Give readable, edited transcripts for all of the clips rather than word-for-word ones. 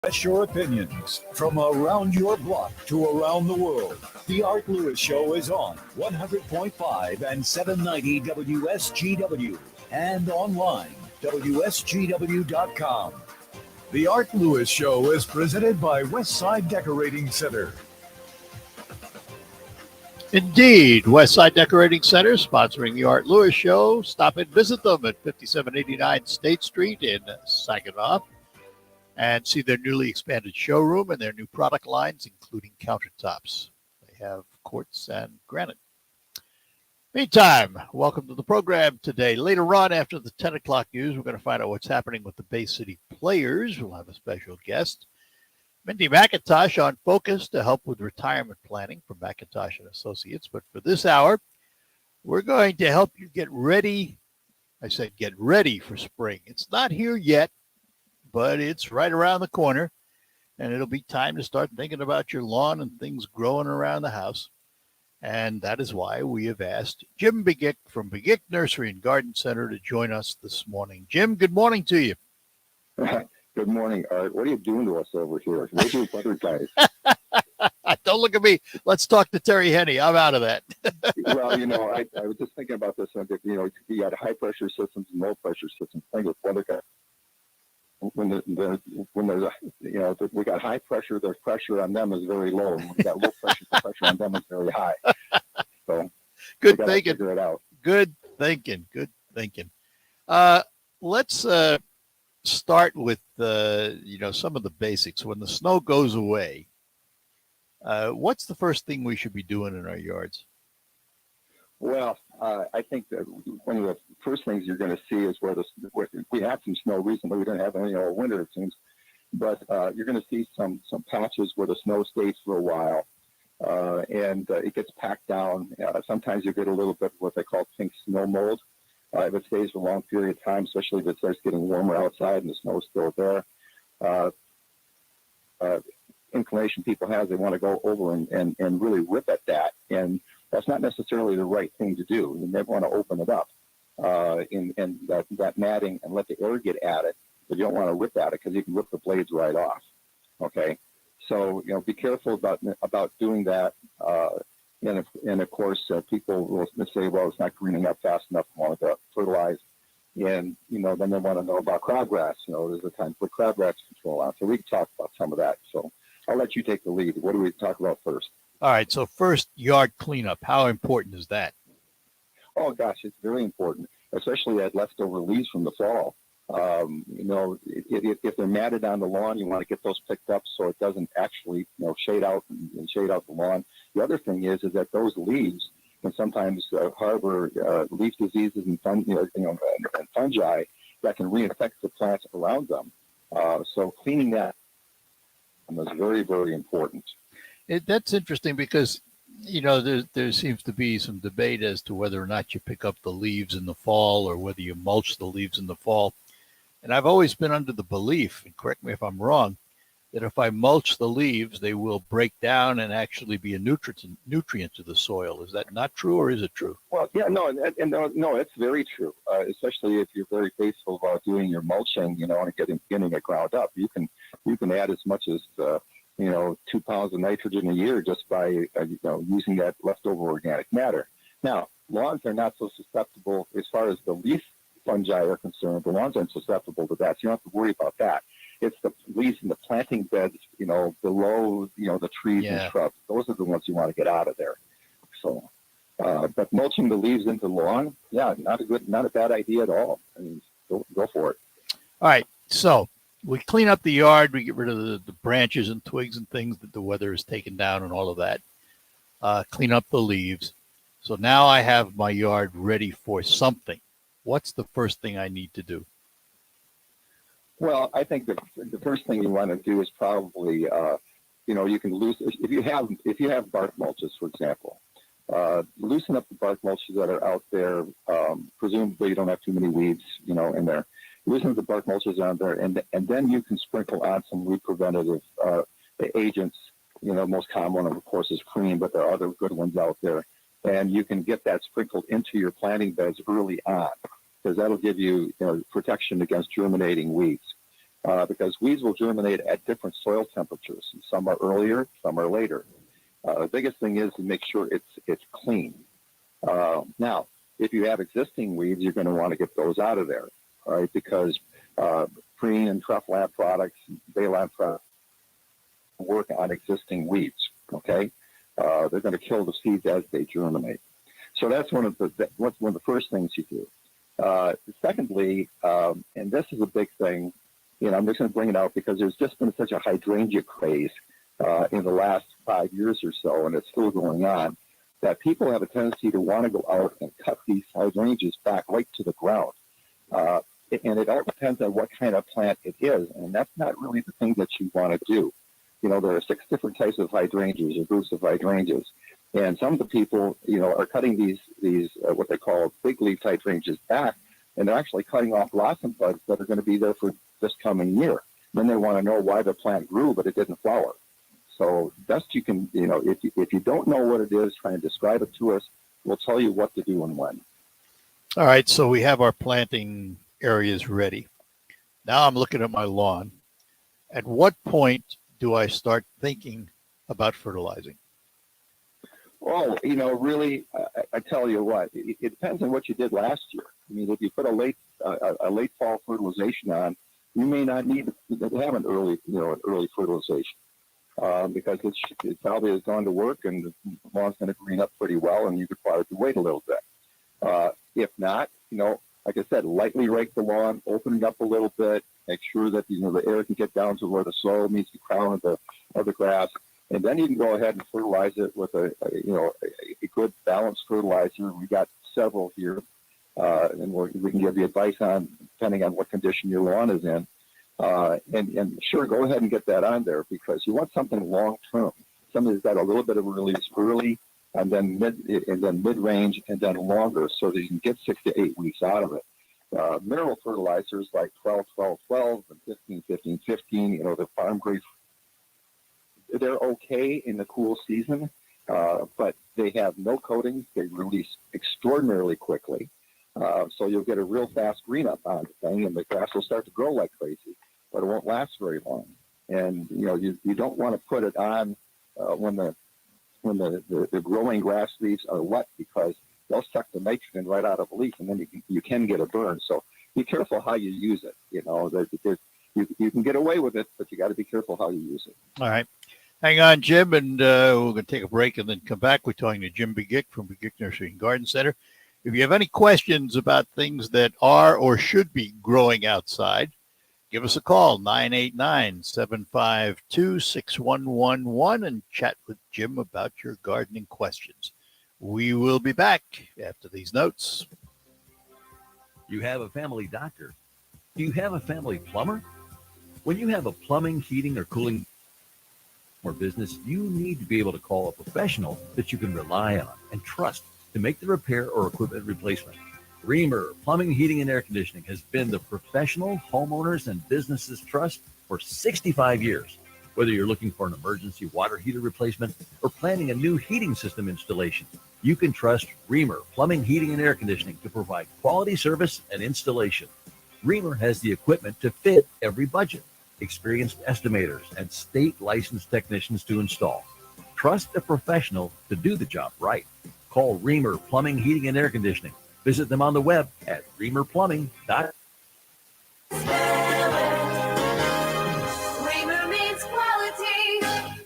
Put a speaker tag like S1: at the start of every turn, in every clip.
S1: Express your opinions from around your block to around the world. The Art Lewis Show is on 100.5 and 790 WSGW and online, WSGW.com. The Art Lewis Show is presented by Westside Decorating Center.
S2: Indeed, Westside Decorating Center sponsoring the Art Lewis Show. Stop and visit them at 5789 State Street in Saginaw and see their newly expanded showroom and their new product lines, including countertops. They have quartz and granite. Meantime, welcome to the program today. Later on, after the 10 o'clock news, we're going to find out what's happening with the Bay City Players. We'll have a special guest, Mindy McIntosh, on Focus to help with retirement planning from McIntosh and Associates. But for this hour, we're going to help you get ready. I said get ready for spring. It's not here yet, but it's right around the corner, and it'll be time to start thinking about your lawn and things growing around the house. And that is why we have asked Jim Begick from Begick Nursery and Garden Center to join us this morning. Jim, good morning to you.
S3: Good morning, Art. What are you doing to us over here? Where's your other guys?
S2: Don't look at me. Let's talk to Terry Henney. I'm out of that.
S3: Well, I was just thinking about this. You got high pressure systems and low pressure systems. Think of weather guys. When there's we got high pressure, their pressure on them is very low. When we got low pressure, the pressure on them is very high. So
S2: good thinking.
S3: Figure it out.
S2: Good thinking. Let's start with some of the basics. When the snow goes away, what's the first thing we should be doing in our yards?
S3: Well, I think that one of the first things you're going to see is where we had some snow recently. We didn't have any all winter, it seems, but you're going to see some patches where the snow stays for a while, and it gets packed down. Sometimes you get a little bit of what they call pink snow mold. If it stays for a long period of time, especially if it starts getting warmer outside and the snow's still there, inclination people have, they want to go over and really rip at that, and that's not necessarily the right thing to do. You never want to open it up in that matting and let the air get at it, but you don't want to rip at it because you can rip the blades right off. Okay, so be careful about doing that. And of course, people will say, well, it's not greening up fast enough. I want to fertilize, and then they want to know about crabgrass. There's a time to put crabgrass control on. So we can talk about some of that. So I'll let you take the lead. What do we talk about first?
S2: All right, so first, yard cleanup. How important is that?
S3: Oh, gosh, it's very important, especially at leftover leaves from the fall. If they're matted on the lawn, you want to get those picked up so it doesn't actually, shade out and shade out the lawn. The other thing is that those leaves can sometimes harbor leaf diseases and fungi that can reinfect the plants around them. So cleaning that is very, very important.
S2: That's interesting because, there seems to be some debate as to whether or not you pick up the leaves in the fall or whether you mulch the leaves in the fall. And I've always been under the belief, and correct me if I'm wrong, that if I mulch the leaves, they will break down and actually be a nutrient to the soil. Is that not true, or is it true?
S3: Well, yeah, no, it's very true, especially if you're very faithful about doing your mulching, and getting it ground up. You can add as much as 2 pounds of nitrogen a year just by, using that leftover organic matter. Now, lawns are not so susceptible as far as the leaf fungi are concerned. The lawns aren't susceptible to that, so you don't have to worry about that. It's the leaves in the planting beds, below, the trees and shrubs. Those are the ones you want to get out of there. So, but mulching the leaves into the lawn, not a bad idea at all. I mean, go for it.
S2: All right, so we clean up the yard, we get rid of the branches and twigs and things that the weather has taken down and all of that. Clean up the leaves. So now I have my yard ready for something. What's the first thing I need to do?
S3: Well, I think the first thing you want to do is probably, you can if you have bark mulches, for example, loosen up the bark mulches that are out there. Presumably you don't have too many weeds, in there. Loosen up the bark mulches out there, and then you can sprinkle on some weed preventative agents. Most common one, of course, is cream, but there are other good ones out there. And you can get that sprinkled into your planting beds early on, because that'll give you, protection against germinating weeds. because weeds will germinate at different soil temperatures. Some are earlier, some are later. The biggest thing is to make sure it's clean. Now, if you have existing weeds, you're going to want to get those out of there, all right? Because Preen and Truff Lab products, Baylab products work on existing weeds, okay? They're going to kill the seeds as they germinate. So that's one of the first things you do. Secondly, and this is a big thing, I'm just going to bring it out because there's just been such a hydrangea craze in the last 5 years or so, and it's still going on, that people have a tendency to want to go out and cut these hydrangeas back right to the ground. And it all depends on what kind of plant it is, and that's not really the thing that you want to do. There are 6 different types of hydrangeas or groups of hydrangeas, and some of the people, are cutting these what they call big leaf hydrangeas back, and they're actually cutting off blossom buds that are going to be there for this coming year. Then they want to know why the plant grew, but it didn't flower. So best you can, if you don't know what it is, try and describe it to us. We'll tell you what to do and when.
S2: All right, so we have our planting areas ready. Now I'm looking at my lawn. At what point do I start thinking about fertilizing?
S3: Well, really, I tell you what, it depends on what you did last year. I mean, if you put a late fall fertilization on, you may not need to have an early fertilization. Because it probably has gone to work and the lawn's going to green up pretty well, and you could probably wait a little bit. If not, like I said, lightly rake the lawn, open it up a little bit, make sure that the air can get down to where the soil meets the crown of the grass, and then you can go ahead and fertilize it with a good balanced fertilizer. We got several here, and we can give you advice on depending on what condition your lawn is in. And sure, go ahead and get that on there because you want something long term, something that's got a little bit of release early, and then mid range, and then longer, so that you can get 6 to 8 weeks out of it. Mineral fertilizers like 12-12-12 and 15-15-15, the farm grade, they're okay in the cool season, but they have no coatings. They release extraordinarily quickly, so you'll get a real fast green up on the thing, and the grass will start to grow like crazy. But it won't last very long. And you don't want to put it on when the growing grass leaves are wet, because they'll suck the nitrogen right out of a leaf, and then you can get a burn. So be careful how you use it. You can get away with it, but you got to be careful how you use it.
S2: All right. Hang on, Jim, and we're going to take a break and then come back. We're talking to Jim Begick from Begick Nursery and Garden Center. If you have any questions about things that are or should be growing outside, give us a call, 989-752-6111, and chat with Jim about your gardening questions. We will be back after these notes.
S1: You have a family doctor. Do you have a family plumber? When you have a plumbing, heating, or cooling or business, you need to be able to call a professional that you can rely on and trust to make the repair or equipment replacement. Reamer Plumbing, Heating, and Air Conditioning has been the professional homeowners and businesses trust for 65 years. Whether you're looking for an emergency water heater replacement or planning a new heating system installation, you can trust Reamer Plumbing, Heating, and Air Conditioning to provide quality service and installation. Reamer has the equipment to fit every budget, experienced estimators, and state licensed technicians to install. Trust a professional to do the job right. Call Reamer Plumbing, Heating, and Air Conditioning. Visit them on the web at reamerplumbing.com.
S4: Reamer means quality.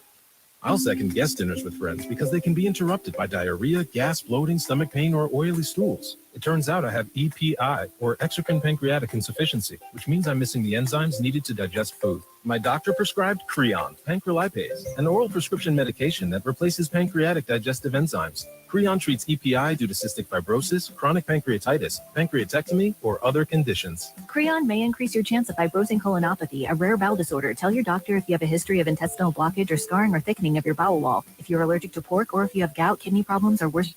S5: I'll second guest dinners with friends because they can be interrupted by diarrhea, gas, bloating, stomach pain, or oily stools. It turns out I have EPI, or exocrine pancreatic insufficiency, which means I'm missing the enzymes needed to digest food. My doctor prescribed Creon, pancrelipase, an oral prescription medication that replaces pancreatic digestive enzymes. Creon treats EPI due to cystic fibrosis, chronic pancreatitis, pancreatectomy, or other conditions.
S6: Creon may increase your chance of fibrosing colonopathy, a rare bowel disorder. Tell your doctor if you have a history of intestinal blockage or scarring or thickening of your bowel wall, if you're allergic to pork, or if you have gout, kidney problems, or worse,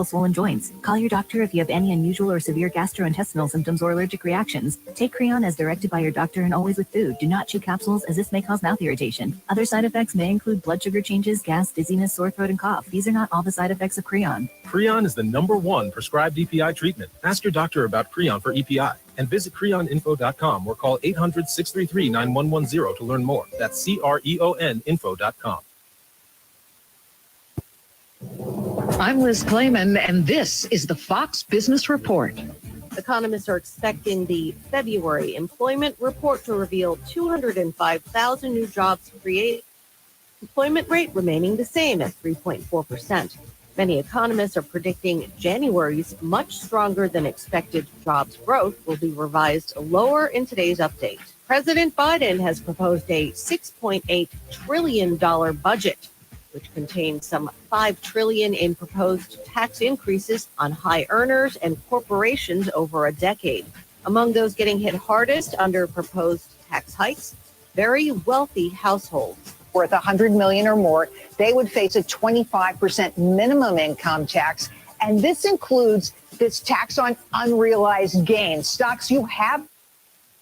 S6: swollen joints. Call your doctor if you have any unusual or severe gastrointestinal symptoms or allergic reactions. Take Creon as directed by your doctor and always with food. Do not chew capsules, as this may cause mouth irritation. Other side effects may include blood sugar changes, gas, dizziness, sore throat, and cough. These are not all the side effects of Creon.
S5: Creon is the #1 prescribed EPI treatment. Ask your doctor about Creon for EPI And visit creoninfo.com or call 800-633-9110 to learn more. That's CREONinfo.com.
S7: I'm Liz Clayman, and this is the Fox Business Report.
S8: Economists are expecting the February employment report to reveal 205,000 new jobs created. Employment rate remaining the same at 3.4%. Many economists are predicting January's much stronger than expected jobs growth will be revised lower in today's update. President Biden has proposed a $6.8 trillion budget, which contains some $5 trillion in proposed tax increases on high earners and corporations over a decade. Among those getting hit hardest under proposed tax hikes, very wealthy households.
S7: Worth $100 million or more, they would face a 25% minimum income tax. And this includes this tax on unrealized gains, stocks you have in your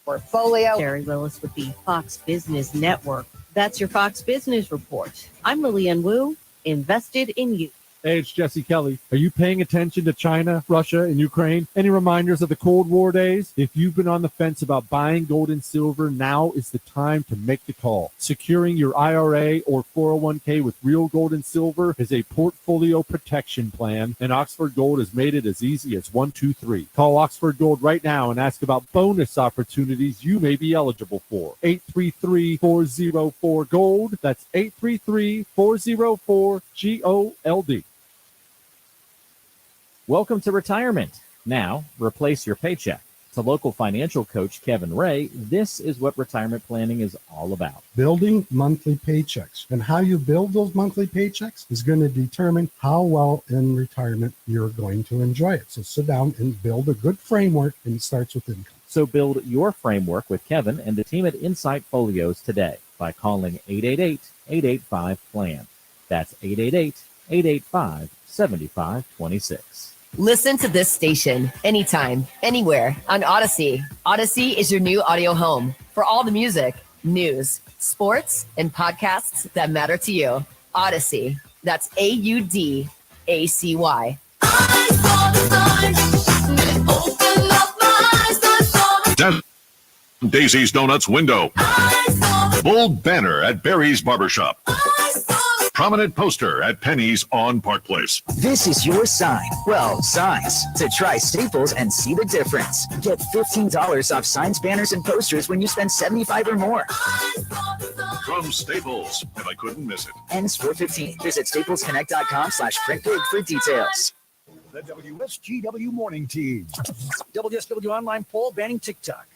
S7: portfolio.
S8: Jerry Willis with the Fox Business Network. That's your Fox Business Report. I'm Lillian Wu, invested in you.
S9: Hey, it's Jesse Kelly. Are you paying attention to China, Russia, and Ukraine? Any reminders of the Cold War days? If you've been on the fence about buying gold and silver, now is the time to make the call. Securing your IRA or 401k with real gold and silver is a portfolio protection plan, and Oxford Gold has made it as easy as 1, 2, 3. Call Oxford Gold right now and ask about bonus opportunities you may be eligible for. 833-404-GOLD. That's 833-404-GOLD.
S10: Welcome to retirement. Now, replace your paycheck. To local financial coach Kevin Ray, this is what retirement planning is all about.
S11: Building monthly paychecks. And how you build those monthly paychecks is going to determine how well in retirement you're going to enjoy it. So sit down and build a good framework, and it starts with income.
S10: So build your framework with Kevin and the team at Insight Folios today by calling 888-885-PLAN. That's 888-885-7526.
S12: Listen to this station anytime, anywhere on Odyssey. Odyssey is your new audio home for all the music, news, sports, and podcasts that matter to you. Odyssey. That's AUDACY.
S13: Daisy's Donuts window. Bold banner at Barry's Barbershop. Prominent poster at Penny's on Park Place.
S14: This is your sign. Well, signs. To try Staples and see the difference. Get $15 off signs, banners, and posters when you spend $75 or more.
S13: From Staples, and I couldn't miss it.
S14: Ends 4/15. Visit staplesconnect.com/printbig for details.
S1: The WSGW Morning Team. WSW online poll banning TikTok.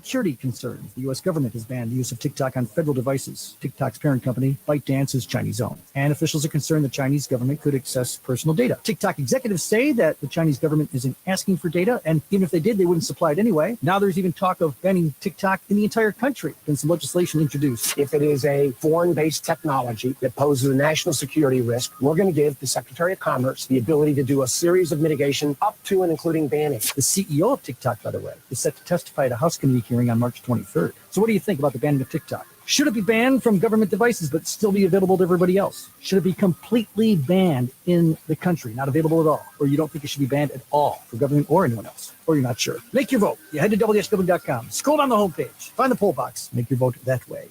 S1: Security concerns. The U.S. government has banned the use of TikTok on federal devices. TikTok's parent company, ByteDance, is Chinese-owned. And officials are concerned the Chinese government could access personal data. TikTok executives say that the Chinese government isn't asking for data, and even if they did, they wouldn't supply it anyway. Now there's even talk of banning TikTok in the entire country. Been some legislation introduced.
S15: If it is a foreign-based technology that poses a national security risk, we're going to give the Secretary of Commerce the ability to do a series of mitigation up to and including banning.
S1: The CEO of TikTok, by the way, is set to testify at a House committee hearing on March 23rd. So what do you think about the banning of TikTok? Should it be banned from government devices but still be available to everybody else? Should it be completely banned in the country, not available at all? Or you don't think it should be banned at all for government or anyone else? Or you're not sure? Make your vote. You head to WSW.com. Scroll down the homepage. Find the poll box. Make your vote that way.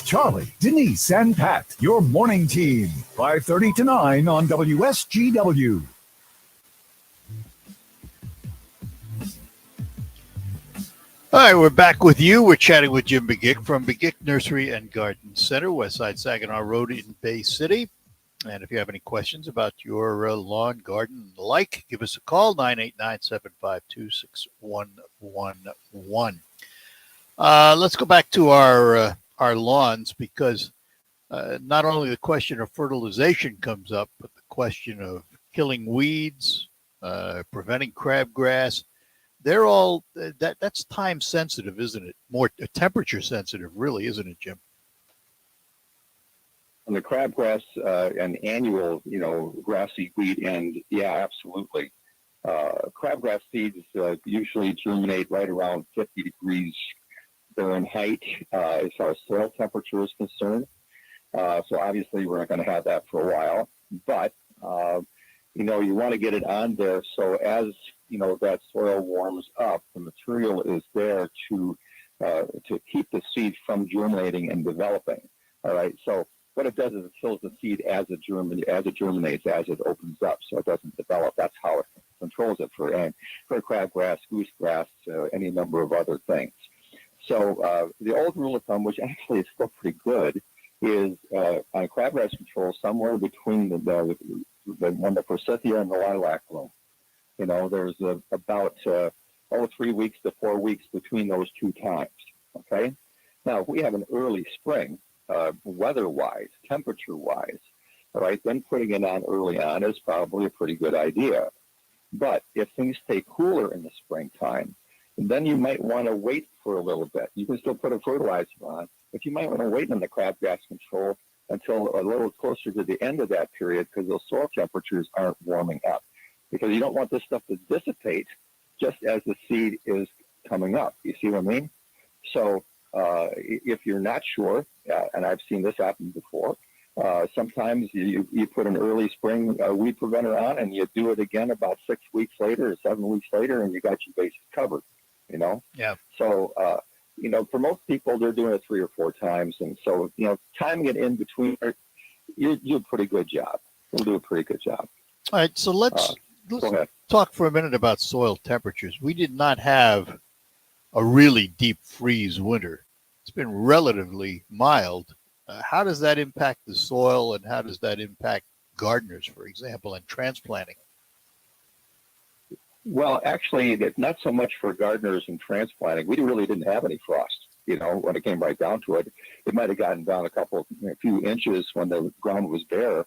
S1: Charlie, Denise, and Pat, your morning team. 5:30 to 9 on WSGW.
S2: All right, we're back with you. We're chatting with Jim Begick from Begick Nursery and Garden Center, Westside Saginaw Road in Bay City. And if you have any questions about your lawn, garden, and the like, give us a call, 989-752-6111. Let's go back to our lawns, because not only the question of fertilization comes up, but the question of killing weeds, preventing crabgrass. They're all that's time sensitive, isn't it? More temperature sensitive, really, isn't it, Jim?
S3: And the crabgrass, an annual, grassy weed, and yeah, absolutely. Crabgrass seeds usually germinate right around 50 degrees Fahrenheit as far as soil temperature is concerned. So obviously we're not going to have that for a while, but you want to get it on there. So as that soil warms up, the material is there to keep the seed from germinating and developing. All right. So what it does is it kills the seed as it germinates, as it opens up, so it doesn't develop. That's how it controls it for crabgrass, goosegrass, any number of other things. So the old rule of thumb, which actually is still pretty good, is on crabgrass control somewhere between the forsythia and the lilac bloom. There's about 3 weeks to 4 weeks between those two times. Okay. Now, if we have an early spring, weather-wise, temperature-wise, all right, then putting it on early on is probably a pretty good idea. But if things stay cooler in the springtime, then you might want to wait for a little bit. You can still put a fertilizer on, but you might want to wait on the crabgrass control until a little closer to the end of that period, because those soil temperatures aren't warming up. Because you don't want this stuff to dissipate just as the seed is coming up. You see what I mean? So if you're not sure, and I've seen this happen before, sometimes you put an early spring weed preventer on, and you do it again about 6 weeks later or 7 weeks later, and you got your bases covered.
S2: Yeah.
S3: So for most people, they're doing it 3 or 4 times, and so timing it in between, you do a pretty good job. You'll do a pretty good job.
S2: All right. So let's talk for a minute about soil temperatures. We did not have a really deep freeze winter. It's been relatively mild. How does that impact the soil, and how does that impact gardeners, for example, and transplanting?
S3: Well, actually, not so much for gardeners and transplanting. We really didn't have any frost. When it came right down to it, it might have gotten down a few inches when the ground was bare,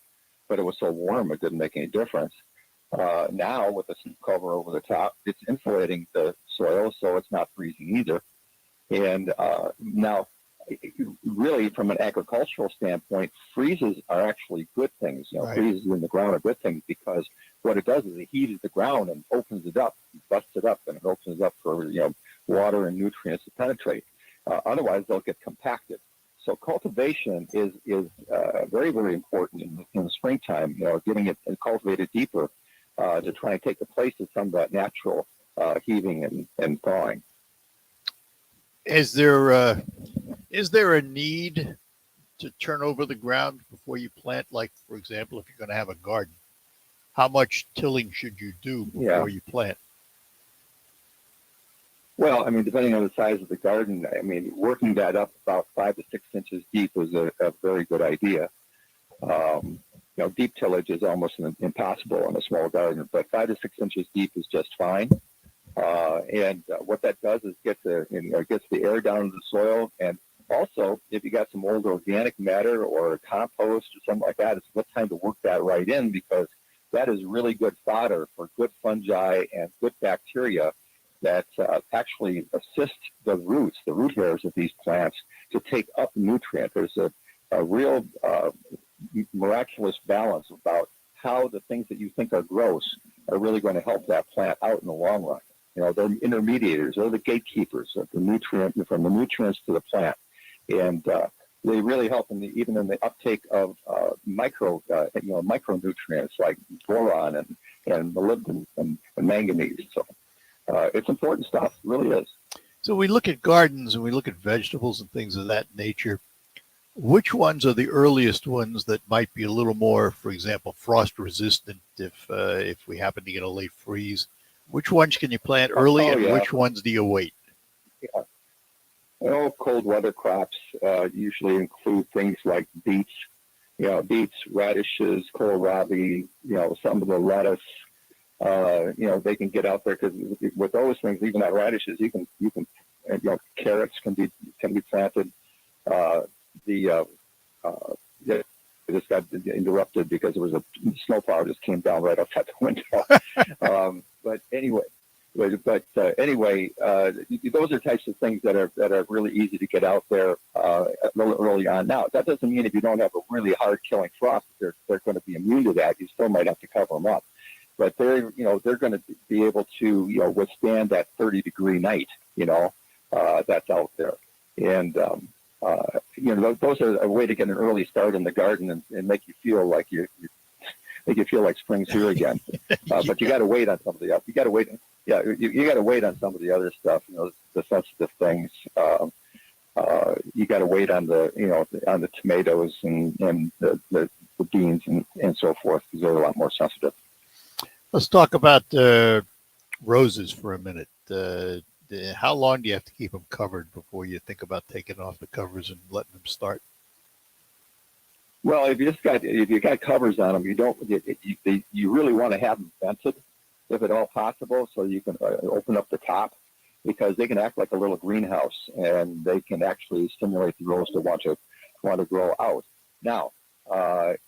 S3: but it was so warm it didn't make any difference. Now, with the snow cover over the top, it's insulating the soil, so it's not freezing either. And now, really, from an agricultural standpoint, freezes are actually good things.
S2: Right.
S3: Freezes in the ground are good things, because what it does is it heats the ground and opens it up, busts it up, and it opens it up for water and nutrients to penetrate. Otherwise, they'll get compacted. So cultivation is very, very important in the springtime. Getting it cultivated deeper to try and take the place of some of that natural heaving and thawing.
S2: Is there a need to turn over the ground before you plant? Like, for example, if you're going to have a garden, how much tilling should you do before you plant?
S3: Well, depending on the size of the garden, working that up about 5 to 6 inches deep is a very good idea. Deep tillage is almost impossible in a small garden, but 5 to 6 inches deep is just fine. And what that does is gets the air down into the soil. And also, if you got some old organic matter or compost or something like that, it's a good time to work that right in, because that is really good fodder for good fungi and good bacteria that actually assist the root hairs of these plants to take up nutrient. There's a real miraculous balance about how the things that you think are gross are really going to help that plant out in the long run. They're intermediators, they're the gatekeepers of the nutrient, from the nutrients to the plant. And they really help even in the uptake of micronutrients like boron and molybdenum and manganese. So it's important stuff, it really is.
S2: So we look at gardens and we look at vegetables and things of that nature. Which ones are the earliest ones that might be a little more, for example, frost resistant if we happen to get a late freeze? Which ones can you plant early, and which ones do you wait?
S3: Yeah. Cold weather crops usually include things like beets, radishes, kohlrabi, some of the lettuce. They can get out there, because with those things, even that radishes, you can carrots can be planted. It just got interrupted because there was a snowplow just came down right outside the window. But anyway, those are types of things that are really easy to get out there early on. Now, that doesn't mean if you don't have a really hard killing frost, they're going to be immune to that. You still might have to cover them up, but they're going to be able to withstand that 30-degree night. That's out there, and those are a way to get an early start in the garden and make you feel like spring's here again. But you got to wait on some of the. You got to wait yeah, you got to wait on some of the other stuff, the sensitive things. You got to wait on on the tomatoes and the beans and so forth, because they're a lot more sensitive.
S2: Let's talk about roses for a minute. How long do you have to keep them covered before you think about taking off the covers and letting them start?
S3: Well, if you got covers on them, you really want to have them vented, if at all possible, so you can open up the top, because they can act like a little greenhouse, and they can actually stimulate the rose to want to grow out. Now,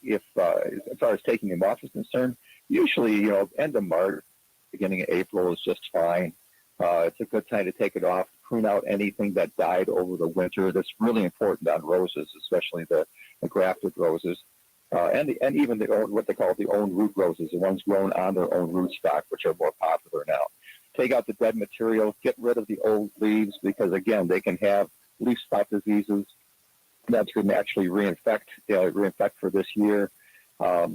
S3: if as far as taking them off is concerned, usually end of March, beginning of April is just fine. It's a good time to take it off, prune out anything that died over the winter. That's really important on roses, especially the grafted roses, and even what they call the own root roses, the ones grown on their own rootstock, which are more popular now. Take out the dead material, get rid of the old leaves, because again, they can have leaf spot diseases that can actually reinfect for this year.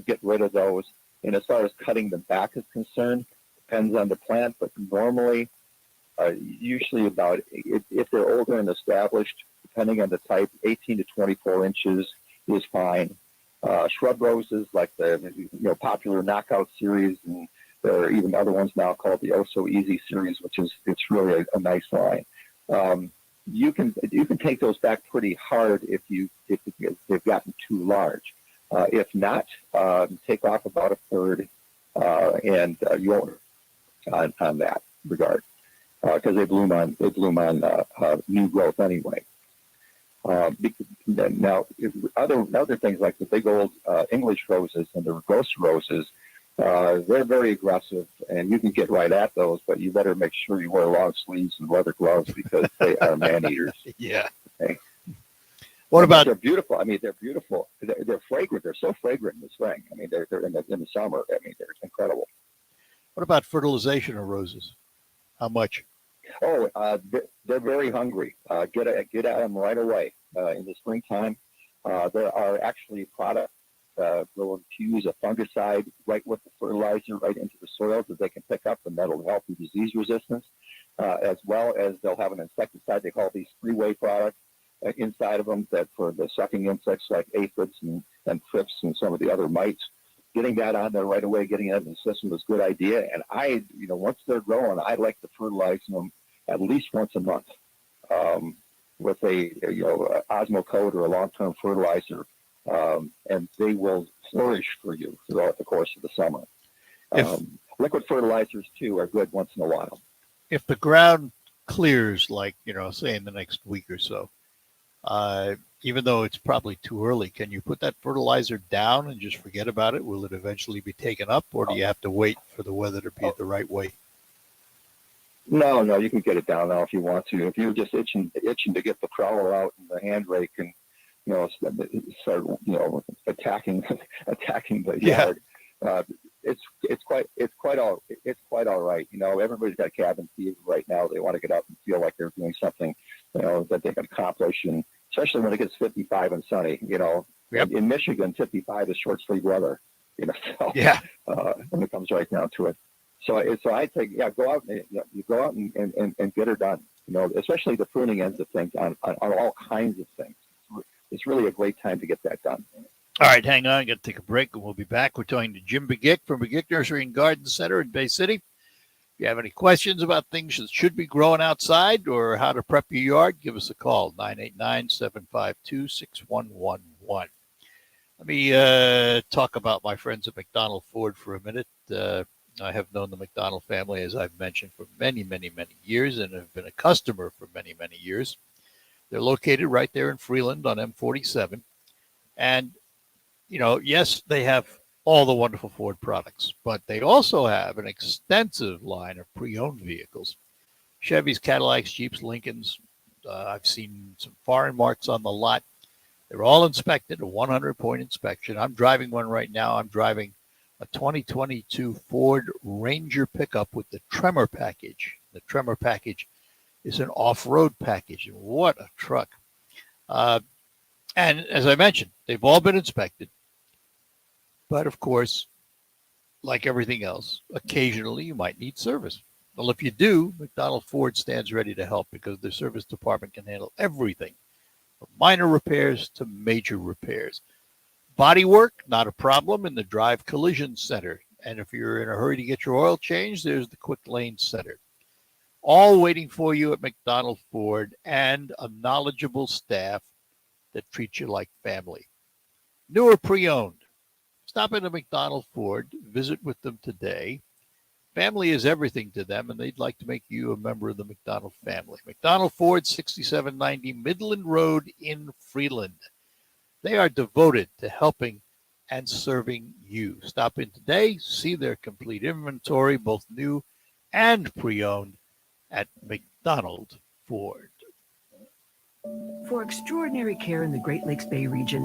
S3: Get rid of those. And as far as cutting them back is concerned, depends on the plant, but normally, usually about, if they're older and established, depending on the type, 18 to 24 inches is fine. Shrub roses, like the popular Knockout series, and there are even other ones now called the Oh So Easy series, it's really a nice line. You can take those back pretty hard if they've gotten too large. If not, take off about a third, and you won't on that regard, because they bloom on new growth anyway. Now, other things like the big old English roses and the ghost roses, they're very aggressive, and you can get right at those, but you better make sure you wear long sleeves and leather gloves, because they are man-eaters.
S2: Yeah.
S3: Okay?
S2: What about?
S3: They're beautiful. I mean, they're beautiful. They're fragrant. They're so fragrant in the spring. I mean, they're in the summer. I mean, they're incredible.
S2: What about fertilization of roses? How much?
S3: Oh, they're very hungry. Get at them right away in the springtime. There are actually products will infuse a fungicide right with the fertilizer right into the soil that they can pick up, and that'll help with disease resistance, as well as they'll have an insecticide. They call these three-way products inside of them that for the sucking insects like aphids and thrips and some of the other mites. Getting that on there right away, getting that in the system is a good idea. And once they're growing, I like to fertilize them at least once a month with a Osmocote or a long-term fertilizer, and they will flourish for you throughout the course of the summer. Liquid fertilizers too are good once in a while.
S2: If the ground clears, like say in the next week or so, even though it's probably too early, can you put that fertilizer down and just forget about it? Will it eventually be taken up, or do you have to wait for the weather to be the right way?
S3: No, you can get it down now if you want to. If you're just itching to get the trowel out and the hand rake and start attacking the yard, it's quite all right. Everybody's got cabin fever right now. They want to get up and feel like they're doing something that they can accomplish, and especially when it gets 55 and sunny.
S2: Yep.
S3: In Michigan, 55 is short sleeve weather. So,
S2: yeah,
S3: when it comes right down to it. So I think, go out and get her done. Especially the pruning ends of things on all kinds of things. It's really a great time to get that done.
S2: All right, hang on. Got to take a break, and we'll be back. We're talking to Jim Begick from Begick Nursery and Garden Center in Bay City. If you have any questions about things that should be growing outside or how to prep your yard, give us a call, 989-752-6111. Let me talk about my friends at McDonald Ford for a minute. I have known the McDonald family, as I've mentioned, for many, many, many years, and have been a customer for many, many years. They're located right there in Freeland on M47. And, yes, they have all the wonderful Ford products, but they also have an extensive line of pre-owned vehicles. Chevys, Cadillacs, Jeeps, Lincolns. I've seen some foreign marks on the lot. They're all inspected, a 100-point inspection. I'm driving one right now. I'm driving a 2022 Ford Ranger pickup with the Tremor package. The Tremor package is an off-road package. And what a truck. And as I mentioned, they've all been inspected. But, of course, like everything else, occasionally you might need service. Well, if you do, McDonald Ford stands ready to help because their service department can handle everything from minor repairs to major repairs. Body work, not a problem in the Drive Collision Center. And if you're in a hurry to get your oil changed, there's the Quick Lane Center. All waiting for you at McDonald Ford and a knowledgeable staff that treats you like family. New or pre-owned, stop into McDonald Ford, visit with them today. Family is everything to them, and they'd like to make you a member of the McDonald family. McDonald Ford, 6790 Midland Road in Freeland. They are devoted to helping and serving you. Stop in today, see their complete inventory, both new and pre-owned, at McDonald Ford.
S16: For extraordinary care in the Great Lakes Bay region,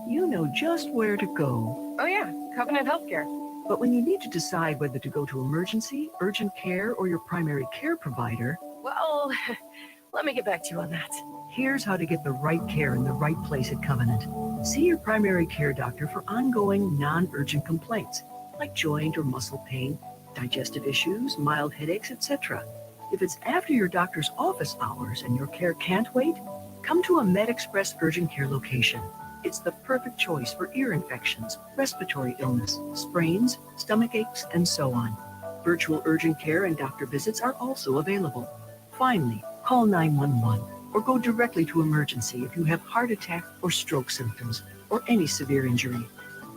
S16: you know just where to go.
S17: Oh yeah, Covenant Healthcare.
S16: But when you need to decide whether to go to emergency, urgent care, or your primary care provider,
S17: Well, let me get back to you on that.
S16: here's how to get the right care in the right place at Covenant. See your primary care doctor for ongoing, non-urgent complaints, like joint or muscle pain, digestive issues, mild headaches, etc. If it's after your doctor's office hours and your care can't wait, come to a MedExpress urgent care location. It's the perfect choice for ear infections, respiratory illness, sprains, stomach aches, and so on. Virtual urgent care and doctor visits are also available. Finally, call 911 or go directly to emergency if you have heart attack or stroke symptoms or any severe injury.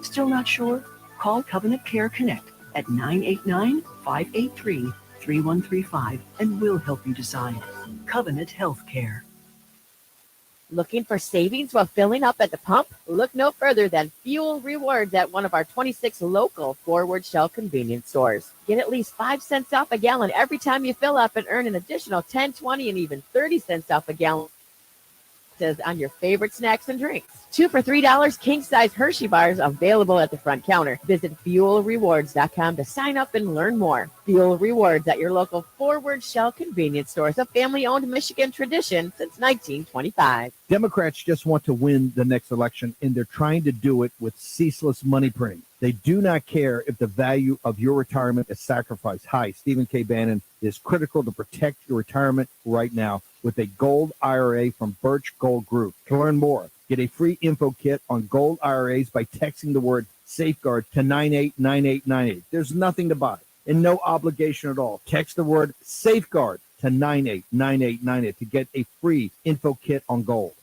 S16: Still not sure? Call Covenant Care Connect at 989-583-3135 and we'll help you decide. Covenant Healthcare.
S8: Looking for savings while filling up at the pump? Look no further than Fuel Rewards at one of our 26 local Forward Shell convenience stores. Get at least 5 cents off a gallon every time you fill up and earn an additional 10, 20, and even 30 cents off a gallon on your favorite snacks and drinks. 2 for $3 king-size Hershey bars available at the front counter. Visit FuelRewards.com to sign up and learn more. Fuel Rewards at your local Forward Shell convenience stores, a family-owned Michigan tradition since 1925.
S18: Democrats just want to win the next election, and they're trying to do it with ceaseless money printing. They do not care if the value of your retirement is sacrificed. Hi, Stephen K. Bannon. It is critical to protect your retirement right now with a gold IRA from Birch Gold Group. To learn more, get a free info kit on gold IRAs by texting the word safeguard to 989898. There's nothing to buy and no obligation at all. Text the word safeguard to 989898 to get a free info kit on gold.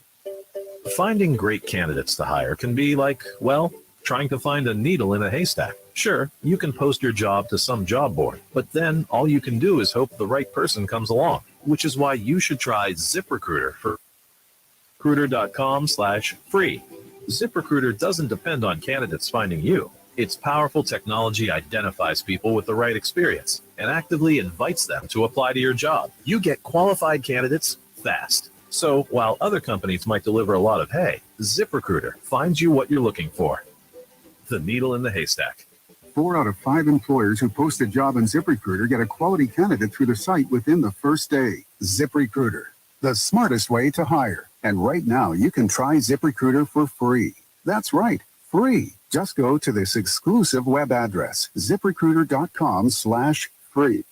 S5: Finding great candidates to hire can be like, well, trying to find a needle in a haystack. Sure, you can post your job to some job board, but then all you can do is hope the right person comes along, which is why you should try ZipRecruiter for ZipRecruiter.com/free. ZipRecruiter doesn't depend on candidates finding you. Its powerful technology identifies people with the right experience and actively invites them to apply to your job. You get qualified candidates fast. So while other companies might deliver a lot of hay, ZipRecruiter finds you what you're looking for. The needle in the haystack.
S19: 4 out of 5 employers who post a job in ZipRecruiter get a quality candidate through the site within the first day. ZipRecruiter, the smartest way to hire. And right now, you can try ZipRecruiter for free. That's right, free. Just go to this exclusive web address, ZipRecruiter.com/free.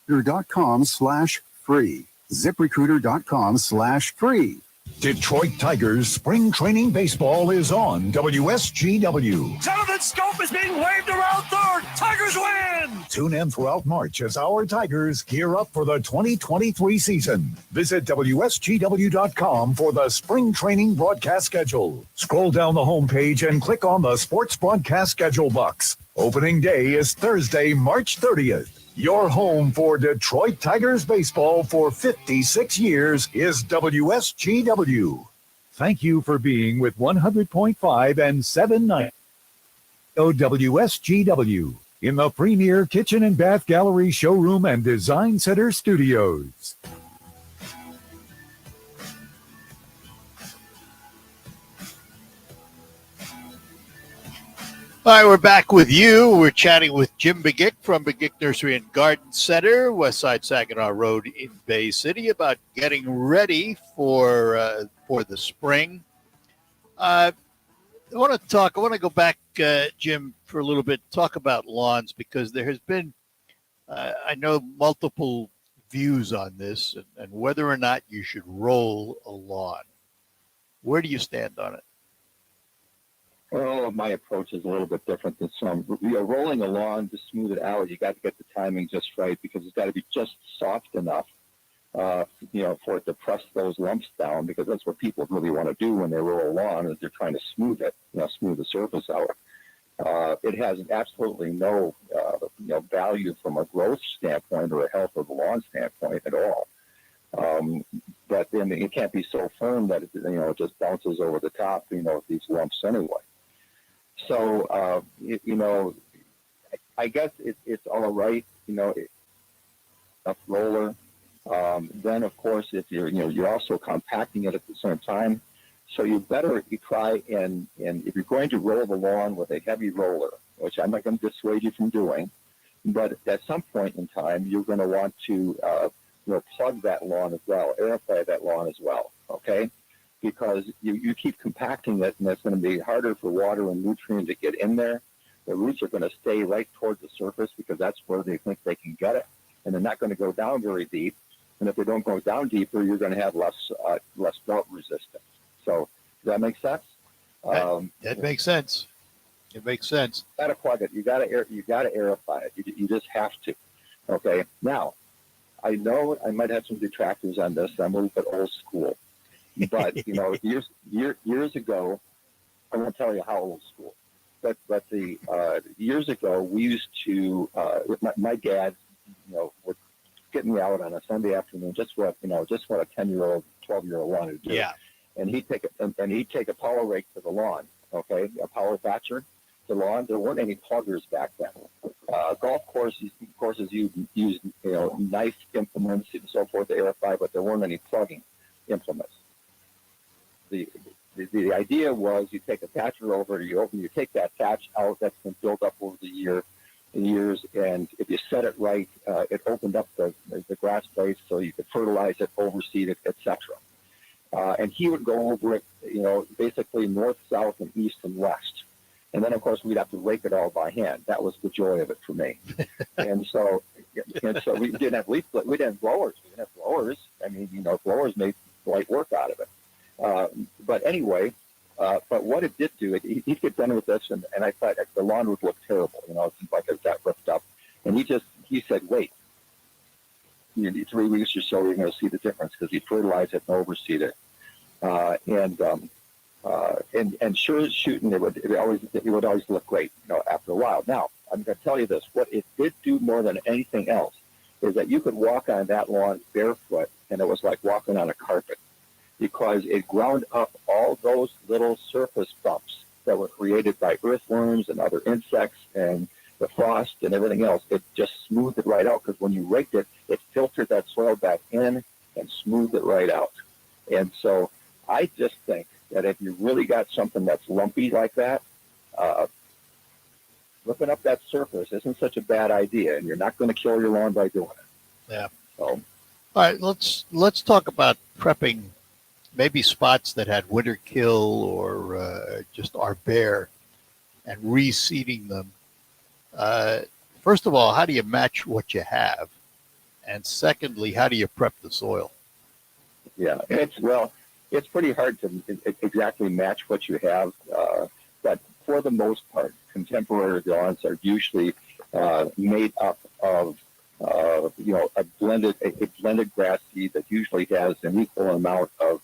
S19: ZipRecruiter.com/free. ZipRecruiter.com/free.
S1: Detroit Tigers spring training baseball is on WSGW.
S20: Jonathan Scope is being waved around third. Tigers win!
S1: Tune in throughout March as our Tigers gear up for the 2023 season. Visit WSGW.com for the spring training broadcast schedule. Scroll down the homepage and click on the sports broadcast schedule box. Opening day is Thursday, March 30th. Your home for Detroit Tigers baseball for 56 years is WSGW. Thank you for being with 100.5 and 790 WSGW in the premier kitchen and bath gallery showroom and design center studios.
S2: All right, we're back with you. We're chatting with Jim Begick from Begick Nursery and Garden Center, Westside Saginaw Road in Bay City, about getting ready for the spring. I want to go back, Jim, for a little bit, talk about lawns, because there has been I know multiple views on this and whether or not you should roll a lawn. Where do you stand on it?
S3: Well, my approach is a little bit different than some. Rolling a lawn to smooth it out, you got to get the timing just right because it's got to be just soft enough, for it to press those lumps down, because that's what people really want to do when they roll a lawn is they're trying to smooth it, smooth the surface out. It has absolutely no, value from a growth standpoint or a health of the lawn standpoint at all. But then it can't be so firm that it just bounces over the top, with these lumps anyway. So, I guess it's all right, a roller. Then, of course, if you're also compacting it at the same time. So you try and if you're going to roll the lawn with a heavy roller, which I'm not going to dissuade you from doing, but at some point in time, you're going to want to, plug that lawn as well, aerify that lawn as well, okay? Because you keep compacting it, and it's going to be harder for water and nutrient to get in there. The roots are going to stay right towards the surface because that's where they think they can get it, and they're not going to go down very deep. And if they don't go down deeper, you're going to have less drought resistance. So does that make sense?
S2: That makes sense. It makes sense.
S3: You got to plug it. You got to aerify it. You just have to. Okay. Now, I know I might have some detractors on this. I'm a little bit old school, but years ago, I won't tell you how old school, but the years ago we used to. My dad, would get me out on a Sunday afternoon, just what a 10-year-old, 12-year-old wanted to do.
S2: Yeah.
S3: And he'd take a power rake to the lawn. Okay, a power thatcher to the lawn. There weren't any pluggers back then. Golf courses used knife implements and so forth to aerify, but there weren't any plugging implements. The idea was you take a thatcher over, you take that thatch out that's been built up over the years, and if you set it right, it opened up the grass place so you could fertilize it, overseed it, etc. And he would go over it, basically north, south, and east and west. And then, of course, we'd have to rake it all by hand. That was the joy of it for me. and so we didn't have blowers. We didn't have blowers. I mean, blowers made light work out of it. But anyway, but what it did do, he'd get done with this, and I thought the lawn would look terrible. It seemed like it got ripped up. And he said, wait. 3 weeks or so, you're going to see the difference because he fertilized it and overseed it. And sure as shooting, it would always look great, after a while. Now, I'm going to tell you this: what it did do more than anything else is that you could walk on that lawn barefoot, and it was like walking on a carpet, because it ground up all those little surface bumps that were created by earthworms and other insects and the frost and everything else. It just smoothed it right out, because when you raked it, it filtered that soil back in and smoothed it right out. And so I just think that if you really got something that's lumpy like that, ripping up that surface isn't such a bad idea, and you're not going to kill your lawn by doing it.
S2: Yeah.
S3: So,
S2: all right, let's talk about prepping maybe spots that had winter kill or just are bare, and reseeding them. First of all, how do you match what you have? And secondly, how do you prep the soil?
S3: Yeah, it's pretty hard to exactly match what you have, but for the most part, contemporary lawns are usually made up of a blended grass seed that usually has an equal amount of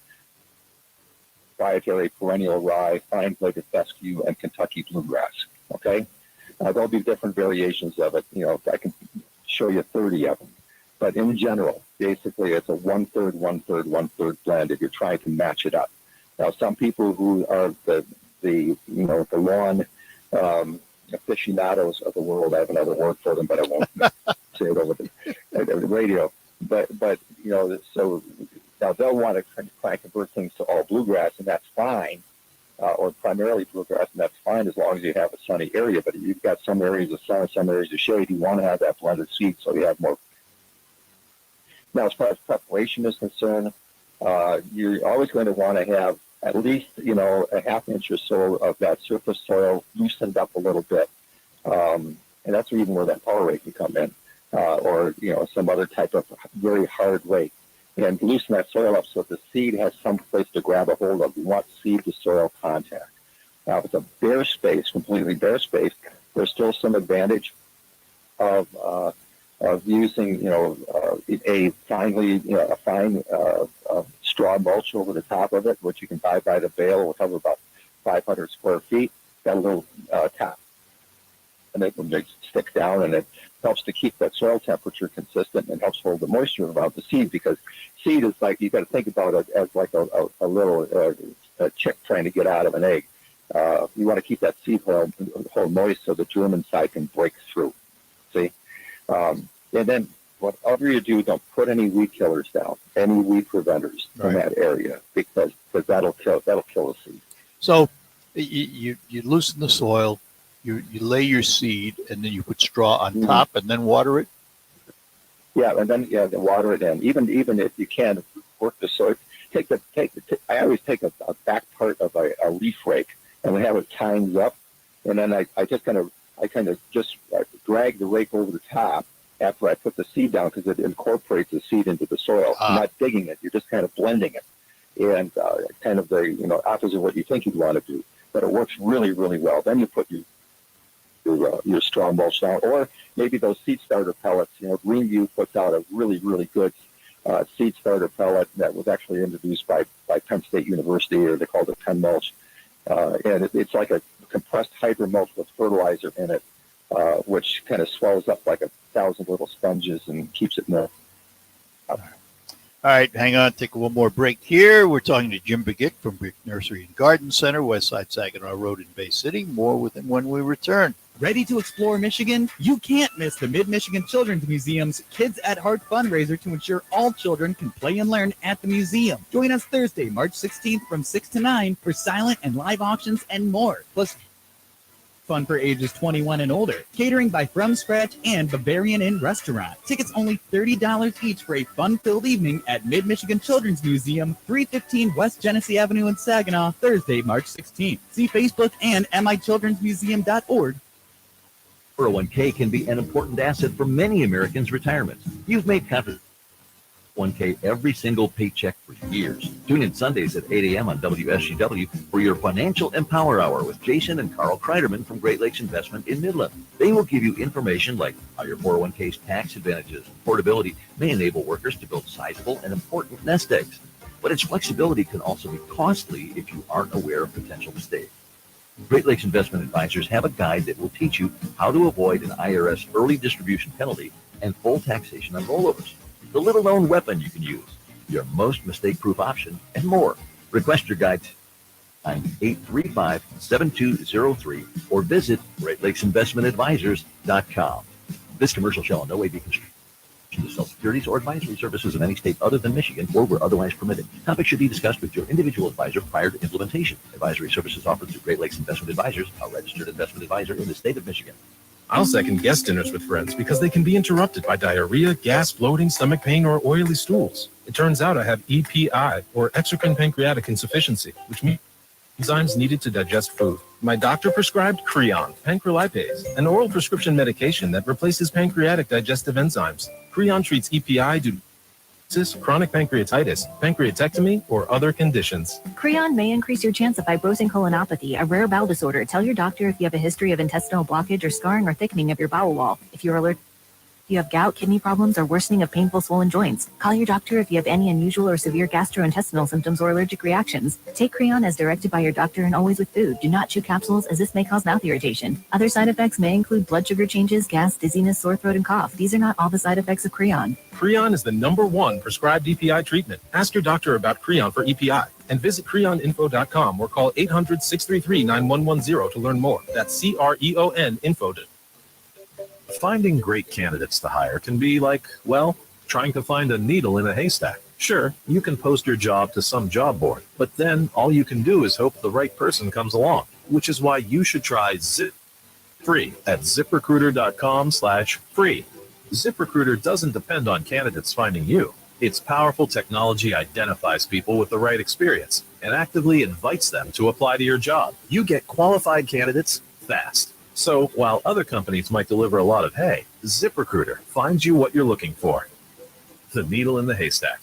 S3: proprietary perennial rye, fine-bladed fescue, and Kentucky bluegrass. Okay, there'll be different variations of it. I can show you 30 of them. But in general, basically, it's a 1/3, 1/3, 1/3 blend if you're trying to match it up. Now, some people who are the lawn aficionados of the world, I have another word for them, but I won't say it over the radio. But so now they'll want to try and convert things to all bluegrass, and that's fine, or primarily bluegrass, and that's fine as long as you have a sunny area. But if you've got some areas of sun, some areas of shade, you want to have that blended seed so you have more. Now, as far as preparation is concerned, you're always going to want to have at least, a half inch or so of that surface soil loosened up a little bit. And that's even where that power rake can come in. or some other type of very hard rake, and loosen that soil up so that the seed has some place to grab a hold of. You want seed to soil contact. Now, if it's a bare space, completely bare space, there's still some advantage of using a fine straw mulch over the top of it, which you can buy by the bale, will cover about 500 square feet. Got a little top, and it will stick down, and it helps to keep that soil temperature consistent and helps hold the moisture around the seed, because seed is like, you got to think about it as like a little a chick trying to get out of an egg. You want to keep that seed hole moist so the germ inside can break through. See? And then whatever you do, don't put any weed killers down, any weed preventers in that area, because that'll kill the seed.
S2: So you loosen the soil, you lay your seed, and then you put straw on top, and then water it.
S3: Yeah, and then water it in. Even if you can work the soil, I always take a back part of a leaf rake, and we have it timed up, and then I kind of just drag the rake over the top after I put the seed down, because it incorporates the seed into the soil. You're not digging it; you're just kind of blending it, and kind of the opposite of what you think you'd want to do. But it works really, really well. Then you put your straw mulch down, or maybe those seed starter pellets. Greenview puts out a really, really good seed starter pellet that was actually introduced by Penn State University, or they called it Penn Mulch. And it's like a compressed hydro mulch with fertilizer in it, which kind of swells up like 1,000 little sponges and keeps it moist.
S2: All right, hang on, take one more break here. We're talking to Jim Begick from Brick Nursery and Garden Center, Westside Saginaw Road in Bay City. More within when we return.
S21: Ready to explore Michigan? You can't miss the Mid-Michigan Children's Museum's Kids at Heart fundraiser to ensure all children can play and learn at the museum. Join us Thursday, March 16th from 6 to 9 for silent and live auctions and more. Plus, fun for ages 21 and older. Catering by From Scratch and Bavarian Inn Restaurant. Tickets only $30 each for a fun-filled evening at Mid-Michigan Children's Museum, 315 West Genesee Avenue in Saginaw, Thursday, March 16th. See Facebook and michildrensmuseum.org.
S22: 401k can be an important asset for many Americans' retirements. You've made contributions to 401k every single paycheck for years. Tune in Sundays at 8 a.m. on WSGW for your Financial Empower Hour with Jason and Carl Kreiderman from Great Lakes Investment in Midland. They will give you information like how your 401k's tax advantages and portability may enable workers to build sizable and important nest eggs. But its flexibility can also be costly if you aren't aware of potential mistakes. Great Lakes Investment Advisors have a guide that will teach you how to avoid an IRS early distribution penalty and full taxation on rollovers, the little-known weapon you can use, your most mistake-proof option, and more. Request your guide on 835-7203 or visit GreatLakesInvestmentAdvisors.com. This commercial shall in no way be construed to sell securities or advisory services in any state other than Michigan or where otherwise permitted. Topics should be discussed with your individual advisor prior to implementation. Advisory services offered through Great Lakes Investment Advisors, a registered investment advisor in the state of Michigan.
S5: I'll second guest dinners with friends because they can be interrupted by diarrhea, gas, bloating, stomach pain, or oily stools. It turns out I have EPI, or exocrine pancreatic insufficiency, which means enzymes needed to digest food. My doctor prescribed Creon, pancrelipase, an oral prescription medication that replaces pancreatic digestive enzymes. Creon treats EPI due to chronic pancreatitis, pancreatectomy, or other conditions.
S6: Creon may increase your chance of fibrosing colonopathy, a rare bowel disorder. Tell your doctor if you have a history of intestinal blockage or scarring or thickening of your bowel wall. If you're allergic, you have gout, kidney problems, or worsening of painful swollen joints. Call your doctor if you have any unusual or severe gastrointestinal symptoms or allergic reactions. Take Creon as directed by your doctor and always with food. Do not chew capsules as this may cause mouth irritation. Other side effects may include blood sugar changes, gas, dizziness, sore throat, and cough. These are not all the side effects of Creon.
S5: Creon is the #1 prescribed EPI treatment. Ask your doctor about Creon for EPI and visit creoninfo.com or call 800-633-9110 to learn more. That's CREON info.
S23: Finding great candidates to hire can be like, well, trying to find a needle in a haystack. Sure, you can post your job to some job board, but then all you can do is hope the right person comes along, which is why you should try ZipRecruiter at ziprecruiter.com/free. ZipRecruiter doesn't depend on candidates finding you. Its powerful technology identifies people with the right experience and actively invites them to apply to your job. You get qualified candidates fast. So while other companies might deliver a lot of hay, ZipRecruiter finds you what you're looking for. The needle in the haystack.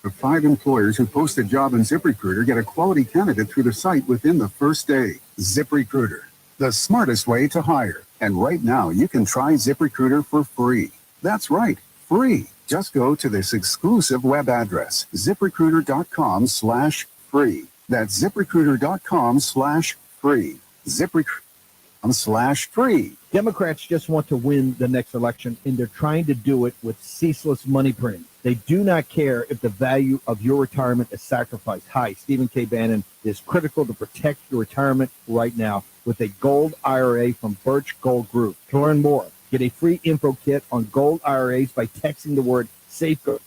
S19: The 5 employers who post a job in ZipRecruiter get a quality candidate through the site within the first day. ZipRecruiter, the smartest way to hire. And right now, you can try ZipRecruiter for free. That's right, free. Just go to this exclusive web address, ZipRecruiter.com/free. That's ZipRecruiter.com/free. ZipRecruiter.com/free.
S18: Democrats just want to win the next election, and they're trying to do it with ceaseless money printing. They do not care if the value of your retirement is sacrificed. Hi, Stephen K. Bannon. It is critical to protect your retirement right now with a gold IRA from Birch Gold Group. To learn more, get a free info kit on gold IRAs by texting the word safeguard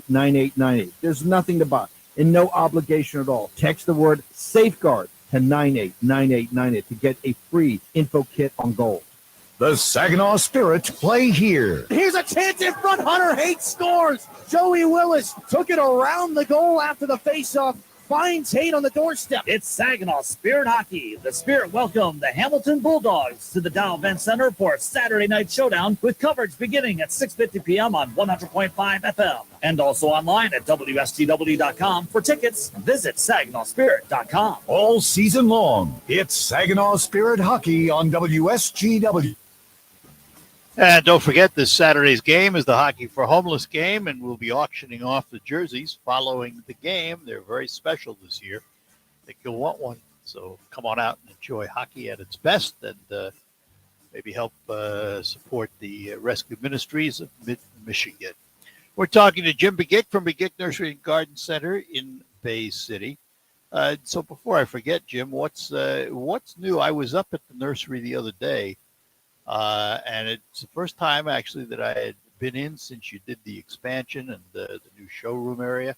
S18: 9898. There's nothing to buy and no obligation at all. Text the word safeguard to 989898 to get a free info kit on gold.
S1: The Saginaw Spirit play here.
S20: Here's a chance in front. Hunter Haight scores. Joey Willis took it around the goal after the faceoff. Finds Haight on the doorstep.
S4: It's Saginaw Spirit Hockey. The Spirit welcome the Hamilton Bulldogs to the Dow Event Center for Saturday Night Showdown with coverage beginning at 6:50 p.m. on 100.5 FM and also online at WSTW.com. For tickets, visit SaginawSpirit.com.
S1: All season long, it's Saginaw Spirit Hockey on WSGW.
S2: And don't forget, this Saturday's game is the Hockey for Homeless game, and we'll be auctioning off the jerseys following the game. They're very special this year. I think you'll want one. So come on out and enjoy hockey at its best, and maybe help support the rescue ministries of Mid-Michigan. We're talking to Jim Begick from Begick Nursery and Garden Center in Bay City. So before I forget, Jim, what's new? I was up at the nursery the other day. And it's the first time actually that I had been in since you did the expansion and the new showroom area.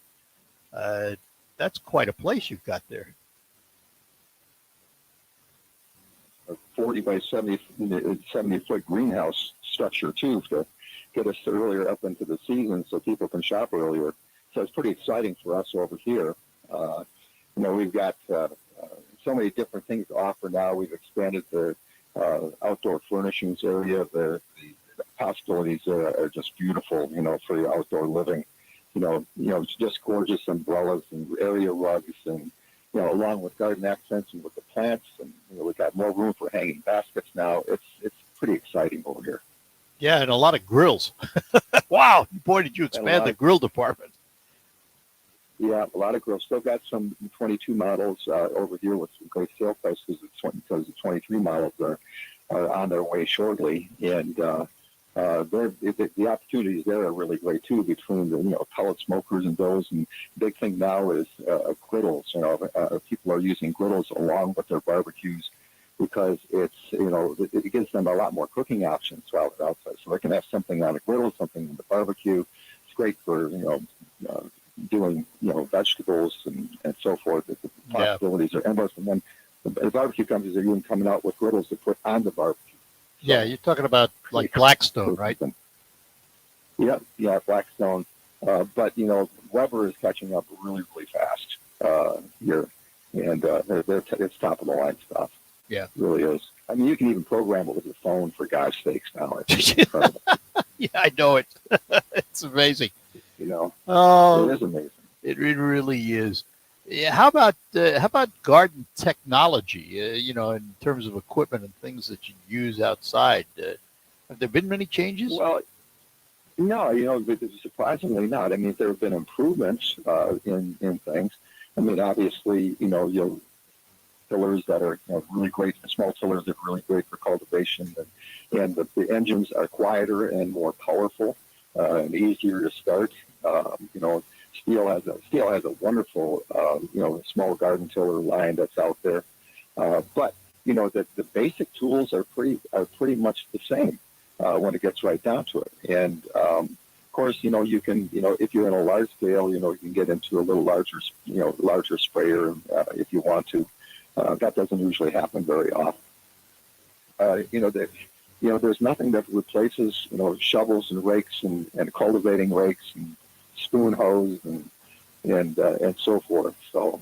S2: That's quite a place you've got there.
S3: A 40 by 70 foot greenhouse structure too to get us earlier up into the season so people can shop earlier. So it's pretty exciting for us over here. We've got so many different things to offer now. We've expanded the outdoor furnishings area. The possibilities are just beautiful, for your outdoor living. It's just gorgeous umbrellas and area rugs and, along with garden accents and with the plants. And, we've got more room for hanging baskets now. It's pretty exciting over here.
S2: Yeah, and a lot of grills. Wow. Boy, did you expand the grill department.
S3: Yeah, a lot of grills. Still got some 22 models over here with some great sale prices because the 23 models are on their way shortly. And the opportunities there are really great, too, between the pellet smokers and those. And the big thing now is griddles. People are using griddles along with their barbecues because it's, it gives them a lot more cooking options while they're outside. So they can have something on a griddle, something on the barbecue. It's great for, doing, vegetables and so forth. The possibilities are endless. And then the barbecue companies are even coming out with griddles to put on the barbecue. So,
S2: yeah, you're talking about like Blackstone, right?
S3: Yeah, Blackstone. But, Weber is catching up really, really fast here. And it's top of the line stuff.
S2: Yeah.
S3: It really is. I mean, you can even program it with your phone, for God's sakes, now. It's incredible.
S2: Yeah, I know it. It's amazing.
S3: It is amazing.
S2: It really is. Yeah. How about garden technology? In terms of equipment and things that you use outside, have there been many changes?
S3: Well, no. Surprisingly not. I mean, there have been improvements in things. I mean, obviously, tillers that are really great, small tillers that are really great for cultivation, and the engines are quieter and more powerful. And easier to start. Steel has a wonderful, small garden tiller line that's out there. But the basic tools are pretty much the same when it gets right down to it. And of course, you can, if you're in a large scale, you can get into a little larger sprayer if you want to. That doesn't usually happen very often. There's nothing that replaces, shovels and rakes and cultivating rakes and spoon hoes and so forth. So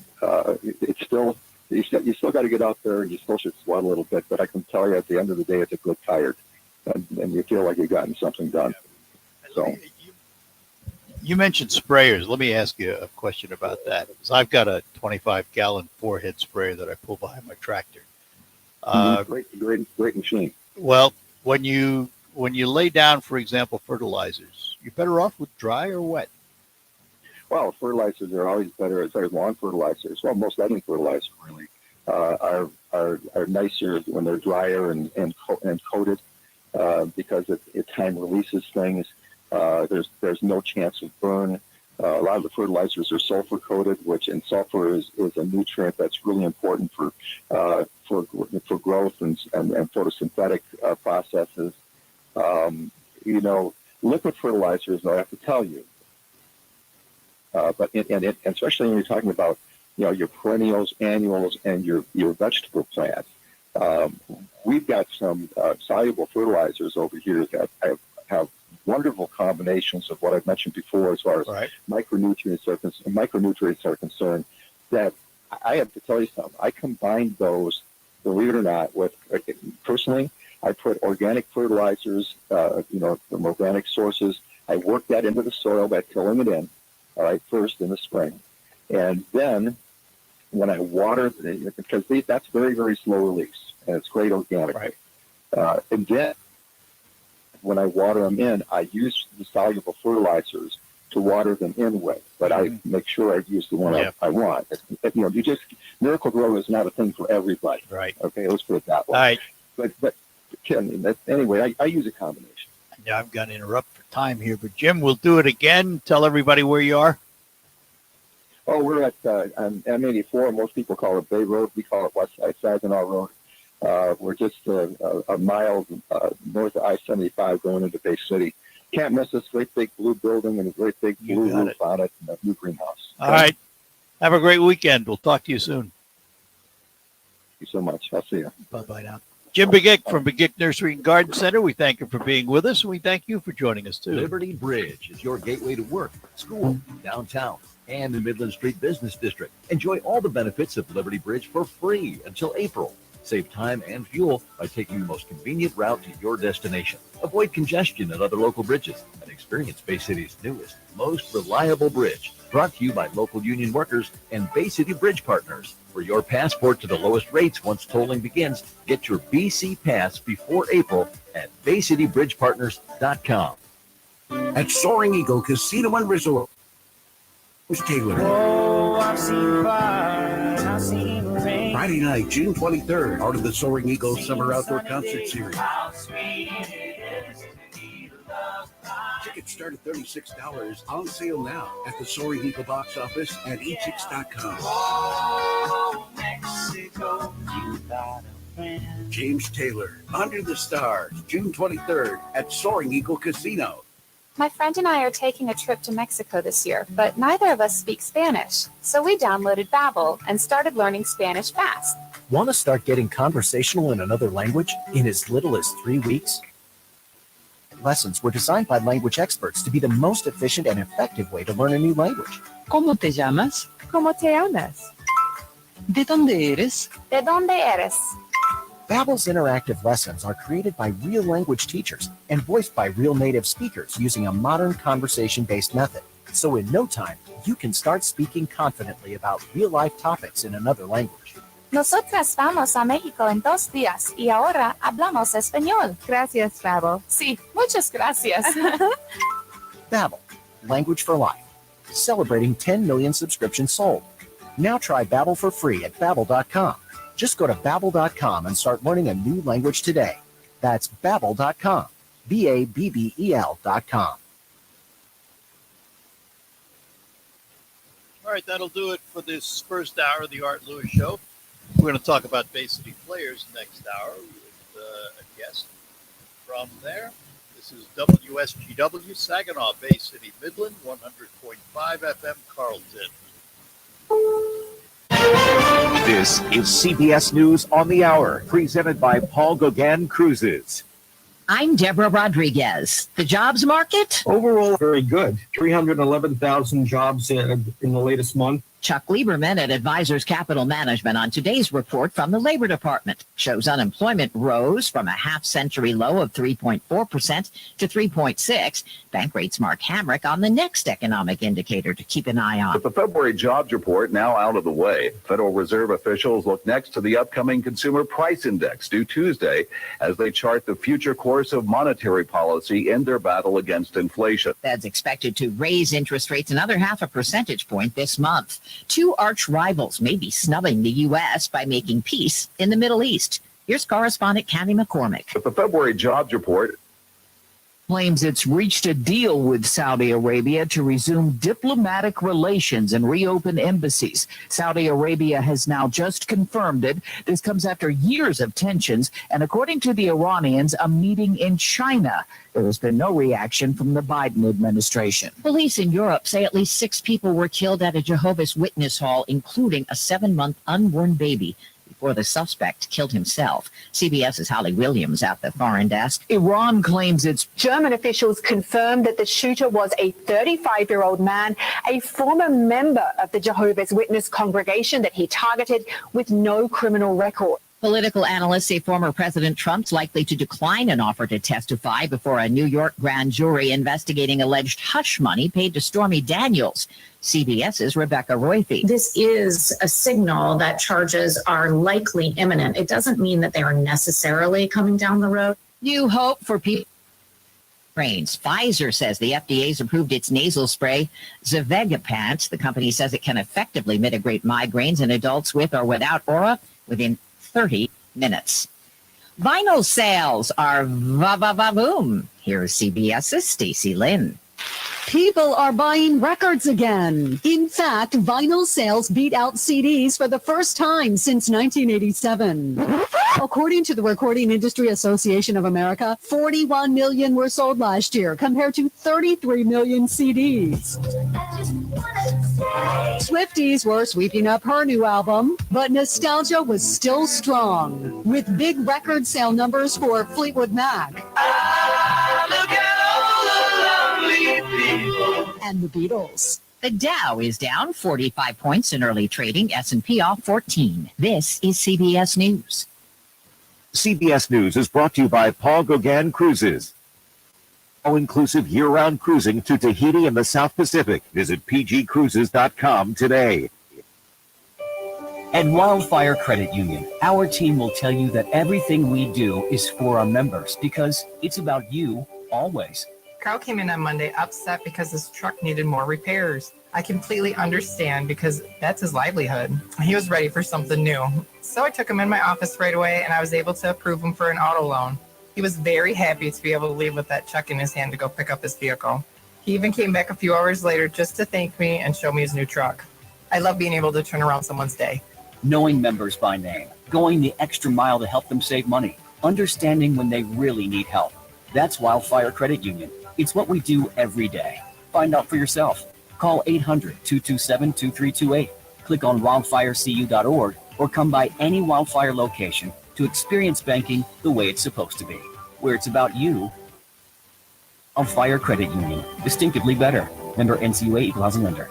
S3: it's still you still got to get out there, and you still should sweat a little bit. But I can tell you, at the end of the day, it's a good tired, and you feel like you've gotten something done. So.
S2: You mentioned sprayers. Let me ask you a question about that. Because I've got a 25-gallon 4-head sprayer that I pull behind my tractor.
S3: Great machine.
S2: Well, when you lay down, for example, fertilizers, you're better off with dry or wet?
S3: Well, fertilizers are always better. As lawn fertilizers, well, most any fertilizer really are nicer when they're drier and coated because it time releases things. There's no chance of burn. A lot of the fertilizers are sulfur coated, and sulfur is a nutrient that's really important for growth and photosynthetic processes. Liquid fertilizers, I have to tell you, but especially when you're talking about your perennials, annuals, and your vegetable plants, we've got some soluble fertilizers over here that have wonderful combinations of what I've mentioned before as far as micronutrients are concerned, that I have to tell you something. I combined those, believe it or not, with, personally, I put organic fertilizers, from organic sources. I work that into the soil by tilling it in, first in the spring. And then when I water, because that's very, very slow release, and it's great organically. And then when I water them in, I use the soluble fertilizers to water them in with, but I make sure I use the one I want. Miracle-Gro is not a thing for everybody.
S2: Right.
S3: Okay, let's put it that way.
S2: Right.
S3: But anyway, I use a combination.
S2: Yeah, I'm going to interrupt for time here, but Jim, we'll do it again. Tell everybody where you are.
S3: Oh, we're at on M84. Most people call it Bay Road. We call it Westside Saginaw Road. We're just a mile north of I-75 going into Bay City. Can't miss this great big blue building and a great big blue roof on it and a new greenhouse.
S2: All right. Have a great weekend. We'll talk to you soon.
S3: Thank you so much. I'll see you.
S2: Bye-bye now. Jim Begick from Begick Nursery and Garden Center. We thank you for being with us, and we thank you for joining us, too.
S22: Liberty Bridge is your gateway to work, school, downtown, and the Midland Street Business District. Enjoy all the benefits of Liberty Bridge for free until April. Save time and fuel by taking the most convenient route to your destination. Avoid congestion at other local bridges and experience Bay City's newest, most reliable bridge. Brought to you by local union workers and Bay City Bridge Partners. For your passport to the lowest rates once tolling begins, get your BC Pass before April at BayCityBridgePartners.com.
S7: At Soaring Eagle Casino and Resort, Taylor.
S9: Oh, I've seen fire, I've seen rain.
S7: Friday night, June 23rd, part of the Soaring Eagle Summer Outdoor Concert Series. Tickets start at $36, on sale now at the Soaring Eagle box office and etix.com.
S9: Oh, Mexico, you got a friend.
S7: James Taylor, Under the Stars, June 23rd at Soaring Eagle Casino.
S11: My friend and I are taking a trip to Mexico this year, but neither of us speak Spanish. So we downloaded Babbel and started learning Spanish fast.
S24: Want to start getting conversational in another language in as little as 3 weeks? Lessons were designed by language experts to be the most efficient and effective way to learn a new language.
S25: ¿Cómo te llamas?
S11: ¿Cómo te llamas?
S25: ¿De dónde eres?
S11: ¿De dónde eres?
S24: Babbel's interactive lessons are created by real language teachers and voiced by real native speakers using a modern conversation-based method. So in no time, you can start speaking confidently about real-life topics in another language.
S11: Nosotras vamos a México en 2 días y ahora hablamos español. Gracias, Babbel. Sí, muchas gracias.
S24: Babbel, language for life. Celebrating 10 million subscriptions sold. Now try Babbel for free at Babbel.com. Just go to Babbel.com and start learning a new language today. That's Babbel.com. Babbel.com.
S2: All right, that'll do it for this first hour of the Art Lewis Show. We're going to talk about Bay City Players next hour with a guest from there. This is WSGW, Saginaw, Bay City, Midland, 100.5 FM, Carlton.
S26: This is CBS News on the Hour, presented by Paul Gauguin Cruises.
S27: I'm Deborah Rodriguez. The jobs market?
S28: Overall, very good. 311,000 jobs in the latest month.
S27: Chuck Lieberman at Advisors Capital Management on today's report from the Labor Department. Shows unemployment rose from a half-century low of 3.4% to 3.6%. Bank rates Mark Hamrick on the next economic indicator to keep an eye on.
S10: With the February jobs report now out of the way, Federal Reserve officials look next to the upcoming Consumer Price Index due Tuesday as they chart the future course of monetary policy in their battle against inflation.
S27: Fed's expected to raise interest rates another 0.5 percentage point this month. Two arch rivals may be snubbing the U.S. by making peace in the Middle East. Here's correspondent Candy McCormick.
S10: With the February jobs report,
S12: claims it's reached a deal with Saudi Arabia to resume diplomatic relations and reopen embassies. Saudi Arabia has now just confirmed it. This comes after years of tensions, and according to the Iranians, a meeting in China. There has been no reaction from the Biden administration.
S27: Police in Europe say at least 6 people were killed at a Jehovah's Witness hall, including a 7-month unborn baby, before the suspect killed himself. CBS's Holly Williams at the foreign desk.
S12: Iran claims it's...
S13: German officials confirmed that the shooter was a 35-year-old man, a former member of the Jehovah's Witness congregation that he targeted with no criminal record.
S27: Political analysts say former President Trump's likely to decline an offer to testify before a New York grand jury investigating alleged hush money paid to Stormy Daniels. CBS's Rebecca Royfi.
S14: This is a signal that charges are likely imminent. It doesn't mean that they are necessarily coming down the road.
S27: New hope for people. Pfizer says the FDA's approved its nasal spray, Zovegapant. The company says it can effectively mitigate migraines in adults with or without aura within 30 minutes. Vinyl sales are va-va-va-boom. Here's CBS's Stacey Lynn.
S15: People are buying records again. In fact, vinyl sales beat out CDs for the first time since 1987. According to the Recording Industry Association of America, 41 million were sold last year compared to 33 million CDs. Swifties were sweeping up her new album, but nostalgia was still strong, with big record sale numbers for Fleetwood Mac. And the Beatles.
S27: The Dow is down 45 points in early trading, S&P off 14. This is CBS News.
S26: CBS News is brought to you by Paul Gauguin Cruises. All-inclusive year-round cruising to Tahiti and the South Pacific. Visit pgcruises.com today.
S16: At Wildfire Credit Union, our team will tell you that everything we do is for our members because it's about you always.
S17: Carl came in on Monday upset because his truck needed more repairs. I completely understand because that's his livelihood. He was ready for something new. So I took him in my office right away and I was able to approve him for an auto loan. He was very happy to be able to leave with that check in his hand to go pick up his vehicle. He even came back a few hours later just to thank me and show me his new truck. I love being able to turn around someone's day.
S16: Knowing members by name, going the extra mile to help them save money, understanding when they really need help. That's Wildfire Credit Union. It's what we do every day. Find out for yourself. Call 800-227-2328. Click on wildfirecu.org or come by any Wildfire location to experience banking the way it's supposed to be, where it's about you. Wildfire Credit Union. Distinctively better. Member NCUA Equal Housing Lender.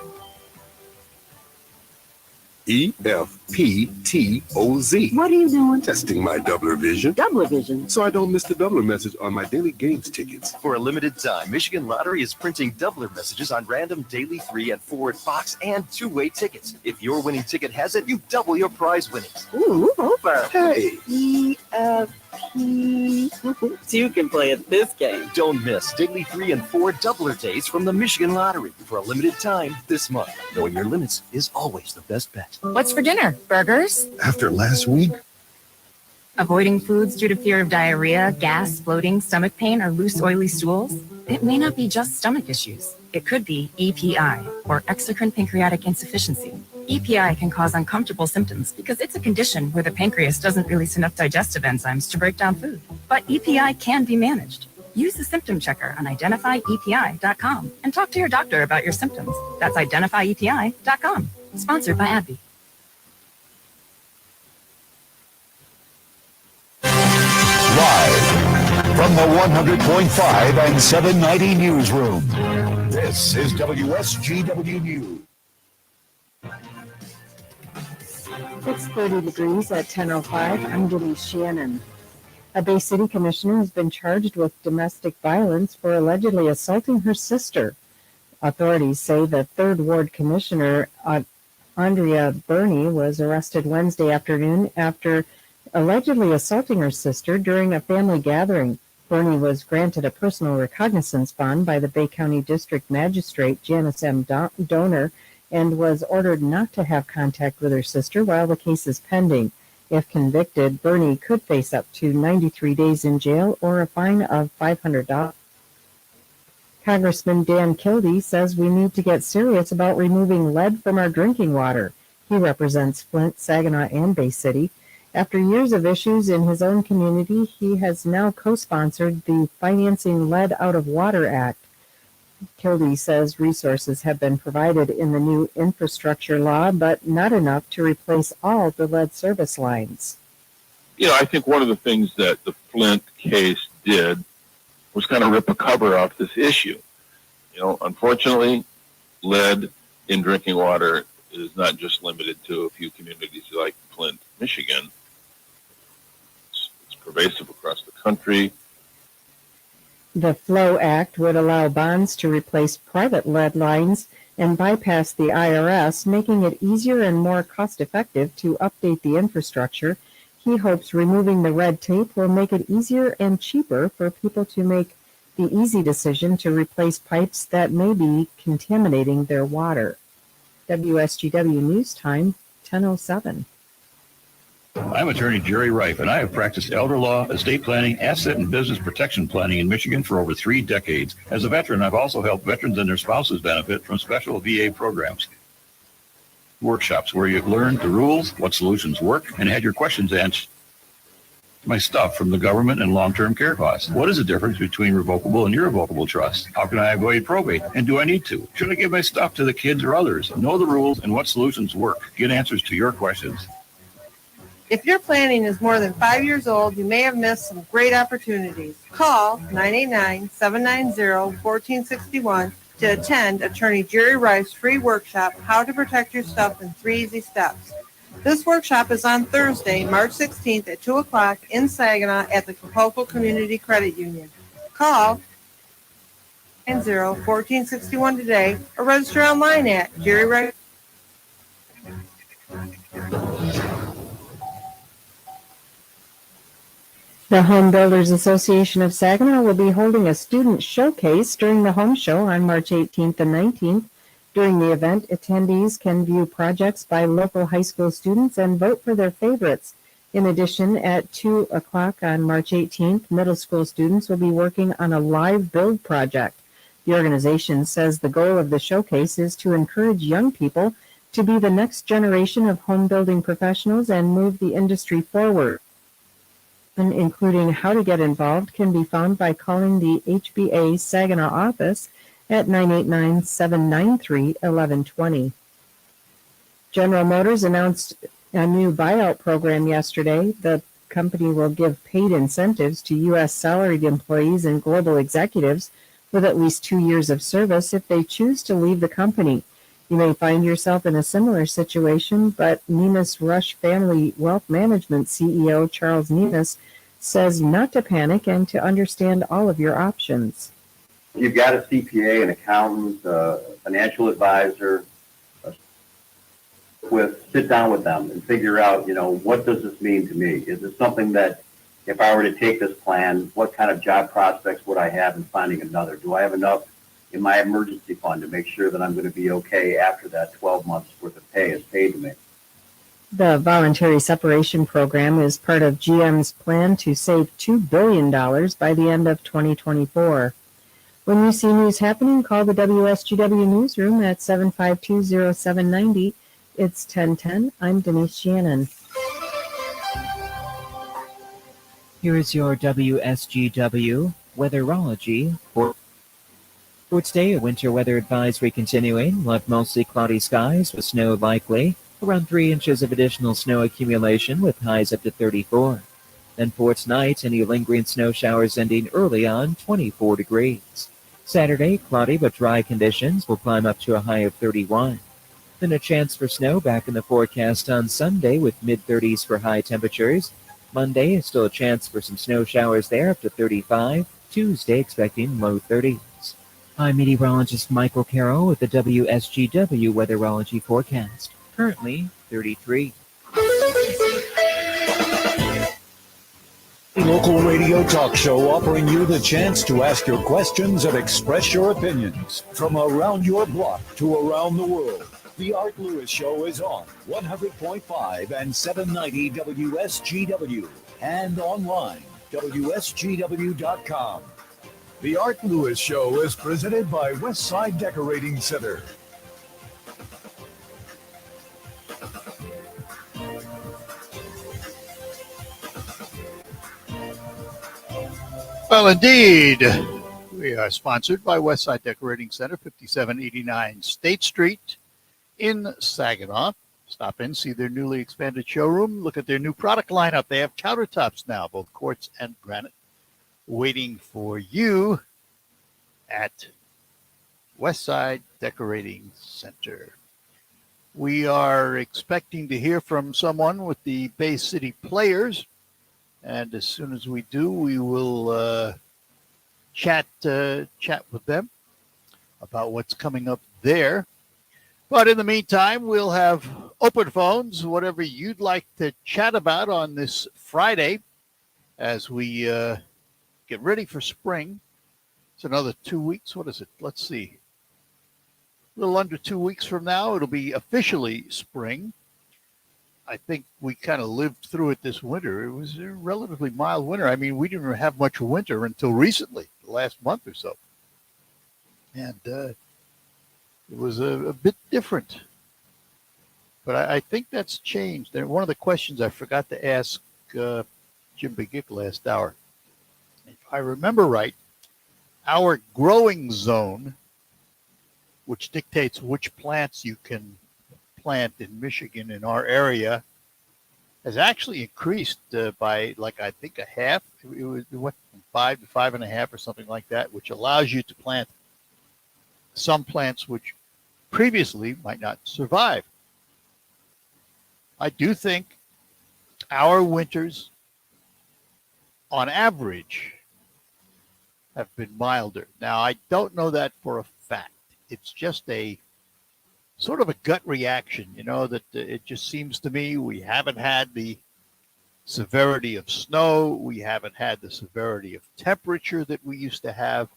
S28: EFPTOZ.
S15: What are you doing?
S28: Testing my doubler vision.
S15: Doubler vision?
S28: So I don't miss the doubler message on my daily games tickets.
S29: For a limited time, Michigan Lottery is printing doubler messages on random daily 3 and forward box and two-way tickets. If your winning ticket has it, you double your prize winnings.
S15: Ooh, over.
S28: Hey.
S15: EFP. You can play at this game.
S29: Don't miss daily 3 and 4 doubler days from the Michigan Lottery for a limited time this month. Knowing your limits is always the best bet.
S11: What's for dinner? Burgers?
S28: After last week?
S11: Avoiding foods due to fear of diarrhea, gas, bloating, stomach pain, or loose, oily stools? It may not be just stomach issues. It could be EPI, or exocrine pancreatic insufficiency. EPI can cause uncomfortable symptoms because it's a condition where the pancreas doesn't release enough digestive enzymes to break down food. But EPI can be managed. Use the symptom checker on identifyepi.com and talk to your doctor about your symptoms. That's identifyepi.com. Sponsored by AbbVie.
S1: Live from the 100.5 and 790 newsroom, this is WSGW News.
S4: 6:30 degrees at 10:05. I'm Denise Shannon. A Bay City commissioner has been charged with domestic violence for allegedly assaulting her sister. Authorities say the 3rd Ward Commissioner, Andrea Burney, was arrested Wednesday afternoon after allegedly assaulting her sister during a family gathering. Burney was granted a personal recognizance bond by the Bay County District Magistrate Janice M. Donor and was ordered not to have contact with her sister while the case is pending. If convicted, Burney could face up to 93 days in jail or a fine of $500. Congressman Dan Kildee says we need to get serious about removing lead from our drinking water. He represents Flint, Saginaw, and Bay City. After years of issues in his own community, he has now co-sponsored the Financing Lead Out of Water Act. Kildee says resources have been provided in the new infrastructure law, but not enough to replace all the lead service lines.
S5: You know, I think one of the things that the Flint case did was kind of rip a cover off this issue. You know, unfortunately, lead in drinking water is not just limited to a few communities like Flint, Michigan. It's pervasive across the country.
S4: The FLOW Act would allow bonds to replace private lead lines and bypass the IRS, making it easier and more cost-effective to update the infrastructure. He hopes removing the red tape will make it easier and cheaper for people to make the easy decision to replace pipes that may be contaminating their water. WSGW News Time, 10:07.
S6: I'm attorney Jerry Reif, and I have practiced elder law, estate planning, asset and business protection planning in Michigan for over 3 decades. As a veteran, I've also helped veterans and their spouses benefit from special VA programs. Workshops where you've learned the rules, what solutions work, and had your questions answered. My stuff from the government and long-term care costs. What is the difference between revocable and irrevocable trust? How can I avoid probate? And do I need to? Should I give my stuff to the kids or others? Know the rules and what solutions work. Get answers to your questions.
S8: If your planning is more than 5 years old, you may have missed some great opportunities. Call 989-790-1461 to attend Attorney Jerry Reif's free workshop, How to Protect Your Stuff in 3 Easy Steps. This workshop is on Thursday, March 16th at 2 o'clock in Saginaw at the Capulco Community Credit Union. Call 990-1461 today or register online at Jerry Reif.
S4: The Home Builders Association of Saginaw will be holding a student showcase during the home show on March 18th and 19th. During the event, attendees can view projects by local high school students and vote for their favorites. In addition, at 2 o'clock on March 18th, middle school students will be working on a live build project. The organization says the goal of the showcase is to encourage young people to be the next generation of home building professionals and move the industry forward. Including how to get involved, can be found by calling the HBA Saginaw office at 989-793-1120. General Motors announced a new buyout program yesterday. The company will give paid incentives to U.S. salaried employees and global executives with at least 2 years of service if they choose to leave the company. You may find yourself in a similar situation, but Nemus Rush Family Wealth Management CEO Charles Nemus says not to panic and to understand all of your options.
S18: You've got a CPA, an accountant, a financial advisor. Sit down with them and figure out, what does this mean to me? Is it something that if I were to take this plan, what kind of job prospects would I have in finding another? Do I have enough in my emergency fund to make sure that I'm going to be okay after that 12 months worth of pay is paid to me?
S4: The voluntary separation program is part of GM's plan to save $2 billion by the end of 2024. When you see news happening, call the WSGW newsroom at 752-0790. It's 1010. I'm Denise Shannon.
S12: Here is your WSGW weatherology for today. A winter weather advisory continuing. We'll have mostly cloudy skies with snow likely. Around 3 inches of additional snow accumulation with highs up to 34. Then for tonight, any lingering snow showers ending early on, 24 degrees. Saturday, cloudy but dry conditions will climb up to a high of 31.
S3: Then a chance for snow back in the forecast on Sunday with mid-30s for high temperatures. Monday is still a chance for some snow showers there up to 35. Tuesday expecting low 30s. I'm meteorologist Michael Carroll with the WSGW Weatherology Forecast. Currently 33.
S1: A local radio talk show offering you the chance to ask your questions and express your opinions from around your block to around the world. The Art Lewis Show is on 100.5 and 790 WSGW and online, WSGW.com. The Art Lewis Show is presented by Westside Decorating Center.
S2: Well, indeed, we are sponsored by Westside Decorating Center, 5789 State Street in Saginaw. Stop in, see their newly expanded showroom, look at their new product lineup. They have countertops now, both quartz and granite, waiting for you at Westside Decorating Center. We are expecting to hear from someone with the Bay City Players, and as soon as we do, we will chat with them about what's coming up there. But in the meantime, we'll have open phones, whatever you'd like to chat about on this Friday as we get ready for spring. It's another 2 weeks. What is it? Let's see. A little under 2 weeks from now, it'll be officially spring. I think we kind of lived through it this winter. It was a relatively mild winter. I mean, we didn't have much winter until recently, the last month or so. And it was a bit different. But I think that's changed. And one of the questions I forgot to ask Jim Begick last hour, if I remember right, our growing zone, which dictates which plants you can plant in Michigan in our area, has actually increased by I think a half. It went from 5 to 5.5 or something like that, which allows you to plant some plants which previously might not survive. I do think our winters, on average, have been milder. Now, I don't know that for a fact. It's just a sort of a gut reaction, that it just seems to me we haven't had the severity of snow. We haven't had the severity of temperature that we used to have.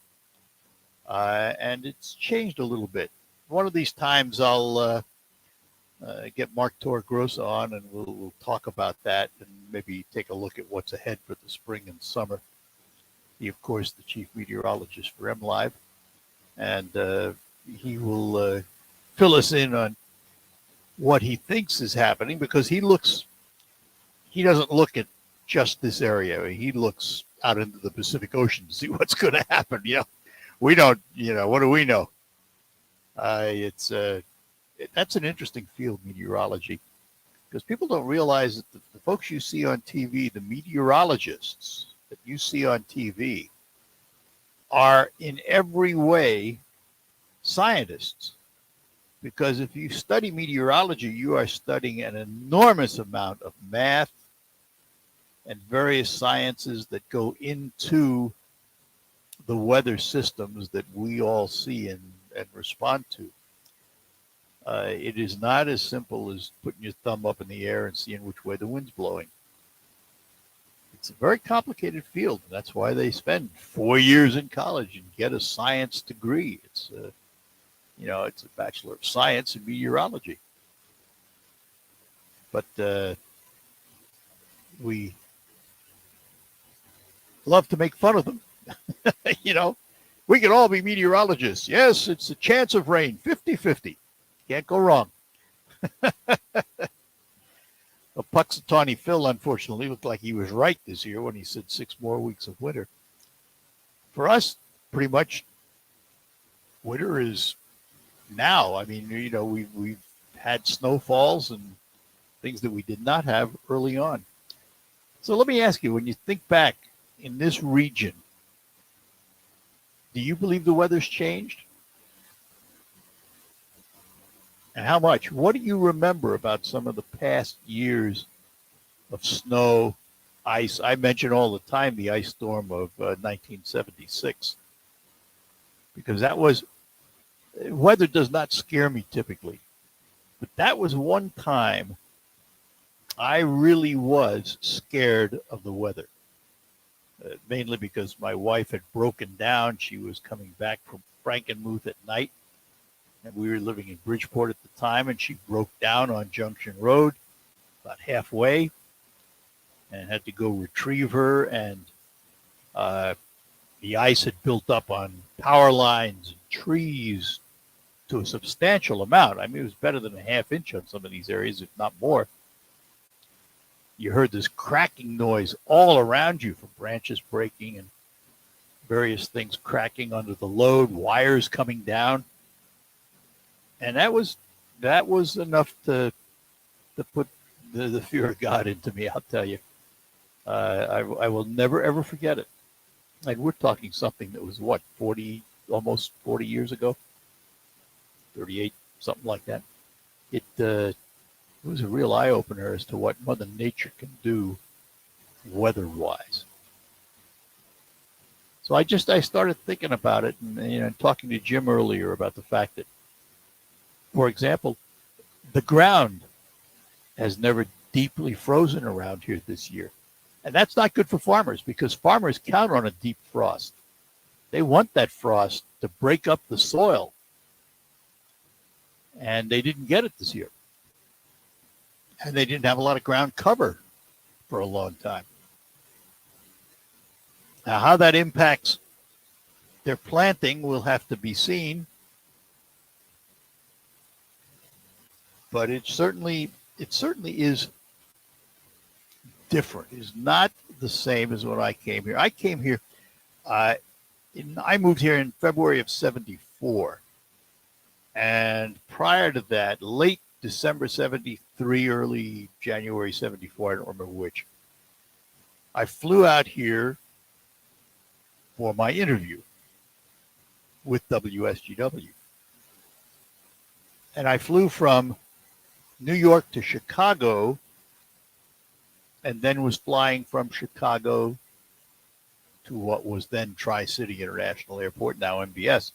S2: And it's changed a little bit. One of these times I'll get Mark Torgrosa on and we'll talk about that and maybe take a look at what's ahead for the spring and summer. He, of course, the chief meteorologist for MLive. And he will fill us in on what he thinks is happening, because he doesn't look at just this area. He looks out into the Pacific Ocean to see what's going to happen. We don't, what do we know? That's an interesting field, meteorology, because people don't realize that the folks you see on TV, the meteorologists that you see on TV, are in every way scientists. Because if you study meteorology, you are studying an enormous amount of math and various sciences that go into the weather systems that we all see and respond to. It is not as simple as putting your thumb up in the air and seeing which way the wind's blowing. It's a very complicated field. That's why they spend 4 years in college and get a science degree. It's a Bachelor of Science in Meteorology. But we love to make fun of them. We can all be meteorologists. Yes, it's a chance of rain, 50-50. Can't go wrong. Puxatawny Phil, unfortunately, looked like he was right this year when he said 6 more weeks of winter. For us, pretty much, winter is now. I mean, we've had snowfalls and things that we did not have early on. So let me ask you, when you think back in this region, do you believe the weather's changed? And how much? What do you remember about some of the past years of snow, ice? I mention all the time the ice storm of 1976, because that was, weather does not scare me typically, but that was one time I really was scared of the weather, mainly because my wife had broken down. She was coming back from Frankenmuth at night, and we were living in Bridgeport at the time, and she broke down on Junction Road about halfway and had to go retrieve her. And the ice had built up on power lines and trees to a substantial amount. I mean, it was better than a half inch on some of these areas, if not more. You heard this cracking noise all around you from branches breaking and various things cracking under the load, wires coming down. And that was enough to put the fear of God into me, I'll tell you. I will never, ever forget it. And we're talking something that was, what, almost 40 years ago? 38, something like that. It was a real eye-opener as to what Mother Nature can do weather-wise. So I started thinking about it, and talking to Jim earlier about the fact that, for example, the ground has never deeply frozen around here this year. And that's not good for farmers, because farmers count on a deep frost. They want that frost to break up the soil. And they didn't get it this year. And they didn't have a lot of ground cover for a long time. Now, how that impacts their planting will have to be seen. But it certainly is different. It's not the same as when I came here. I came here, I moved here in February of 74. And prior to that, late December 73, early January 74, I don't remember which, I flew out here for my interview with WSGW. And I flew from New York to Chicago, and then was flying from Chicago to what was then Tri-City International Airport, now MBS.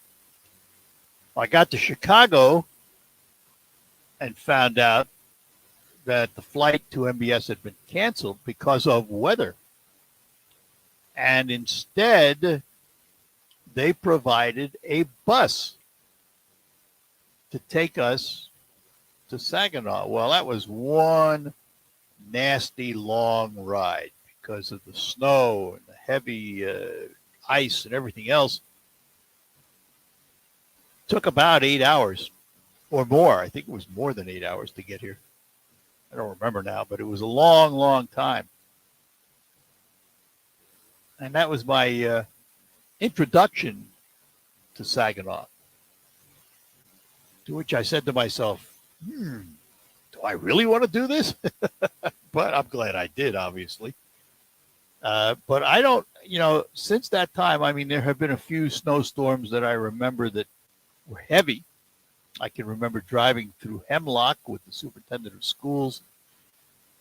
S2: I got to Chicago and found out that the flight to MBS had been canceled because of weather. And instead, they provided a bus to take us to Saginaw. Well, that was one nasty long ride because of the snow and the heavy ice and everything else. Took about 8 hours or more. I think it was more than 8 hours to get here. I don't remember now, but it was a long, long time. And that was my introduction to Saginaw, to which I said to myself, do I really want to do this? But I'm glad I did, obviously. But I don't, since that time, I mean, there have been a few snowstorms that I remember that were heavy. I can remember driving through Hemlock with the superintendent of schools,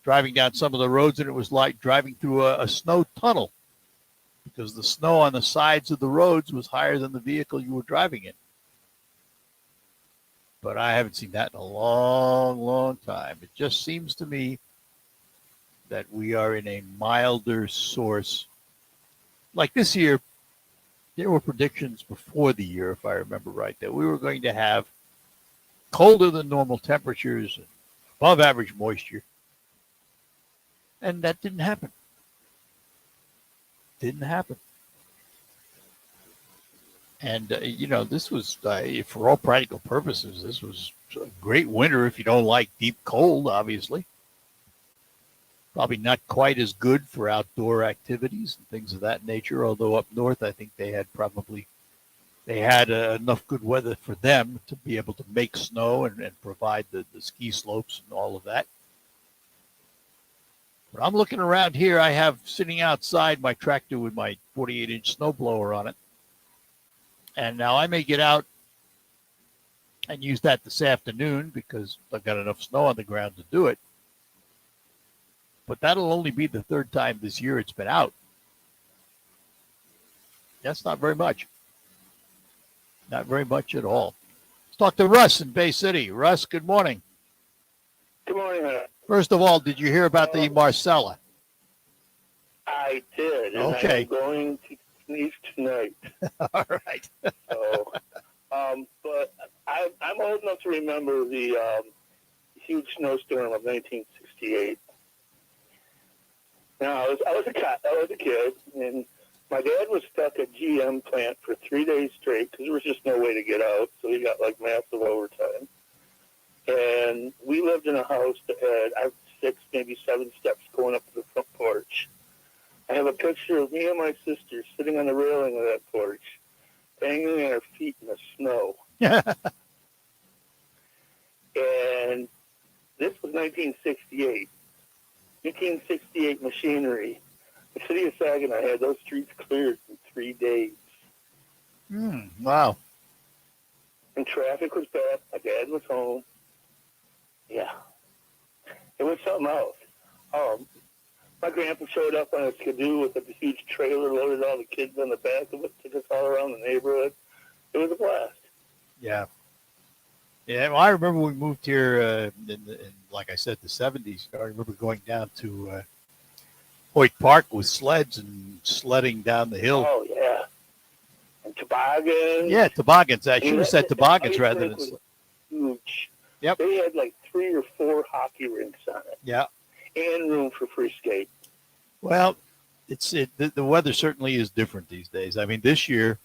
S2: driving down some of the roads, and it was like driving through a snow tunnel because the snow on the sides of the roads was higher than the vehicle you were driving in. But I haven't seen that in a long, long time. It just seems to me that we are in a milder source. Like this year, there were predictions before the year, if I remember right, that we were going to have colder than normal temperatures and above average moisture. And that didn't happen. Didn't happen. And, this was, for all practical purposes, this was a great winter if you don't like deep cold, obviously. Probably not quite as good for outdoor activities and things of that nature, although up north I think they had enough good weather for them to be able to make snow and provide the ski slopes and all of that. But I'm looking around here. I have sitting outside my tractor with my 48-inch snowblower on it. And now I may get out and use that this afternoon because I've got enough snow on the ground to do it. But that'll only be the third time this year it's been out. That's not very much. Not very much at all. Let's talk to Russ in Bay City. Russ, good morning.
S7: Good morning, Hannah.
S2: First of all, did you hear about the Marcella?
S7: I did. And
S2: Okay.
S7: I'm going to sneeze tonight.
S2: All right.
S7: So, but I'm old enough to remember the huge snowstorm of 1968. Now, I was a kid, and my dad was stuck at GM plant for 3 days straight because there was just no way to get out, so he got like massive overtime. And we lived in a house that had 6, maybe 7 steps going up to the front porch. I have a picture of me and my sister sitting on the railing of that porch, hanging our feet in the snow. And this was 1968. 1968 machinery. The city of Saginaw had those streets cleared in 3 days.
S2: Wow.
S7: And traffic was bad. My dad was home. Yeah. It was something else. My grandpa showed up on a skidoo with a huge trailer, loaded all the kids on the back of it, took us all around the neighborhood. It was a blast.
S2: Yeah. Yeah, well, I remember we moved here in like I said, the 70s. I remember going down to Hoyt Park with sleds and sledding down the hill.
S7: Oh, yeah. And toboggans.
S2: Yeah, toboggans. I should have said toboggans rather than sleds.
S7: Huge.
S2: Yep.
S7: They had like 3 or 4 hockey rinks on it.
S2: Yeah.
S7: And room for free skate.
S2: Well, the weather certainly is different these days. I mean, this year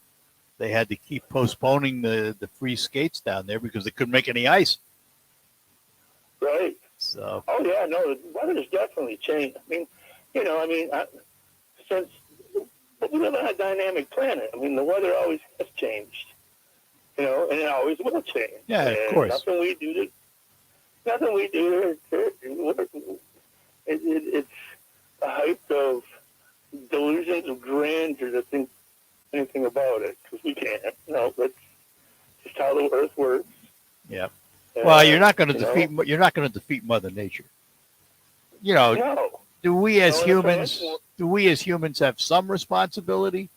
S2: they had to keep postponing the free skates down there because they couldn't make any ice.
S7: Right.
S2: So.
S7: Oh, yeah, no, the weather's definitely changed. I mean, since we live on a dynamic planet, I mean, the weather always has changed. And it always will change.
S2: Yeah, of course.
S7: Nothing we do it's the height of delusions of grandeur to think anything about it because we can't. That's just how the earth works.
S2: Yeah. Well, you're not going to defeat Mother Nature.
S7: No.
S2: Do we as humans have some responsibility?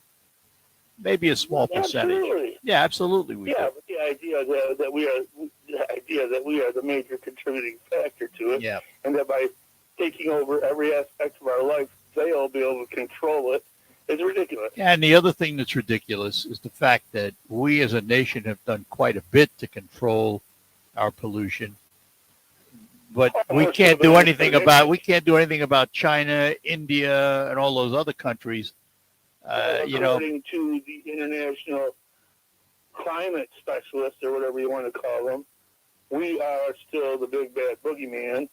S2: Maybe a small percentage.
S7: Absolutely.
S2: Yeah, absolutely we do.
S7: But the idea that we are the major contributing factor to it,
S2: yeah,
S7: and that by taking over every aspect of our life, they'll be able to control it, is ridiculous.
S2: And the other thing that's ridiculous is the fact that we as a nation have done quite a bit to control our pollution, but we can't do anything about China, India, and all those other countries.
S7: According to the international climate specialists, or whatever you want to call them, we are still the big bad boogeyman,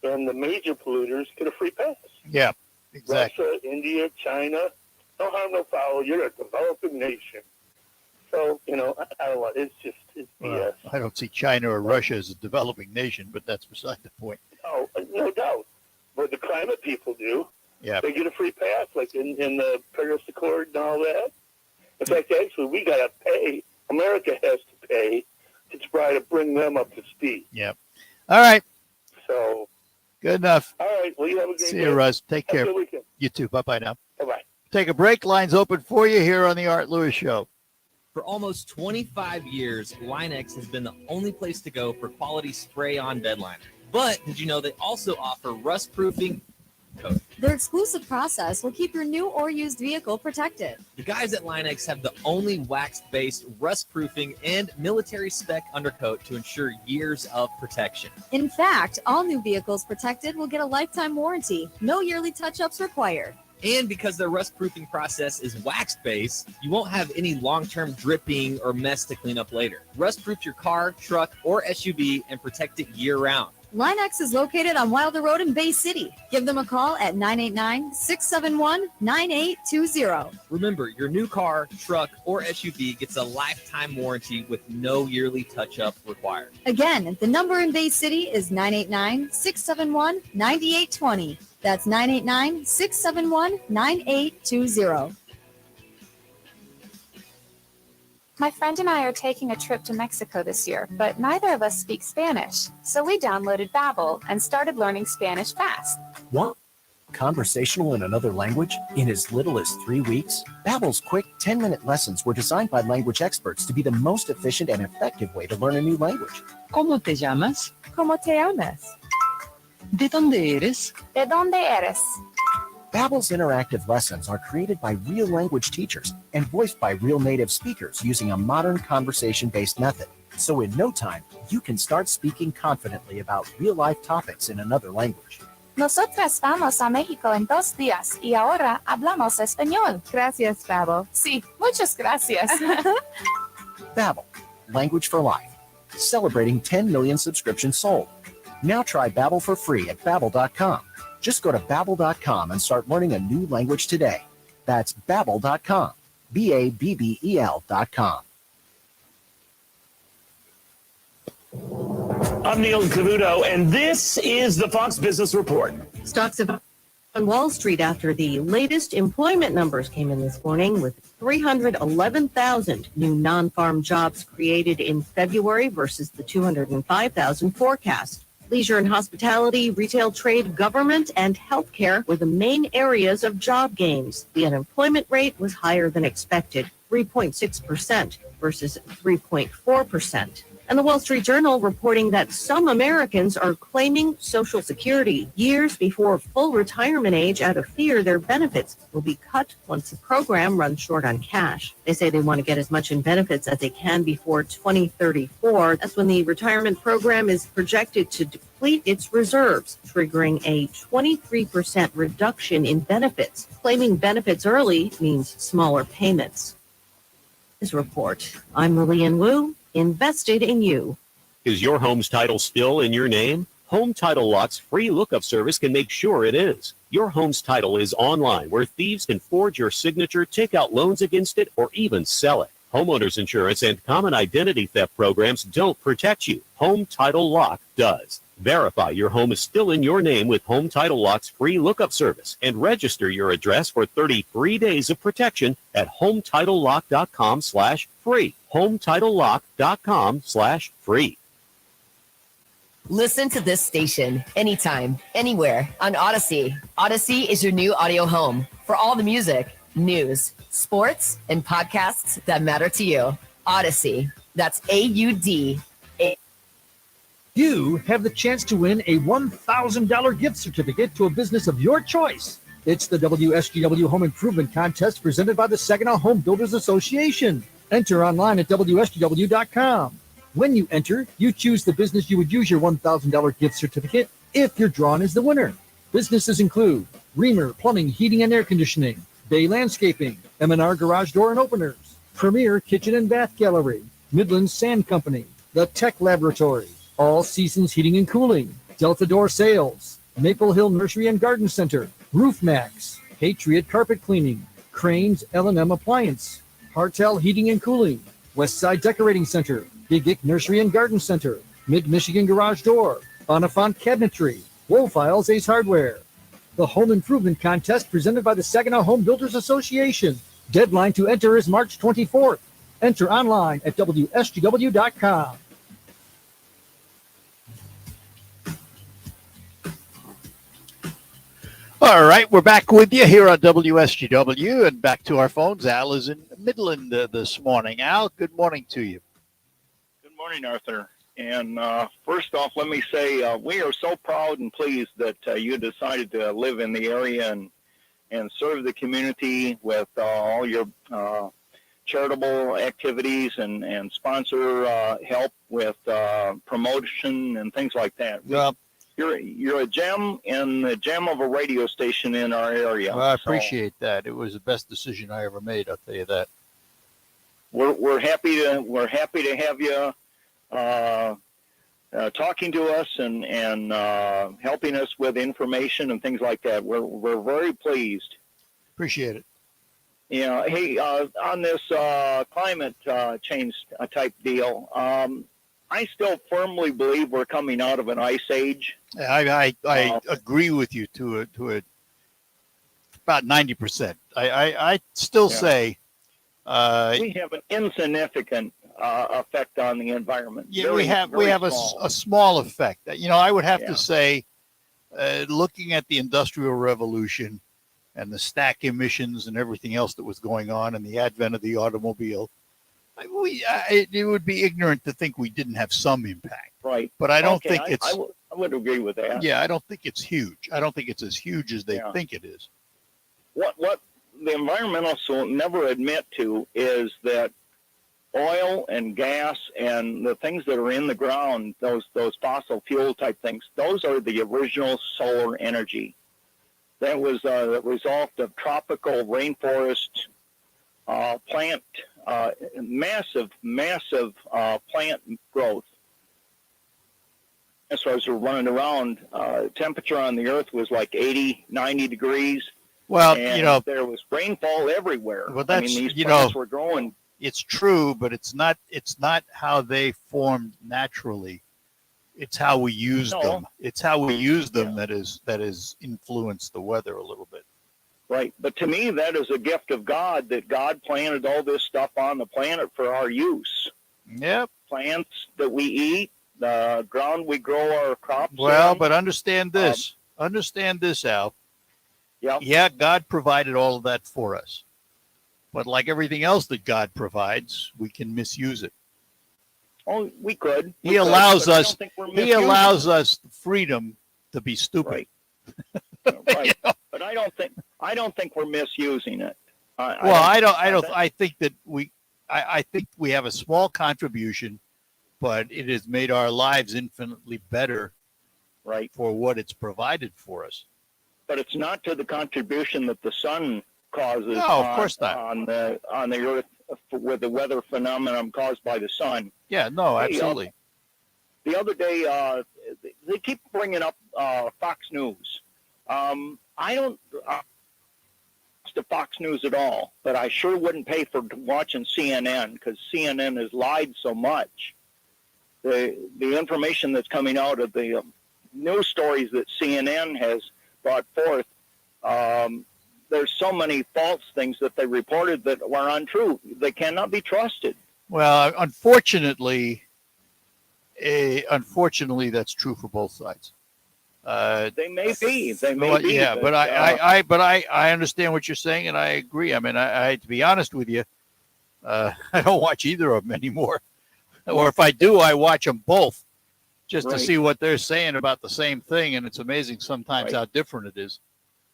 S7: and the major polluters get a free pass.
S2: Yeah, exactly.
S7: Russia, India, China, no harm, no foul. You're a developing nation. So, I don't know. It's BS.
S2: I don't see China or Russia as a developing nation, but that's beside the point.
S7: Oh, no doubt. But the climate people do.
S2: Yeah.
S7: They get a free pass, like in the Paris Accord and all that. In fact, actually, we got to pay. America has to pay to try to bring them up to speed.
S2: Yeah. All right.
S7: So.
S2: Good enough.
S7: All right. Well, you have a great day.
S2: See you, Russ. Take care.
S7: Have a good weekend.
S2: You too. Bye-bye now.
S7: Bye-bye.
S2: Take a break. Lines open for you here on the Art Lewis Show.
S9: For almost 25 years, Linex has been the only place to go for quality spray-on bed liner. But did you know they also offer rust-proofing coat?
S19: Their exclusive process will keep your new or used vehicle protected.
S9: The guys at Linex have the only wax-based rust-proofing and military spec undercoat to ensure years of protection.
S19: In fact, all new vehicles protected will get a lifetime warranty. No yearly touch-ups required.
S9: And because their rust-proofing process is wax-based, you won't have any long-term dripping or mess to clean up later. Rust-proof your car, truck, or SUV and protect it year-round.
S19: Linex is located on Wilder Road in Bay City. Give them a call at 989-671-9820.
S9: Remember, your new car, truck, or SUV gets a lifetime warranty with no yearly touch-up required.
S19: Again, the number in Bay City is 989-671-9820. That's 989-671-9820.
S10: My friend and I are taking a trip to Mexico this year, but neither of us speak Spanish. So we downloaded Babbel and started learning Spanish fast.
S13: Want conversational in another language in as little as 3 weeks? Babbel's quick 10-minute lessons were designed by language experts to be the most efficient and effective way to learn a new language.
S14: ¿Cómo te llamas?
S10: ¿Cómo te llamas?
S14: ¿De dónde eres?
S10: ¿De dónde eres?
S13: Babbel's interactive lessons are created by real language teachers and voiced by real native speakers using a modern conversation-based method. So in no time, you can start speaking confidently about real-life topics in another language.
S10: Nosotras vamos a México en 2 días y ahora hablamos español. Gracias, Babbel. Sí, muchas gracias.
S13: Babbel, language for life. Celebrating 10 million subscriptions sold. Now try Babbel for free at Babbel.com. Just go to Babbel.com and start learning a new language today. That's Babbel.com. Babbel.com.
S20: I'm Neil Cavuto, and this is the Fox Business Report.
S21: Stocks have on Wall Street after the latest employment numbers came in this morning, with 311,000 new non-farm jobs created in February versus the 205,000 forecast. Leisure and hospitality, retail trade, government, and healthcare were the main areas of job gains. The unemployment rate was higher than expected, 3.6% versus 3.4%. And the Wall Street Journal reporting that some Americans are claiming Social Security years before full retirement age out of fear their benefits will be cut once the program runs short on cash. They say they want to get as much in benefits as they can before 2034. That's when the retirement program is projected to deplete its reserves, triggering a 23% reduction in benefits. Claiming benefits early means smaller payments. This report, I'm Lillian Wu. Invested in you.
S22: Is your home's title still in your name? Home Title Lock's free lookup service can make sure it is. Your home's title is online, where thieves can forge your signature, take out loans against it, or even sell it. Homeowners insurance and common identity theft programs don't protect you. Home Title Lock does. Verify your home is still in your name with Home Title Lock's free lookup service and register your address for 33 days of protection at HomeTitleLock.com/free. HomeTitleLock.com/free.
S23: Listen to this station anytime, anywhere on Odyssey. Odyssey is your new audio home for all the music, news, sports, and podcasts that matter to you. Odyssey. That's AUD.
S24: You have the chance to win a $1,000 gift certificate to a business of your choice. It's the WSGW Home Improvement Contest presented by the Saginaw Home Builders Association. Enter online at WSGW.com. When you enter, you choose the business you would use your $1,000 gift certificate if you're drawn as the winner. Businesses include Reamer Plumbing, Heating and Air Conditioning, Bay Landscaping, M&R Garage Door and Openers, Premier Kitchen and Bath Gallery, Midland Sand Company, The Tech Laboratory, All Seasons Heating and Cooling, Delta Door Sales, Maple Hill Nursery and Garden Center, Roof Max, Patriot Carpet Cleaning, Cranes L&M Appliance, Hartel Heating and Cooling, Westside Decorating Center, Begick Nursery and Garden Center, Mid-Michigan Garage Door, Bonifant Cabinetry, Woolfiles Ace Hardware. The Home Improvement Contest presented by the Saginaw Home Builders Association. Deadline to enter is March 24th. Enter online at WSGW.com.
S2: All right, we're back with you here on WSGW and back to our phones. Al is in Midland this morning. Al, good morning to you.
S25: Good morning, Arthur. And first off, let me say we are so proud and pleased that you decided to live in the area and serve the community with all your charitable activities and sponsor help with promotion and things like that. You're a gem and a gem of a radio station in our area.
S2: Well, I appreciate that. It was the best decision I ever made. I'll tell you that.
S25: We're happy to have you talking to us and helping us with information and things like that. We're very pleased.
S2: Appreciate it.
S25: Yeah. Hey, on this climate change type deal, I still firmly believe we're coming out of an ice age.
S2: I agree with you to about 90%. I still say
S25: We have an insignificant effect on the environment.
S2: Yeah,
S25: Very,
S2: we have
S25: small.
S2: a small effect. I would have
S25: Yeah.
S2: to say, looking at the Industrial Revolution and the stack emissions and everything else that was going on and the advent of the automobile, it would be ignorant to think we didn't have some impact.
S25: Right.
S2: But I don't
S25: Okay,
S2: think
S25: I would agree with that.
S2: Yeah, I don't think it's huge. I don't think it's as huge as they
S25: Yeah.
S2: think it is.
S25: What the environmentalists will never admit to is that oil and gas and the things that are in the ground, those fossil fuel type things, those are the original solar energy. That was the result of tropical rainforest plant, massive plant growth. As far as we're running around, temperature on the earth was like 80, 90 degrees.
S2: Well,
S25: and there was rainfall everywhere.
S2: Well, that's,
S25: these plants were growing.
S2: It's true, but it's not how they formed naturally. It's how we use them. It's how we use them that is influenced the weather a little bit.
S25: Right. But to me, that is a gift of God, that God planted all this stuff on the planet for our use.
S2: Yep.
S25: Plants that we eat, the ground we grow our crops
S2: Well,
S25: in.
S2: but understand this. Understand this, Al.
S25: Yep.
S2: Yeah, God provided all of that for us. But like everything else that God provides, we can misuse it.
S25: Oh, we could.
S2: He allows us the freedom to be stupid.
S25: Right. Right. But I don't think we're misusing it.
S2: I think that I think we have a small contribution, but it has made our lives infinitely better,
S25: right,
S2: for what it's provided for us.
S25: But it's not to the contribution that the sun causes.
S2: No, of course not.
S25: On the earth with the weather phenomenon caused by the sun.
S2: Yeah, no, absolutely.
S25: The other day, they keep bringing up Fox News. I don't watch the Fox News at all, but I sure wouldn't pay for watching CNN because CNN has lied so much. The information that's coming out of the news stories that CNN has brought forth, there's so many false things that they reported that were untrue. They cannot be trusted.
S2: Well, unfortunately, that's true for both sides.
S25: They may be. They may be.
S2: Yeah, but I understand what you're saying, and I agree. I mean, I to be honest with you, I don't watch either of them anymore. Or if I do, I watch them both just to see what they're saying about the same thing, and it's amazing sometimes how different it is.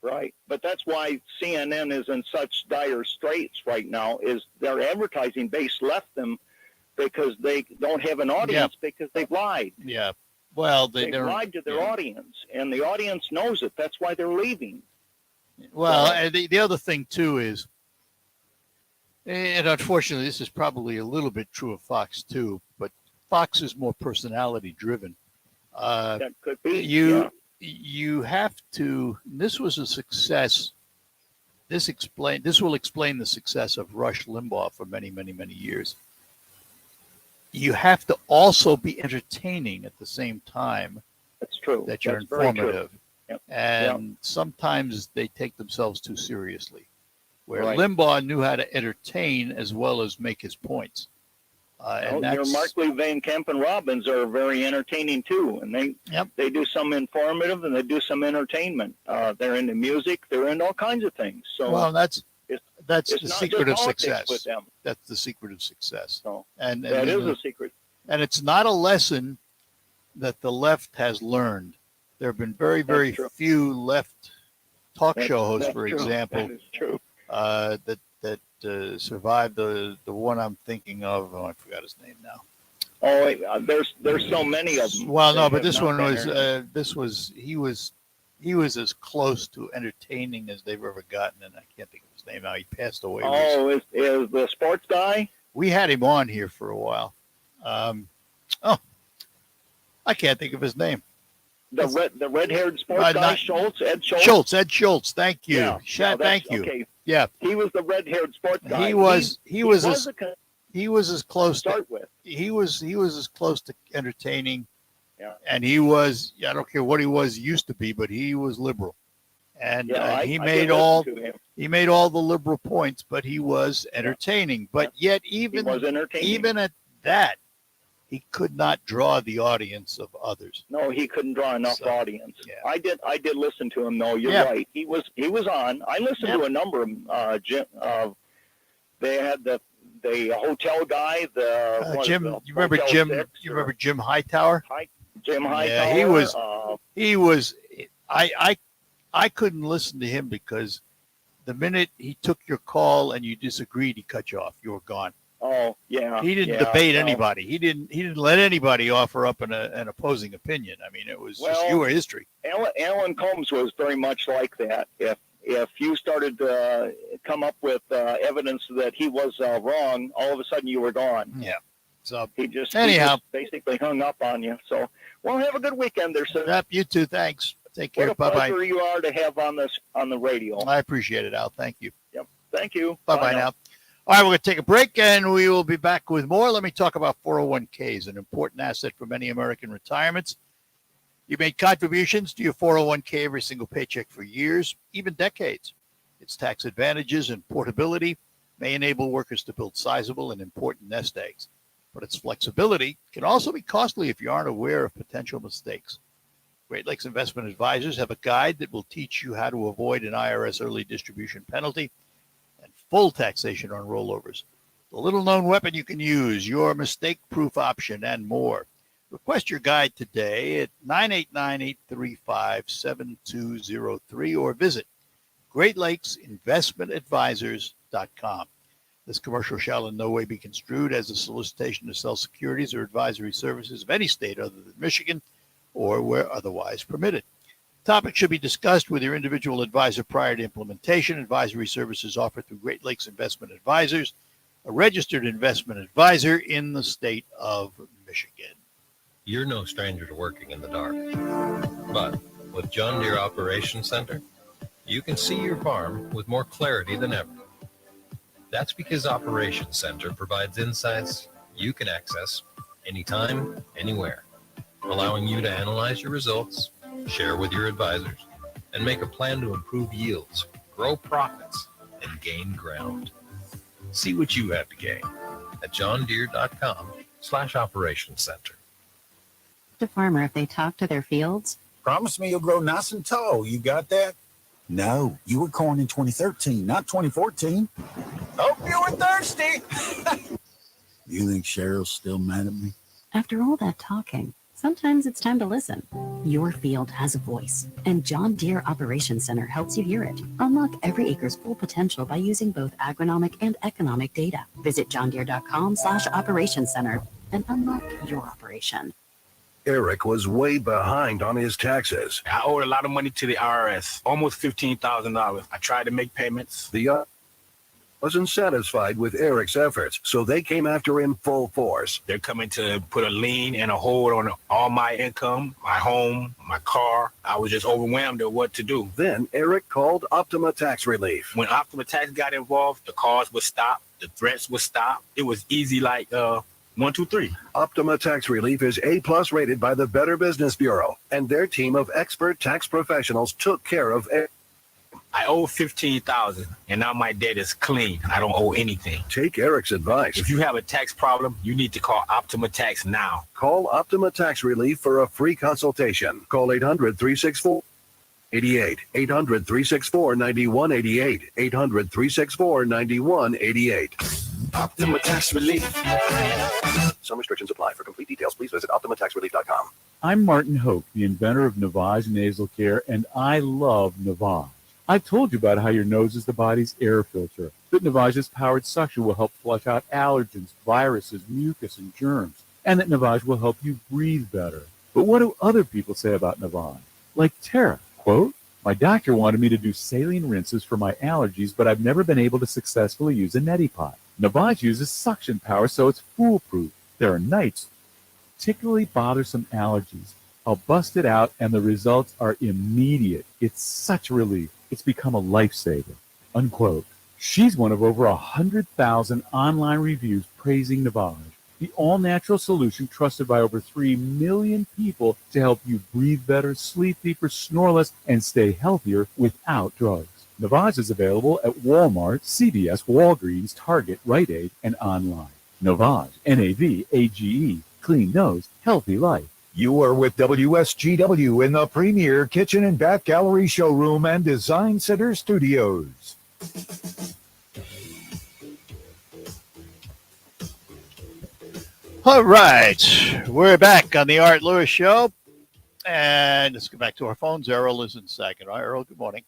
S25: Right, but that's why CNN is in such dire straits right now, is their advertising base left them because they don't have an audience because they've lied.
S2: Yeah, well, they've
S25: lied to their audience, and the audience knows it. That's why they're leaving.
S2: Well, and the other thing, too, is, and unfortunately, this is probably a little bit true of Fox, too, but Fox is more personality-driven.
S25: That could be,
S2: You have to. This was a success. This will explain the success of Rush Limbaugh for many, many, many years. You have to also be entertaining at the same time.
S25: That's true.
S2: That you're
S25: That's very true.
S2: informative,
S25: Yep.
S2: and sometimes they take themselves too seriously. Where
S25: Right.
S2: Limbaugh knew how to entertain as well as make his points. And that's,
S25: Markley, Van Camp, and Robbins are very entertaining too, and they do some informative and they do some entertainment. They're into music, they're into all kinds of things. So
S2: well, that's
S25: it's
S2: the
S25: not
S2: secret
S25: just
S2: of
S25: politics
S2: success.
S25: with them.
S2: That's the secret of success.
S25: So
S2: and
S25: that is a secret.
S2: And it's not a lesson that the left has learned. There have been very, very few left talk show hosts, for example,
S25: That is true.
S2: That survived the one I'm thinking of. Oh, I forgot his name now.
S25: Oh, there's so many of them.
S2: Well, no,
S25: that
S2: but
S25: have
S2: this
S25: not
S2: one
S25: been
S2: was he was as close to entertaining as they've ever gotten, and I can't think of his name now. He passed away.
S25: Oh, is the sports guy?
S2: We had him on here for a while. I can't think of his name.
S25: The red-haired sports guy, Schultz, Ed Schultz.
S2: Ed Schultz. Thank you.
S25: Yeah,
S2: thank you.
S25: Okay.
S2: Yeah,
S25: he was the red-haired sports guy.
S2: He was as close
S25: to start with.
S2: He was as close to entertaining.
S25: Yeah.
S2: And he was, I don't care what he was used to be, but he was liberal. And
S25: Yeah,
S2: he
S25: I
S2: made
S25: did
S2: all
S25: listen to him.
S2: he made all the liberal points, but he was entertaining. But yet,
S25: He was entertaining.
S2: even at that, he could not draw the audience of others.
S25: No, he couldn't draw enough audience.
S2: Yeah.
S25: I did listen to him though. You're
S2: Yeah.
S25: right. He was on. I listened to a number of Jim. They had the hotel guy.
S2: Jim,
S25: the
S2: you remember
S25: Hotel
S2: Jim?
S25: 6
S2: You
S25: or
S2: remember Jim Hightower?
S25: Jim Hightower?
S2: Yeah, he was. I couldn't listen to him because the minute he took your call and you disagreed, he cut you off. You were gone.
S25: Oh yeah.
S2: He didn't debate anybody. He didn't let anybody offer up an opposing opinion. I mean, it was just you or history.
S25: Alan Combs was very much like that. If you started to come up with evidence that he was wrong, all of a sudden you were gone.
S2: Yeah. So
S25: he just basically hung up on you. So, well, have a good weekend there, sir.
S2: Yep, you too. Thanks. Take care.
S25: What a
S2: Bye-bye.
S25: pleasure you are to have on the radio.
S2: I appreciate it, Al. Thank you.
S25: Yep. Thank you.
S2: Bye-bye now. All right, we're going to take a break, and we will be back with more. Let me talk about 401ks, an important asset for many American retirements. You made contributions to your 401k every single paycheck for years, even decades. Its tax advantages and portability may enable workers to build sizable and important nest eggs. But its flexibility can also be costly if you aren't aware of potential mistakes. Great Lakes Investment Advisors have a guide that will teach you how to avoid an IRS early distribution penalty and full taxation on rollovers. The little-known weapon you can use, your mistake-proof option, and more. Request your guide today at 989-835-7203 or visit GreatLakesInvestmentAdvisors.com. This commercial shall in no way be construed as a solicitation to sell securities or advisory services of any state other than Michigan or where otherwise permitted. The topic should be discussed with your individual advisor prior to implementation. Advisory services offered through Great Lakes Investment Advisors, a registered investment advisor in the state of Michigan.
S5: You're no stranger to working in the dark. But with John Deere Operations Center, you can see your farm with more clarity than ever. That's because Operations Center provides insights you can access anytime, anywhere, allowing you to analyze your results, share with your advisors, and make a plan to improve yields, grow profits, and gain ground. See what you have to gain at johndeere.com/operations center.
S11: The farmer, if they talk to their fields,
S15: promise me you'll grow nice and tall. You got that? No, you were corn in 2013, not 2014. Hope you were thirsty. You think Cheryl's still mad at me?
S11: after all that talking, sometimes it's time to listen. Your field has a voice, and John Deere Operations Center helps you hear it. Unlock every acre's full potential by using both agronomic and economic data. Visit johndeere.com/operations center and unlock your operation.
S16: Eric was way behind on his taxes.
S17: I owed a lot of money to the IRS, almost $15,000. I tried to make payments.
S16: The wasn't satisfied with Eric's efforts, so they came after him full force.
S17: They're coming to put a lien and a hold on all my income, my home, my car. I was just overwhelmed at what to do.
S16: Then Eric called Optima Tax Relief.
S17: When Optima Tax got involved, the calls would stop, the threats would stop. It was easy like 1, 2, 3.
S16: Optima Tax Relief is A+ rated by the Better Business Bureau, and their team of expert tax professionals took care of Eric.
S17: I owe $15,000, and now my debt is clean. I don't owe anything.
S16: Take Eric's advice.
S17: If you have a tax problem, you need to call Optima Tax now.
S16: Call Optima Tax Relief for a free consultation. Call 800-364-88. 800-364-9188. 800-364-9188.
S17: Optima Tax Relief.
S16: Some restrictions apply. For complete details, please visit OptimaTaxRelief.com.
S26: I'm Martin Hoke, the inventor of Navage Nasal Care, and I love Navage. I've told you about how your nose is the body's air filter, that Navage's powered suction will help flush out allergens, viruses, mucus, and germs, and that Navage will help you breathe better. But what do other people say about Navage? Like Tara, quote, "My doctor wanted me to do saline rinses for my allergies, but I've never been able to successfully use a neti pot. Navage uses suction power, so it's foolproof. There are nights, particularly bothersome allergies. I'll bust it out, and the results are immediate. It's such a relief. It's become a lifesaver," unquote. She's one of over 100,000 online reviews praising Navage. the all-natural solution trusted by over 3 million people to help you breathe better, sleep deeper, snore less, and stay healthier without drugs. Navage is available at Walmart, CVS, Walgreens, Target, Rite Aid, and online. Navage, N-A-V-A-G-E, clean nose, healthy life.
S1: You are with WSGW in the premier kitchen and bath gallery showroom and design center studios.
S2: All right, we're back on the Art Lewis Show, and let's go back to our phones. Errol is in second. All right, Errol, good morning.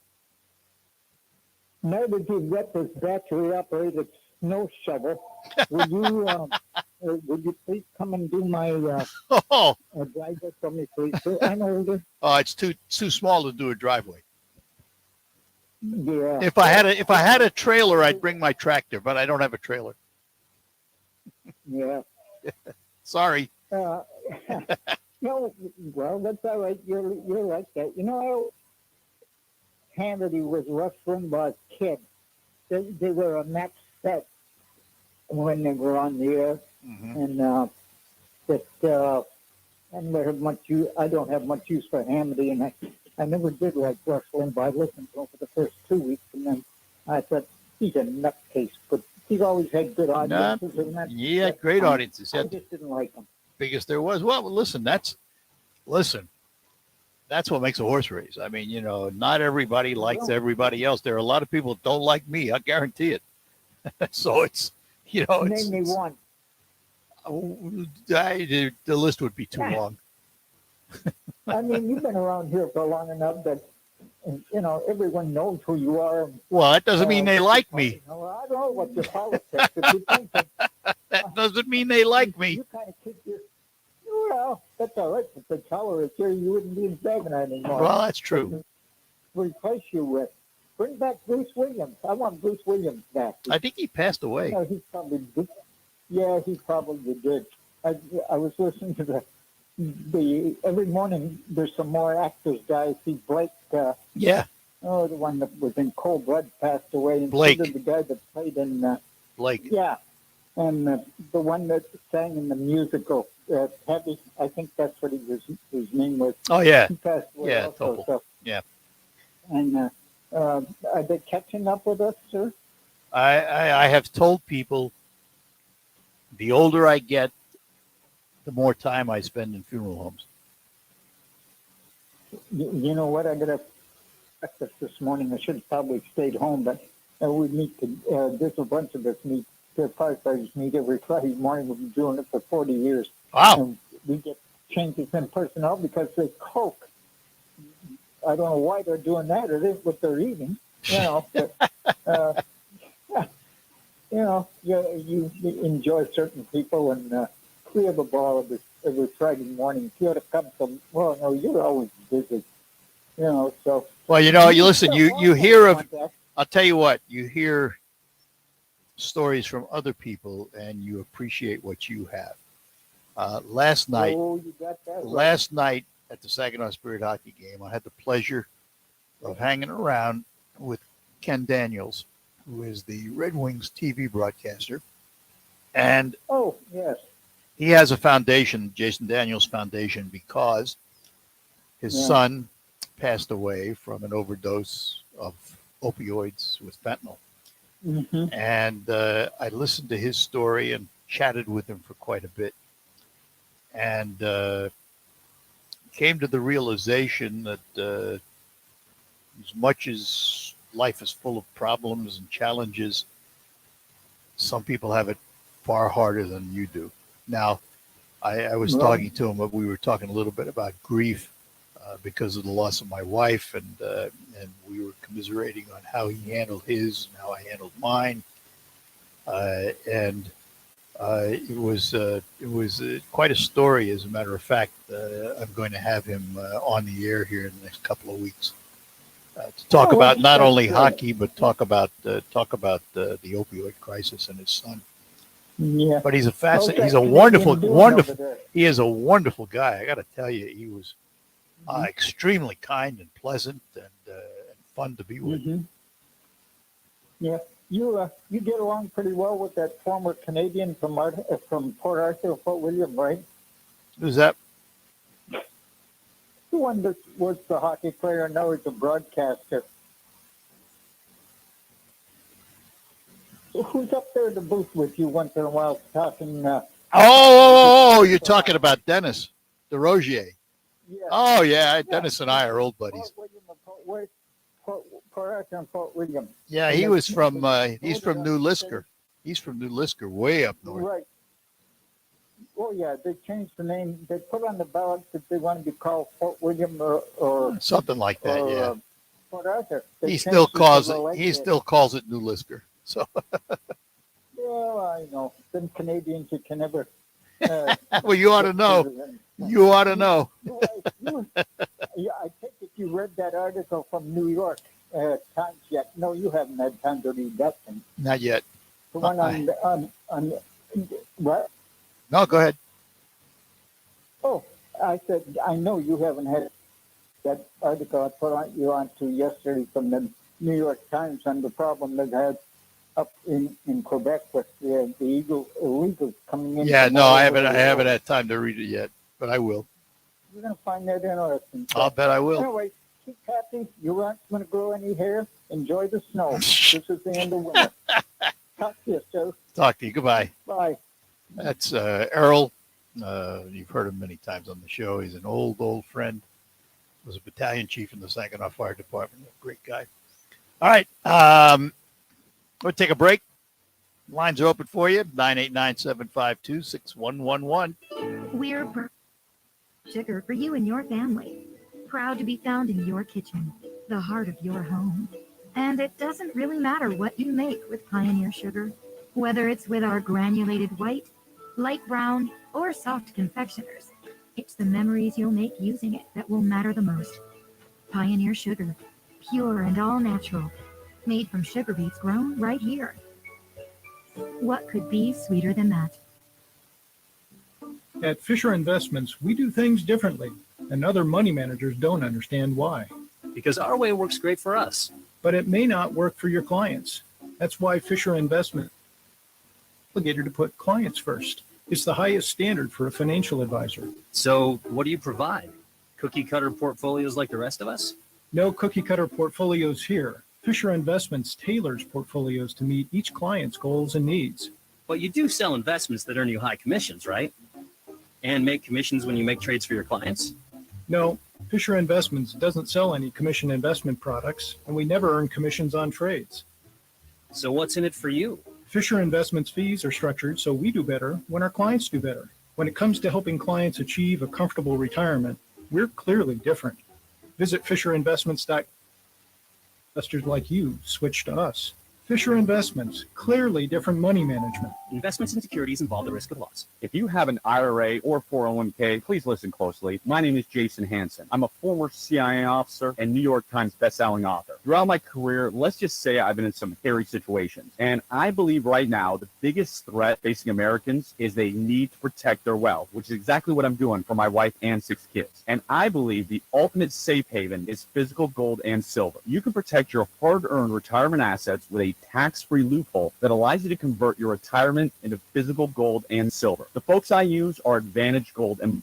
S3: Now that you've got this battery-operated snow shovel, would you please come and do my driveway for me, please? I'm older.
S2: Oh, it's too small to do a driveway.
S3: Yeah.
S2: If I had a trailer, I'd bring my tractor, but I don't have a trailer.
S3: Yeah.
S2: Sorry.
S3: No, well, that's all right. You're like that. You know, Hannity was Rush Limbaugh's kid. They were a match set when they were on the air, and I never have much use. I don't have much use for Hannity, and I never did like Rush Limbaugh. I listened to him for the first 2 weeks, and then I thought he's a nutcase, but he's always had good audiences.
S2: Great audiences.
S3: I just didn't like him.
S2: Biggest there was. Well, listen, that's what makes a horse race. I mean, you know, not everybody likes everybody else. There are a lot of people that don't like me. I guarantee it. So it's, you know,
S3: Name me one.
S2: The list would be too long.
S3: I mean, you've been around here for long enough that, you know, everyone knows who you are.
S2: Well, that doesn't mean they like me.
S3: I don't know what your politics. If you think
S2: that doesn't mean they like me.
S3: You kind of keep your. Well, that's all right. If the tower is here, you wouldn't be in Saginaw anymore.
S2: Well, that's true.
S3: Replace you with. Bring back Bruce Williams. I want Bruce Williams back.
S2: I think he passed away.
S3: You know, he probably did. Yeah, he probably did. I was listening to the every morning. There's some more actors. Guys, see Blake.
S2: Yeah.
S3: Oh, the one that was in Cold Blood passed away. And
S2: Blake.
S3: So did the guy that played in.
S2: Blake.
S3: Yeah, and the one that sang in the musical. Heavy, I think that's what his name was.
S2: Oh, yeah.
S3: He passed away also,
S2: Topol.
S3: so.
S2: Yeah.
S3: And are they catching up with us, sir?
S2: I have told people the older I get, the more time I spend in funeral homes.
S3: You know what? I got a breakfast this morning. I should have probably stayed home, but we meet. There's a bunch of us meet. The firefighters meet every Friday morning. We've been doing it for 40 years.
S2: Wow.
S3: And we get changes in personnel because they coke. I don't know why they're doing that. It is what they're eating. You know, but, you know, you enjoy certain people, and we have a ball every Friday morning. If you ought to come to, well, no, you're always busy. You know, so.
S2: Well, you know, you listen, you hear of, I'll tell you what, you hear stories from other people and you appreciate what you have. Last night at the Saginaw Spirit hockey game, I had the pleasure of hanging around with Ken Daniels, who is the Red Wings TV broadcaster. And
S3: oh, yes,
S2: he has a foundation, Jason Daniels Foundation, because his son passed away from an overdose of opioids with fentanyl.
S3: Mm-hmm.
S2: And I listened to his story and chatted with him for quite a bit. And came to the realization that as much as life is full of problems and challenges, some people have it far harder than you do. Now, I was talking to him, but we were talking a little bit about grief because of the loss of my wife, and we were commiserating on how he handled his and how I handled mine. It was quite a story. As a matter of fact, I'm going to have him on the air here in the next couple of weeks to talk about not only hockey, but talk about the opioid crisis and his son.
S3: Yeah,
S2: but he's he's a wonderful. He is a wonderful guy. I got to tell you, he was extremely kind and pleasant and fun to be with.
S3: Mm-hmm. Yeah, You get along pretty well with that former Canadian from Port Arthur, Fort William, right?
S2: Who's that?
S3: The one that was the hockey player and now he's a broadcaster. Who's up there in the booth with you once in a while talking?
S2: You're talking about Dennis DeRozier.
S3: Yeah.
S2: Oh, yeah. Dennis and I are old buddies.
S3: Port Arthur and Fort William.
S2: Yeah, he was from, he's from New Lisker. He's from New Lisker, way up north.
S3: Right. Oh, yeah, they changed the name. They put on the ballot that they want to be called Fort William or
S2: something like that, yeah.
S3: Port Arthur.
S2: He still calls it New Lisker. So.
S3: Well, I know. Them Canadians, you can never.
S2: Well, you ought to know. You ought to know.
S3: Yeah, I think if you read that article from New York Times yet. No, you haven't had time to read that thing.
S2: Not yet.
S3: The one on what?
S2: No, go ahead.
S3: Oh, I said, I know you haven't had that article I put you on to yesterday from the New York Times on the problem they've had up in Quebec with the illegals coming in.
S2: Yeah, no, I haven't had time to read it yet, but I will.
S3: You're going to find that interesting.
S2: I'll bet I will.
S3: Anyway, keep happy. You aren't going to grow any hair. Enjoy the snow. This is the end of winter. Talk to you, sir.
S2: Talk to you. Goodbye.
S3: Bye.
S2: That's Errol. You've heard him many times on the show. He's an old friend. Was a battalion chief in the Saginaw Fire Department. Great guy. All right. We'll take a break. Lines are open for you. 989-752-6111.
S4: We're sugar for you and your family. Proud to be found in your kitchen, the heart of your home. And it doesn't really matter what you make with Pioneer Sugar, whether it's with our granulated white, light brown, or soft confectioners. It's the memories you'll make using it that will matter the most. Pioneer Sugar, pure and all natural, made from sugar beets grown right here. What could be sweeter than that?
S6: At Fisher Investments, we do things differently, and other money managers don't understand why.
S7: Because our way works great for us.
S6: But it may not work for your clients. That's why Fisher Investment is obligated to put clients first. It's the highest standard for a financial advisor.
S7: So what do you provide? Cookie cutter portfolios like the rest of us?
S6: No cookie cutter portfolios here. Fisher Investments tailors portfolios to meet each client's goals and needs.
S7: But you do sell investments that earn you high commissions, right? And make commissions when you make trades for your clients?
S6: No, Fisher Investments doesn't sell any commission investment products, and we never earn commissions on trades.
S7: So what's in it for you?
S6: Fisher Investments fees are structured so we do better when our clients do better. When it comes to helping clients achieve a comfortable retirement, we're clearly different. Visit FisherInvestments.com. Investors like you switch to us. Fisher Investments, clearly different money management.
S7: Investments in securities involve the risk of loss.
S8: If you have an IRA or 401k, please listen closely. My name is Jason Hansen. I'm a former CIA officer and New York Times bestselling author. Throughout my career, let's just say I've been in some hairy situations. And I believe right now the biggest threat facing Americans is they need to protect their wealth, which is exactly what I'm doing for my wife and 6 kids. And I believe the ultimate safe haven is physical gold and silver. You can protect your hard-earned retirement assets with a tax-free loophole that allows you to convert your retirement into physical gold and silver. The folks I use are Advantage Gold and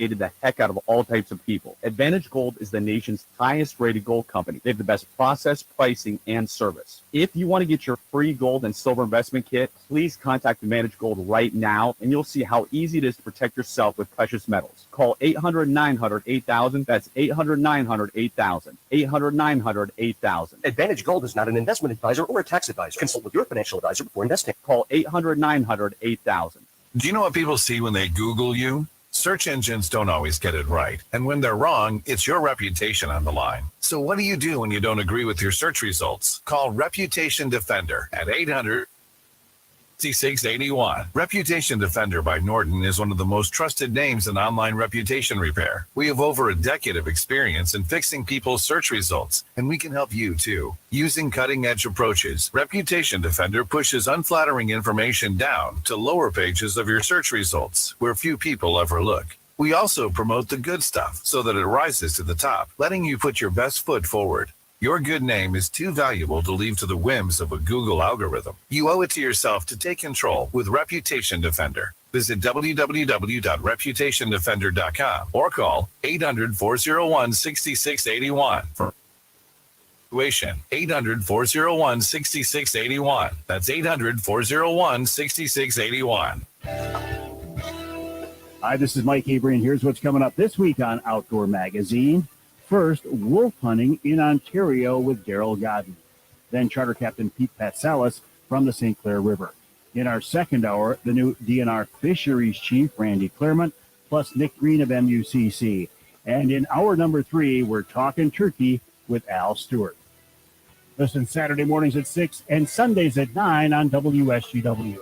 S8: the heck out of all types of people. Advantage Gold is the nation's highest rated gold company. They have the best process, pricing, and service. If you want to get your free gold and silver investment kit, please contact Advantage Gold right now, and you'll see how easy it is to protect yourself with precious metals. Call 800-900-8000. That's 800-900-8000. 800-900-8000.
S13: Advantage Gold is not an investment advisor or a tax advisor. Consult with your financial advisor before investing.
S8: Call 800-900-8000.
S12: Do you know what people see when they Google you? Search engines don't always get it right. And when they're wrong, it's your reputation on the line. So what do you do when you don't agree with your search results? Call Reputation Defender at 800-6681. Reputation Defender by Norton is one of the most trusted names in online reputation repair. We have over a decade of experience in fixing people's search results, and we can help you too. Using cutting-edge approaches, Reputation Defender pushes unflattering information down to lower pages of your search results, where few people ever look. We also promote the good stuff so that it rises to the top, letting you put your best foot forward. Your good name is too valuable to leave to the whims of a Google algorithm. You owe it to yourself to take control with Reputation Defender. Visit www.reputationdefender.com or call 800-401-6681 for evaluation. 800-401-6681. That's 800-401-6681.
S9: Hi, this is Mike Avery, and here's what's coming up this week on Outdoor Magazine. First, wolf hunting in Ontario with Daryl Godden. Then Charter Captain Pete Patsalis from the St. Clair River. In our second hour, the new DNR Fisheries Chief, Randy Claremont, plus Nick Green of MUCC. And in hour number 3, we're talking turkey with Al Stewart. Listen Saturday mornings at 6 and Sundays at 9 on WSGW.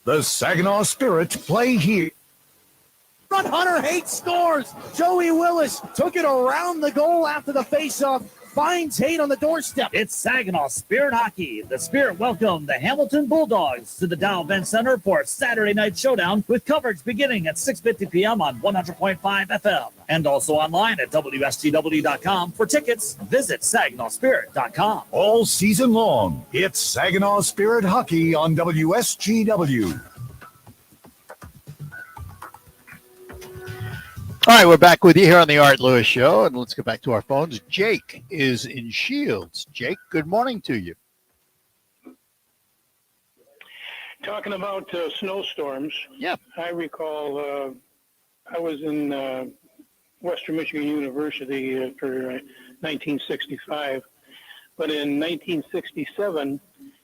S1: The Saginaw Spirit play here.
S24: Front Hunter hates scores. Joey Willis took it around the goal after the faceoff. Finds Haight on the doorstep. It's Saginaw Spirit Hockey. The Spirit welcome the Hamilton Bulldogs to the Dow Event Center for Saturday Night Showdown with coverage beginning at 6:50 p.m. on 100.5 FM and also online at WSTW.com. For tickets, visit SaginawSpirit.com.
S1: All season long, it's Saginaw Spirit Hockey on WSGW.
S2: All right, we're back with you here on the Art Lewis Show, and let's get back to our phones. Jake is in Shields. Jake, good morning to you.
S10: Talking about snowstorms.
S2: Yep.
S10: I recall I was in Western Michigan University for 1965, but in 1967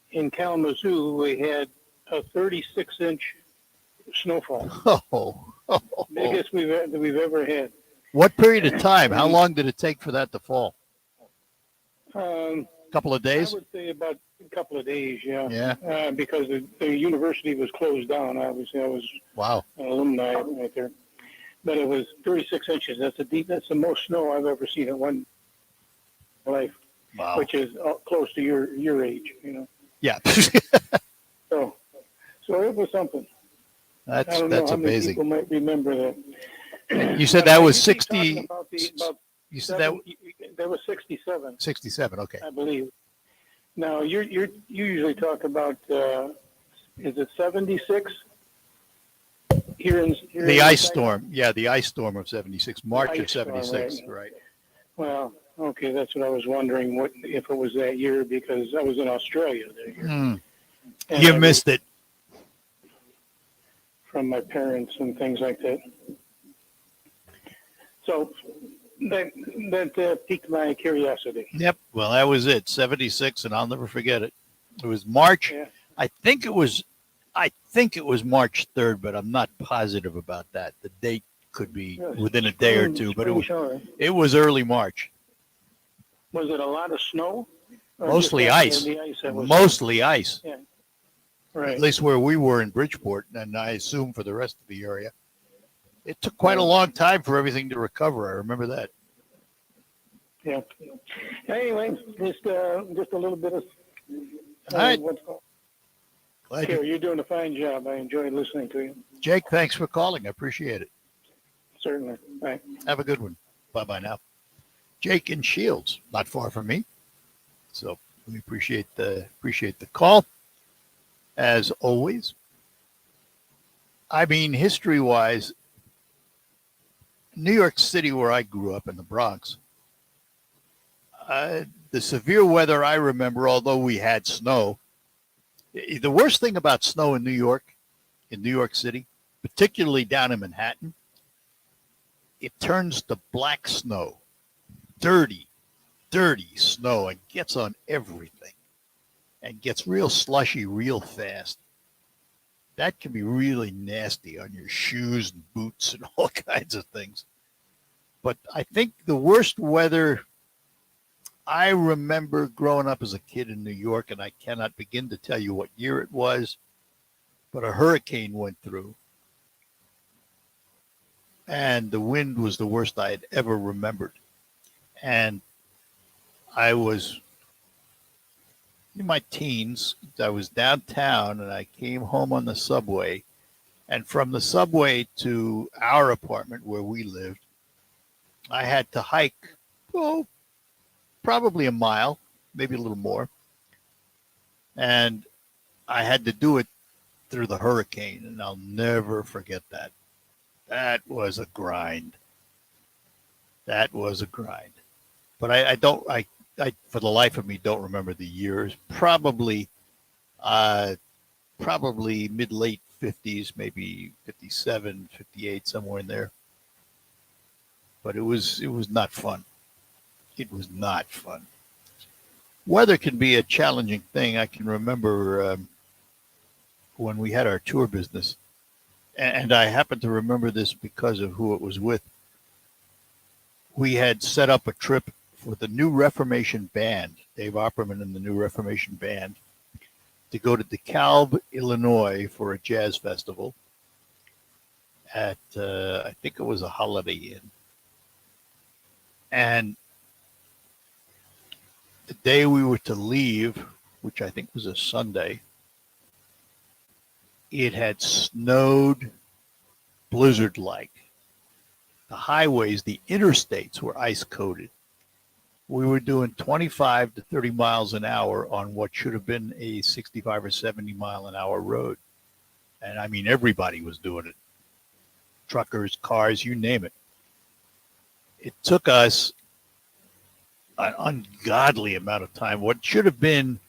S10: in Kalamazoo we had a 36-inch snowfall. Biggest we've ever had.
S2: What period of time? How long did it take for that to fall? Couple of days?
S10: I would say about a couple of days, yeah.
S2: Yeah.
S10: Because the university was closed down. Obviously, I was
S2: wow.
S10: An alumni right there. But it was 36 inches. That's the most snow I've ever seen in one life.
S2: Wow.
S10: Which is close to your age, you know.
S2: Yeah.
S10: so it was something.
S2: That's
S10: I don't know how many
S2: amazing.
S10: people might remember that.
S2: You said that was 60.
S10: You said that was 67.
S2: 67. Okay.
S10: I believe. Now you usually talk about is it 76? Here
S2: the ice storm. Yeah, the ice storm of 76, March of 76.
S10: Storm,
S2: right.
S10: Well, okay, that's what I was wondering. What if it was that year? Because I was in Australia that year.
S2: You missed it.
S10: From my parents and things like that. So that piqued my curiosity.
S2: Yep. Well, that was it. 76, and I'll never forget it. It was March.
S10: Yeah.
S2: I think it was March 3rd, but I'm not positive about that. The date could be within a day or two, but it was early March.
S10: Was it a lot of snow?
S2: Mostly ice. Mostly ice.
S10: Yeah. Right.
S2: At least where we were in Bridgeport, and I assume for the rest of the area. It took quite a long time for everything to recover. I remember that.
S10: Yeah. Anyway, just a little bit of
S2: all right.
S10: What's going
S2: on.
S10: Here, you're doing a fine job. I enjoyed listening to you.
S2: Jake, thanks for calling. I appreciate it.
S10: Certainly. Bye.
S2: Have a good one. Bye-bye now. Jake in Shields, not far from me. So we appreciate the call. As always. I mean, history-wise, New York City, where I grew up in the Bronx, the severe weather I remember, although we had snow, the worst thing about snow in New York City, particularly down in Manhattan, it turns to black snow, dirty snow, and gets on everything. And gets real slushy real fast. That can be really nasty on your shoes and boots and all kinds of things. But I think the worst weather I remember growing up as a kid in New York, and I cannot begin to tell you what year it was, but a hurricane went through. And the wind was the worst I had ever remembered. And I was in my teens. I was downtown and I came home on the subway, and from the subway to our apartment where we lived, I had to hike probably a mile, maybe a little more. And I had to do it through the hurricane, and I'll never forget that. That was a grind. That was a grind. But I for the life of me, don't remember the years. Probably mid-late 50s, maybe 57, 58, somewhere in there. But it was not fun. It was not fun. Weather can be a challenging thing. I can remember when we had our tour business, and I happen to remember this because of who it was with. We had set up a trip for the New Reformation Band, Dave Opperman and the New Reformation Band, to go to DeKalb, Illinois for a jazz festival at, I think it was a Holiday Inn. And the day we were to leave, which I think was a Sunday, it had snowed blizzard-like. The highways, the interstates were ice-coated. We were doing 25 to 30 miles an hour on what should have been a 65 or 70 mile an hour road. And I mean, everybody was doing it. Truckers, cars, you name it. It took us an ungodly amount of time. What should have been,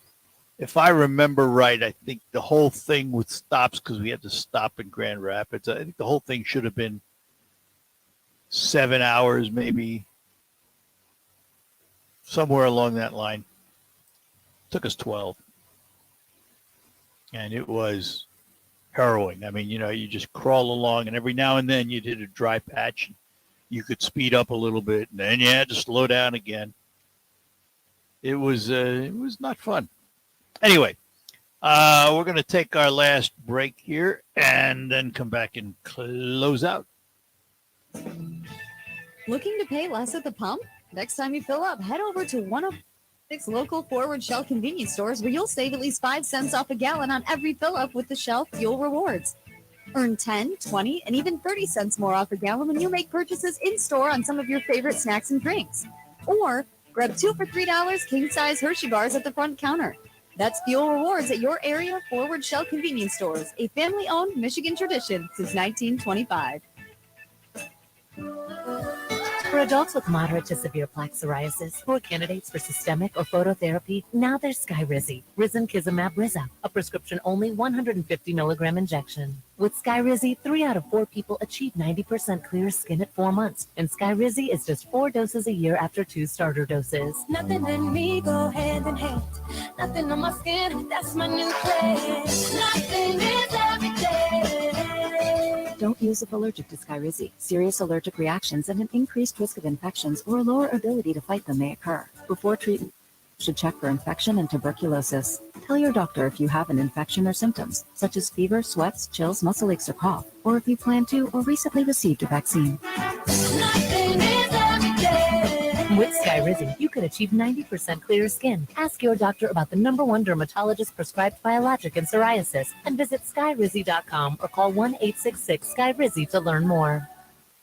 S2: if I remember right, I think the whole thing with stops, because we had to stop in Grand Rapids, I think the whole thing should have been 7 hours, maybe somewhere along that line. It took us 12. And it was harrowing. I mean, you just crawl along, and every now and then you did a dry patch. You could speed up a little bit, and then you had to slow down again. It was not fun. Anyway, we're going to take our last break here and then come back and close out.
S14: Looking to pay less at the pump? Next time you fill up, head over to one of 6 local Forward Shell convenience stores where you'll save at least 5 cents off a gallon on every fill up with the Shell Fuel Rewards. Earn 10, 20, and even 30 cents more off a gallon when you make purchases in-store on some of your favorite snacks and drinks. Or grab 2 for $3 king-size Hershey bars at the front counter. That's Fuel Rewards at your area Forward Shell convenience stores, a family-owned Michigan tradition since 1925.
S18: For adults with moderate to severe plaque psoriasis who are candidates for systemic or phototherapy, now there's Skyrizi, Risankizumab Riza, a prescription-only 150 milligram injection. With Skyrizi, 3 out of 4 people achieve 90% clear skin at 4 months, and Skyrizi is just 4 doses a year after 2 starter doses.
S19: Nothing and me go hand in hand. Nothing on my skin, that's my new plan. Nothing is every day.
S11: Don't use if allergic to Skyrizi. Serious allergic reactions and an increased risk of infections or a lower ability to fight them may occur. Before treatment, you should check for infection and tuberculosis. Tell your doctor if you have an infection or symptoms, such as fever, sweats, chills, muscle aches, or cough, or if you plan to or recently received a vaccine.
S19: Nothing is every day.
S18: With Skyrizi, you can achieve 90% clear skin. Ask your doctor about the #1 dermatologist prescribed biologic in psoriasis and visit skyrizi.com or call 1-866-SKYRIZI to learn more.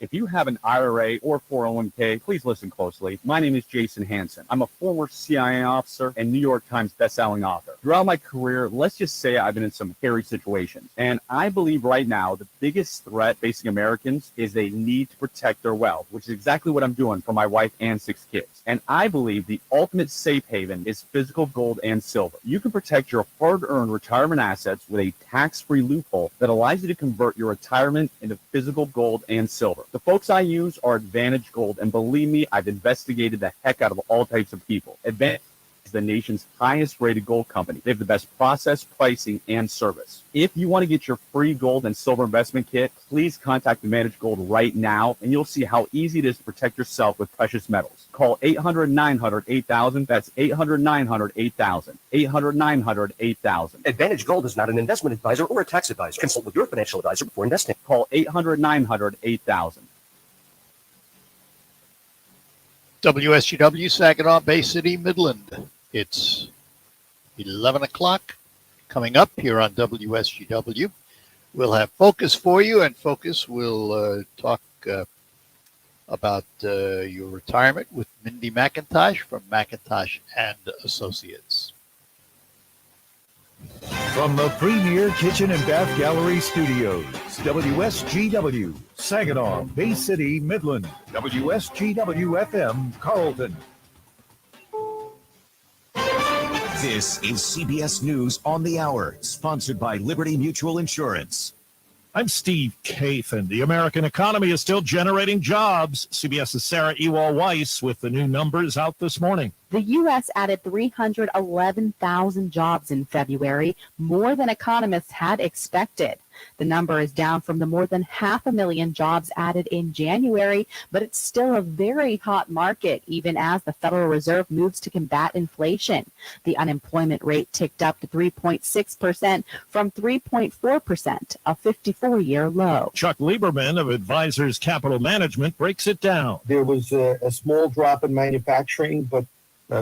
S8: If you have an IRA or 401k, please listen closely. My name is Jason Hansen. I'm a former CIA officer and New York Times bestselling author. Throughout my career, let's just say I've been in some hairy situations. And I believe right now the biggest threat facing Americans is they need to protect their wealth, which is exactly what I'm doing for my wife and 6 kids. And I believe the ultimate safe haven is physical gold and silver. You can protect your hard-earned retirement assets with a tax-free loophole that allows you to convert your retirement into physical gold and silver. The folks I use are Advantage Gold, and believe me, I've investigated the heck out of all types of people. Advantage is the nation's highest-rated gold company. They have the best process, pricing, and service. If you want to get your free gold and silver investment kit, please contact Advantage Gold right now, and you'll see how easy it is to protect yourself with precious metals. Call 800-900-8000. That's 800-900-8000. 800-900-8000.
S20: Advantage Gold is not an investment advisor or a tax advisor. Consult with your financial advisor before investing.
S8: Call 800-900-8000.
S2: WSGW, Saginaw Bay City, Midland. It's 11 o'clock. Coming up here on WSGW, we'll have Focus for you, and Focus will talk about your retirement with Mindy McIntosh from McIntosh and Associates.
S1: From the premier kitchen and bath gallery studios, WSGW, Saginaw, Bay City, Midland, WSGW FM, Carlton.
S5: This is CBS News on the Hour, sponsored by Liberty Mutual Insurance.
S15: I'm Steve Kaith, and the American economy is still generating jobs. CBS's Sarah Ewald-Weiss with the new numbers out this morning.
S21: The U.S. added 311,000 jobs in February, more than economists had expected. The number is down from the more than 500,000 jobs added in January, but it's still a very hot market, even as the Federal Reserve moves to combat inflation. The unemployment rate ticked up to 3.6% from 3.4%, a 54-year low.
S15: Chuck Lieberman of Advisors Capital Management breaks it down.
S22: There was a small drop in manufacturing, but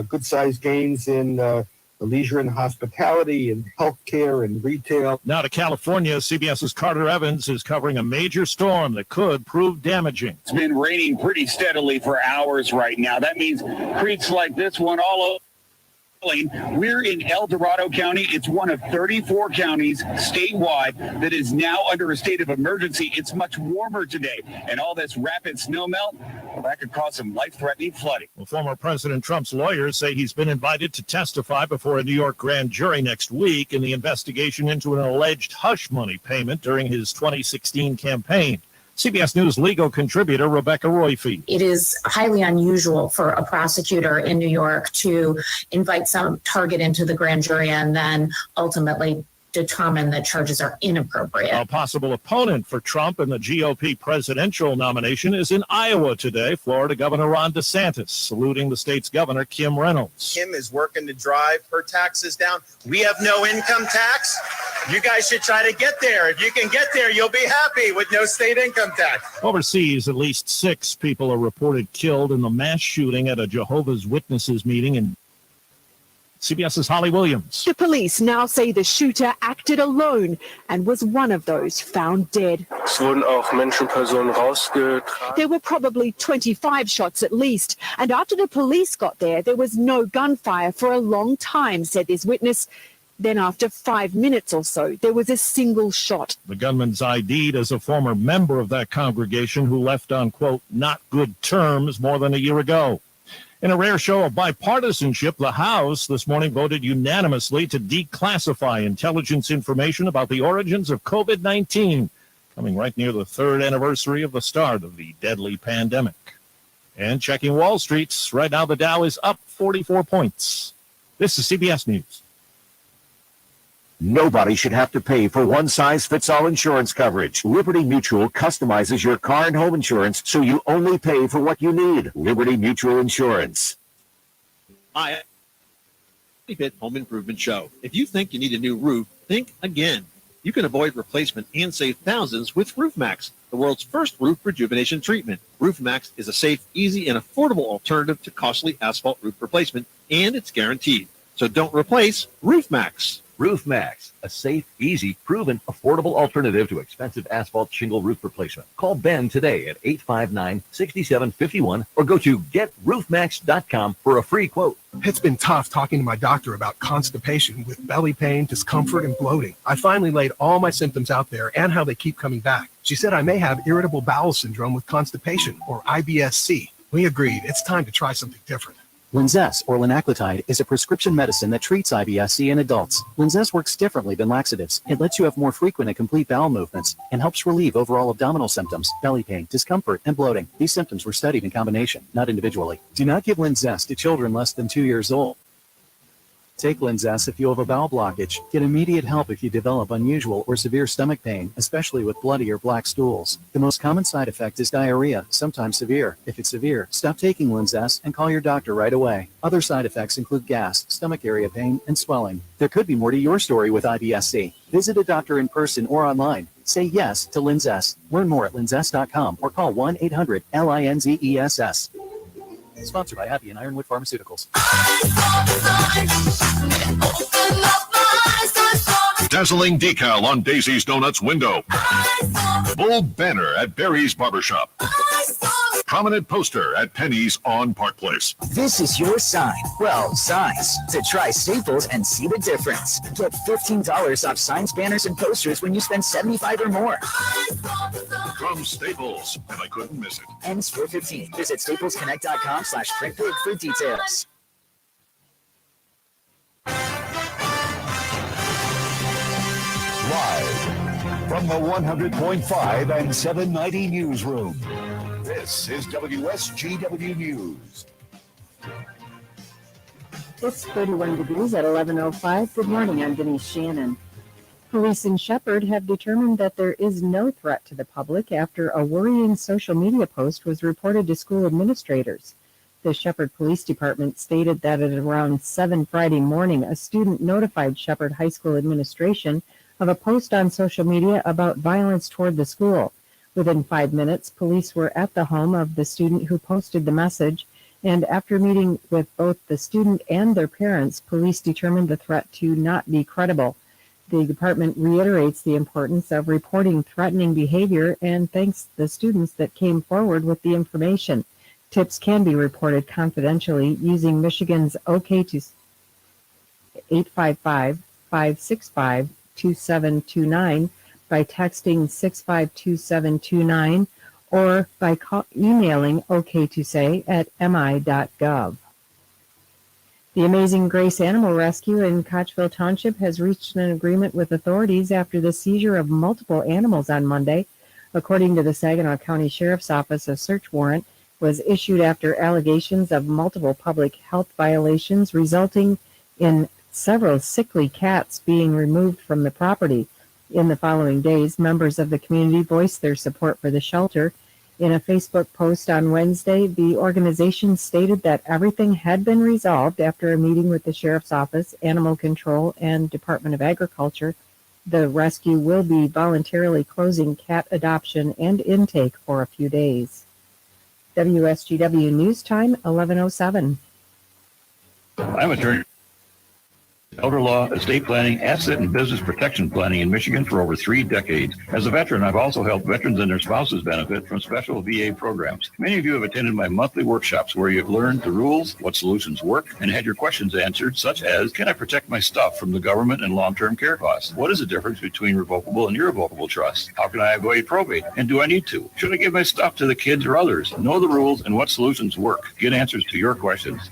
S22: good-sized gains in leisure and hospitality and healthcare and retail.
S15: Now to California, CBS's Carter Evans is covering a major storm that could prove damaging.
S23: It's been raining pretty steadily for hours right now. That means creeks like this one all over. We're in El Dorado County. It's one of 34 counties statewide that is now under a state of emergency. It's much warmer today, and all this rapid snow melt, well, that could cause some life-threatening flooding.
S15: Well, former President Trump's lawyers say he's been invited to testify before a New York grand jury next week in the investigation into an alleged hush money payment during his 2016 campaign. CBS News legal contributor Rebecca Royfeed.
S25: It is highly unusual for a prosecutor in New York to invite some target into the grand jury and then ultimately determine that charges are inappropriate.
S15: A possible opponent for Trump in the GOP presidential nomination is in Iowa today. Florida Governor Ron DeSantis saluting the state's governor, Kim Reynolds.
S27: Kim is working to drive her taxes down. We have no income tax. You guys should try to get there. If you can get there, you'll be happy with no state income tax.
S15: Overseas, at least 6 people are reported killed in the mass shooting at a Jehovah's Witnesses meeting in CBS's Holly Williams.
S28: The police now say the shooter acted alone and was one of those found dead. There were probably 25 shots at least, and after the police got there was no gunfire for a long time, said this witness. Then after 5 minutes or so, there was a single shot.
S15: The gunman's ID'd as a former member of that congregation who left on, quote, not good terms more than a year ago. In a rare show of bipartisanship, the House this morning voted unanimously to declassify intelligence information about the origins of COVID-19, coming right near the 3rd anniversary of the start of the deadly pandemic. And checking Wall Street's, right now the Dow is up 44 points. This is CBS News.
S5: Nobody should have to pay for one-size-fits-all insurance coverage. Liberty Mutual customizes your car and home insurance so you only pay for what you need. Liberty Mutual Insurance.
S29: Hi, Home Improvement Show. If you think you need a new roof, think again. You can avoid replacement and save thousands with RoofMax, the world's first roof rejuvenation treatment. RoofMax is a safe, easy, and affordable alternative to costly asphalt roof replacement, and it's guaranteed. So don't replace RoofMax.
S30: RoofMax, a safe, easy, proven, affordable alternative to expensive asphalt shingle roof replacement. Call Ben today at 859-6751 or go to GetRoofMax.com for a free quote.
S31: It's been tough talking to my doctor about constipation with belly pain, discomfort, and bloating. I finally laid all my symptoms out there and how they keep coming back. She said I may have irritable bowel syndrome with constipation, or IBS-C. We agreed it's time to try something different.
S32: Linzess, or linaclotide, is a prescription medicine that treats IBS-C in adults. Linzess works differently than laxatives. It lets you have more frequent and complete bowel movements and helps relieve overall abdominal symptoms, belly pain, discomfort, and bloating. These symptoms were studied in combination, not individually. Do not give Linzess to children less than 2 years old. Take Linzess if you have a bowel blockage. Get immediate help if you develop unusual or severe stomach pain, especially with bloody or black stools. The most common side effect is diarrhea, sometimes severe. If it's severe, stop taking Linzess and call your doctor right away. Other side effects include gas, stomach area pain, and swelling. There could be more to your story with IBS-C. Visit a doctor in person or online. Say yes to Linzess. Learn more at linzess.com or call 1-800-LINZESS. Sponsored by Happy and Ironwood Pharmaceuticals.
S33: Dazzling decal on Daisy's Donuts window. Bold banner at Barry's Barbershop. prominent poster at Penny's on Park Place.
S3: This is your sign. Well, signs. To try Staples and see the difference. Get $15 off signs, banners, and posters when you spend $75 or more.
S33: From Staples, and I couldn't miss it.
S3: Ends 4/15. Visit staplesconnect.com/printbig for details.
S1: Live from the 100.5 and 790 newsroom. This is WSGW News.
S4: It's 31 degrees at 11:05. Good morning, I'm Denise Shannon. Police in Shepherd have determined that there is no threat to the public after a worrying social media post was reported to school administrators. The Shepherd Police Department stated that at around 7 Friday morning, a student notified Shepherd High School administration of a post on social media about violence toward the school. Within 5 minutes, police were at the home of the student who posted the message, and after meeting with both the student and their parents, police determined the threat to not be credible. The department reiterates the importance of reporting threatening behavior and thanks the students that came forward with the information. Tips can be reported confidentially using Michigan's OK to 855-565-2729 by texting 652729 or by emailing ok2say@mi.gov. The Amazing Grace Animal Rescue in Kochville Township has reached an agreement with authorities after the seizure of multiple animals on Monday. According to the Saginaw County Sheriff's Office, a search warrant was issued after allegations of multiple public health violations resulting in several sickly cats being removed from the property. In the following days, members of the community voiced their support for the shelter. In a Facebook post on Wednesday, the organization stated that everything had been resolved after a meeting with the Sheriff's Office, Animal Control, and Department of Agriculture. The rescue will be voluntarily closing cat adoption and intake for a few days. WSGW News Time, 11:07.
S6: I'm attorney elder law, estate planning, asset and business protection planning in Michigan for over 3 decades. As a veteran, I've also helped veterans and their spouses benefit from special VA programs. Many of you have attended my monthly workshops where you've learned the rules, what solutions work, and had your questions answered, such as, can I protect my stuff from the government and long-term care costs? What is the difference between revocable and irrevocable trusts? How can I avoid probate? And do I need to? Should I give my stuff to the kids or others? Know the rules and what solutions work. Get answers to your questions.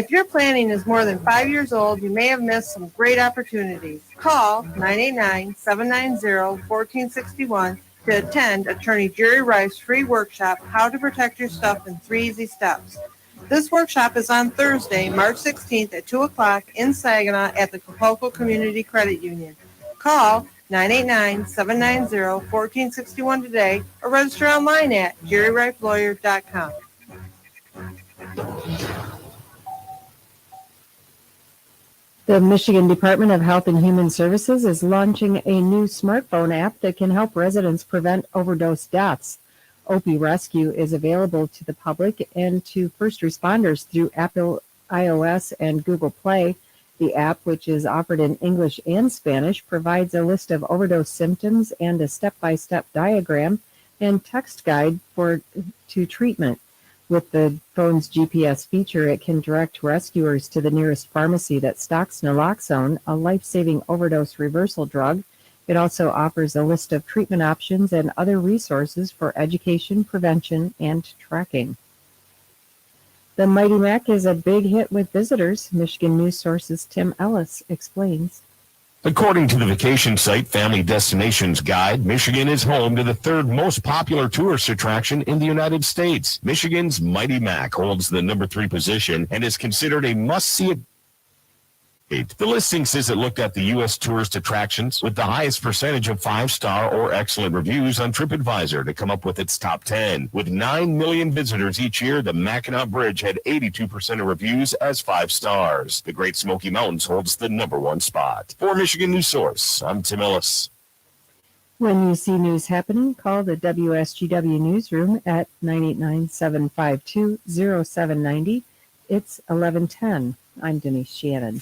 S7: If your planning is more than 5 years old, you may have missed some great opportunities. Call 989-790-1461 to attend Attorney Jerry Rice's free workshop, How to Protect Your Stuff in 3 Easy Steps. This workshop is on Thursday, March 16th at 2 o'clock in Saginaw at the Capolco Community Credit Union. Call 989-790-1461 today or register online at jerryrifelawyer.com.
S4: The Michigan Department of Health and Human Services is launching a new smartphone app that can help residents prevent overdose deaths. Opie Rescue is available to the public and to first responders through Apple iOS and Google Play. The app, which is offered in English and Spanish, provides a list of overdose symptoms and a step-by-step diagram and text guide to treatment. With the phone's GPS feature, it can direct rescuers to the nearest pharmacy that stocks naloxone, a life-saving overdose reversal drug. It also offers a list of treatment options and other resources for education, prevention, and tracking. The Mighty Mac is a big hit with visitors. Michigan News Source's Tim Ellis explains.
S9: According to the vacation site Family Destinations Guide, Michigan is home to the 3rd most popular tourist attraction in the United States. Michigan's Mighty Mac holds the number 3 position and is considered a must-see. The listing says it looked at the U.S. tourist attractions with the highest percentage of 5-star or excellent reviews on TripAdvisor to come up with its top 10. With 9 million visitors each year, the Mackinac Bridge had 82% of reviews as 5 stars. The Great Smoky Mountains holds the number 1 spot. For Michigan News Source, I'm Tim Ellis.
S4: When you see news happening, call the WSGW newsroom at 989-752-0790. It's 11:10. I'm Denise Shannon.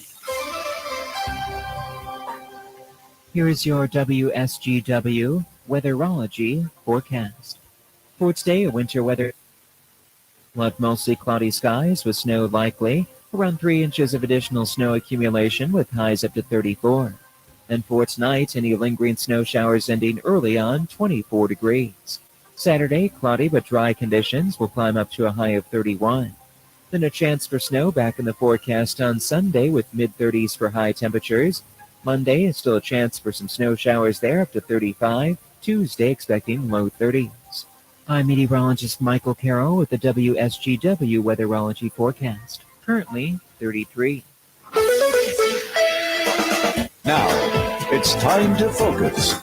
S10: Here's your WSGW weatherology forecast.
S8: For today, a winter weather. We'll have mostly cloudy skies with snow likely, around 3 inches of additional snow accumulation with highs up to 34. And for tonight, any lingering snow showers ending early on, 24 degrees. Saturday, cloudy but dry conditions will climb up to a high of 31. Then a chance for snow back in the forecast on Sunday with mid-30s for high temperatures. Monday is still a chance for some snow showers there up to 35. Tuesday expecting low 30s. I'm meteorologist Michael Carroll with the WSGW Weatherology Forecast. Currently 33.
S1: Now, it's time to focus.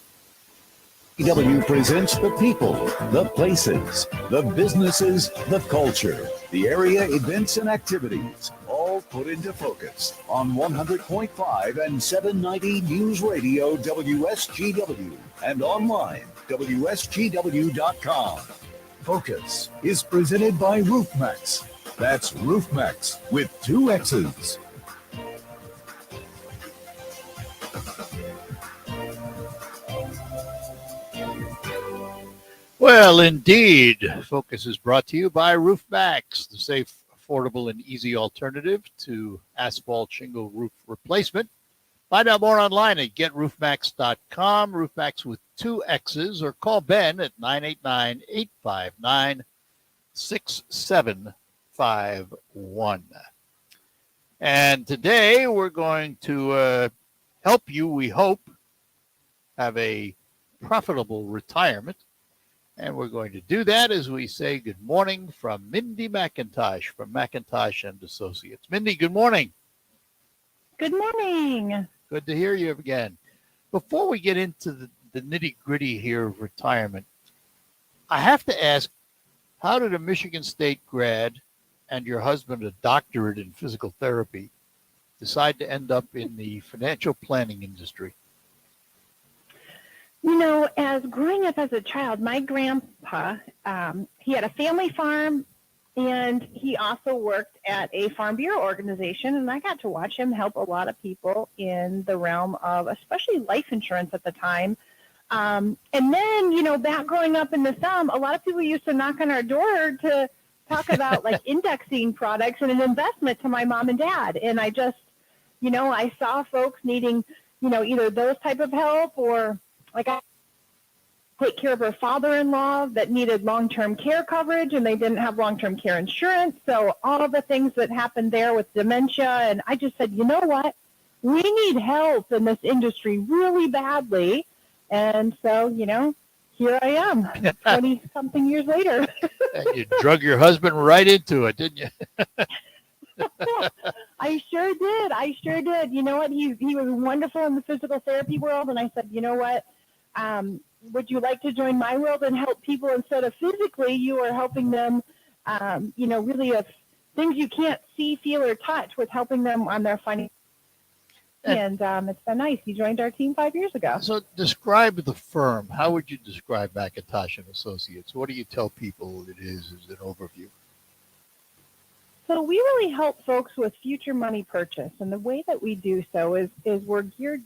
S1: EW presents the people, the places, the businesses, the culture, the area events and activities, all put into focus on 100.5 and 790 News Radio WSGW and online WSGW.com. Focus is presented by RoofMax. That's RoofMax with 2 X's.
S2: Well, indeed. Focus is brought to you by RoofMax, the safe, affordable, and easy alternative to asphalt shingle roof replacement. Find out more online at getroofmax.com, RoofMax with 2 X's, or call Ben at 989-859-6751. And today we're going to help you, we hope, have a profitable retirement. And we're going to do that as we say good morning from Mindy McIntosh from McIntosh and Associates. Mindy, good morning.
S10: Good morning.
S2: Good to hear you again. Before we get into the nitty-gritty here of retirement, I have to ask, how did a Michigan State grad and your husband, a doctorate in physical therapy, decide to end up in the financial planning industry?
S10: You know, as growing up as a child, my grandpa, he had a family farm, and he also worked at a Farm Bureau organization, and I got to watch him help a lot of people in the realm of especially life insurance at the time. And then, you know, back growing up in the South, a lot of people used to knock on our door to talk about like indexing products and an investment to my mom and dad. And I just, you know, I saw folks needing, you know, either those type of help or like I take care of her father-in-law that needed long-term care coverage and they didn't have long-term care insurance. So all of the things that happened there with dementia. And I just said, you know what? We need help in this industry really badly. And so, you know, here I am 20-something years later.
S2: And you drug your husband right into it, didn't you?
S10: I sure did. You know what? He was wonderful in the physical therapy world. And I said, you know what? Would you like to join my world and help people instead of physically? You are helping them, you know, really of things you can't see, feel, or touch with helping them on their financial. And it's been nice. He joined our team 5 years ago.
S2: So describe the firm. How would you describe McIntosh and Associates? What do you tell people it is as an overview?
S10: So we really help folks with future money purchase. And the way that we do so is we're geared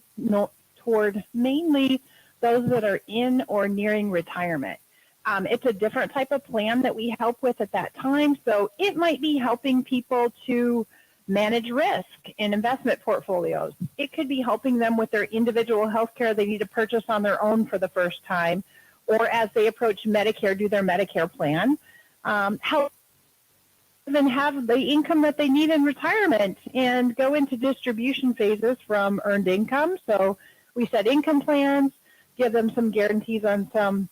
S10: toward mainly those that are in or nearing retirement. It's a different type of plan that we help with at that time. So it might be helping people to manage risk in investment portfolios. It could be helping them with their individual health care they need to purchase on their own for the first time, or as they approach Medicare, do their Medicare plan. Help them have the income that they need in retirement and go into distribution phases from earned income. So we set income plans, give them some guarantees on some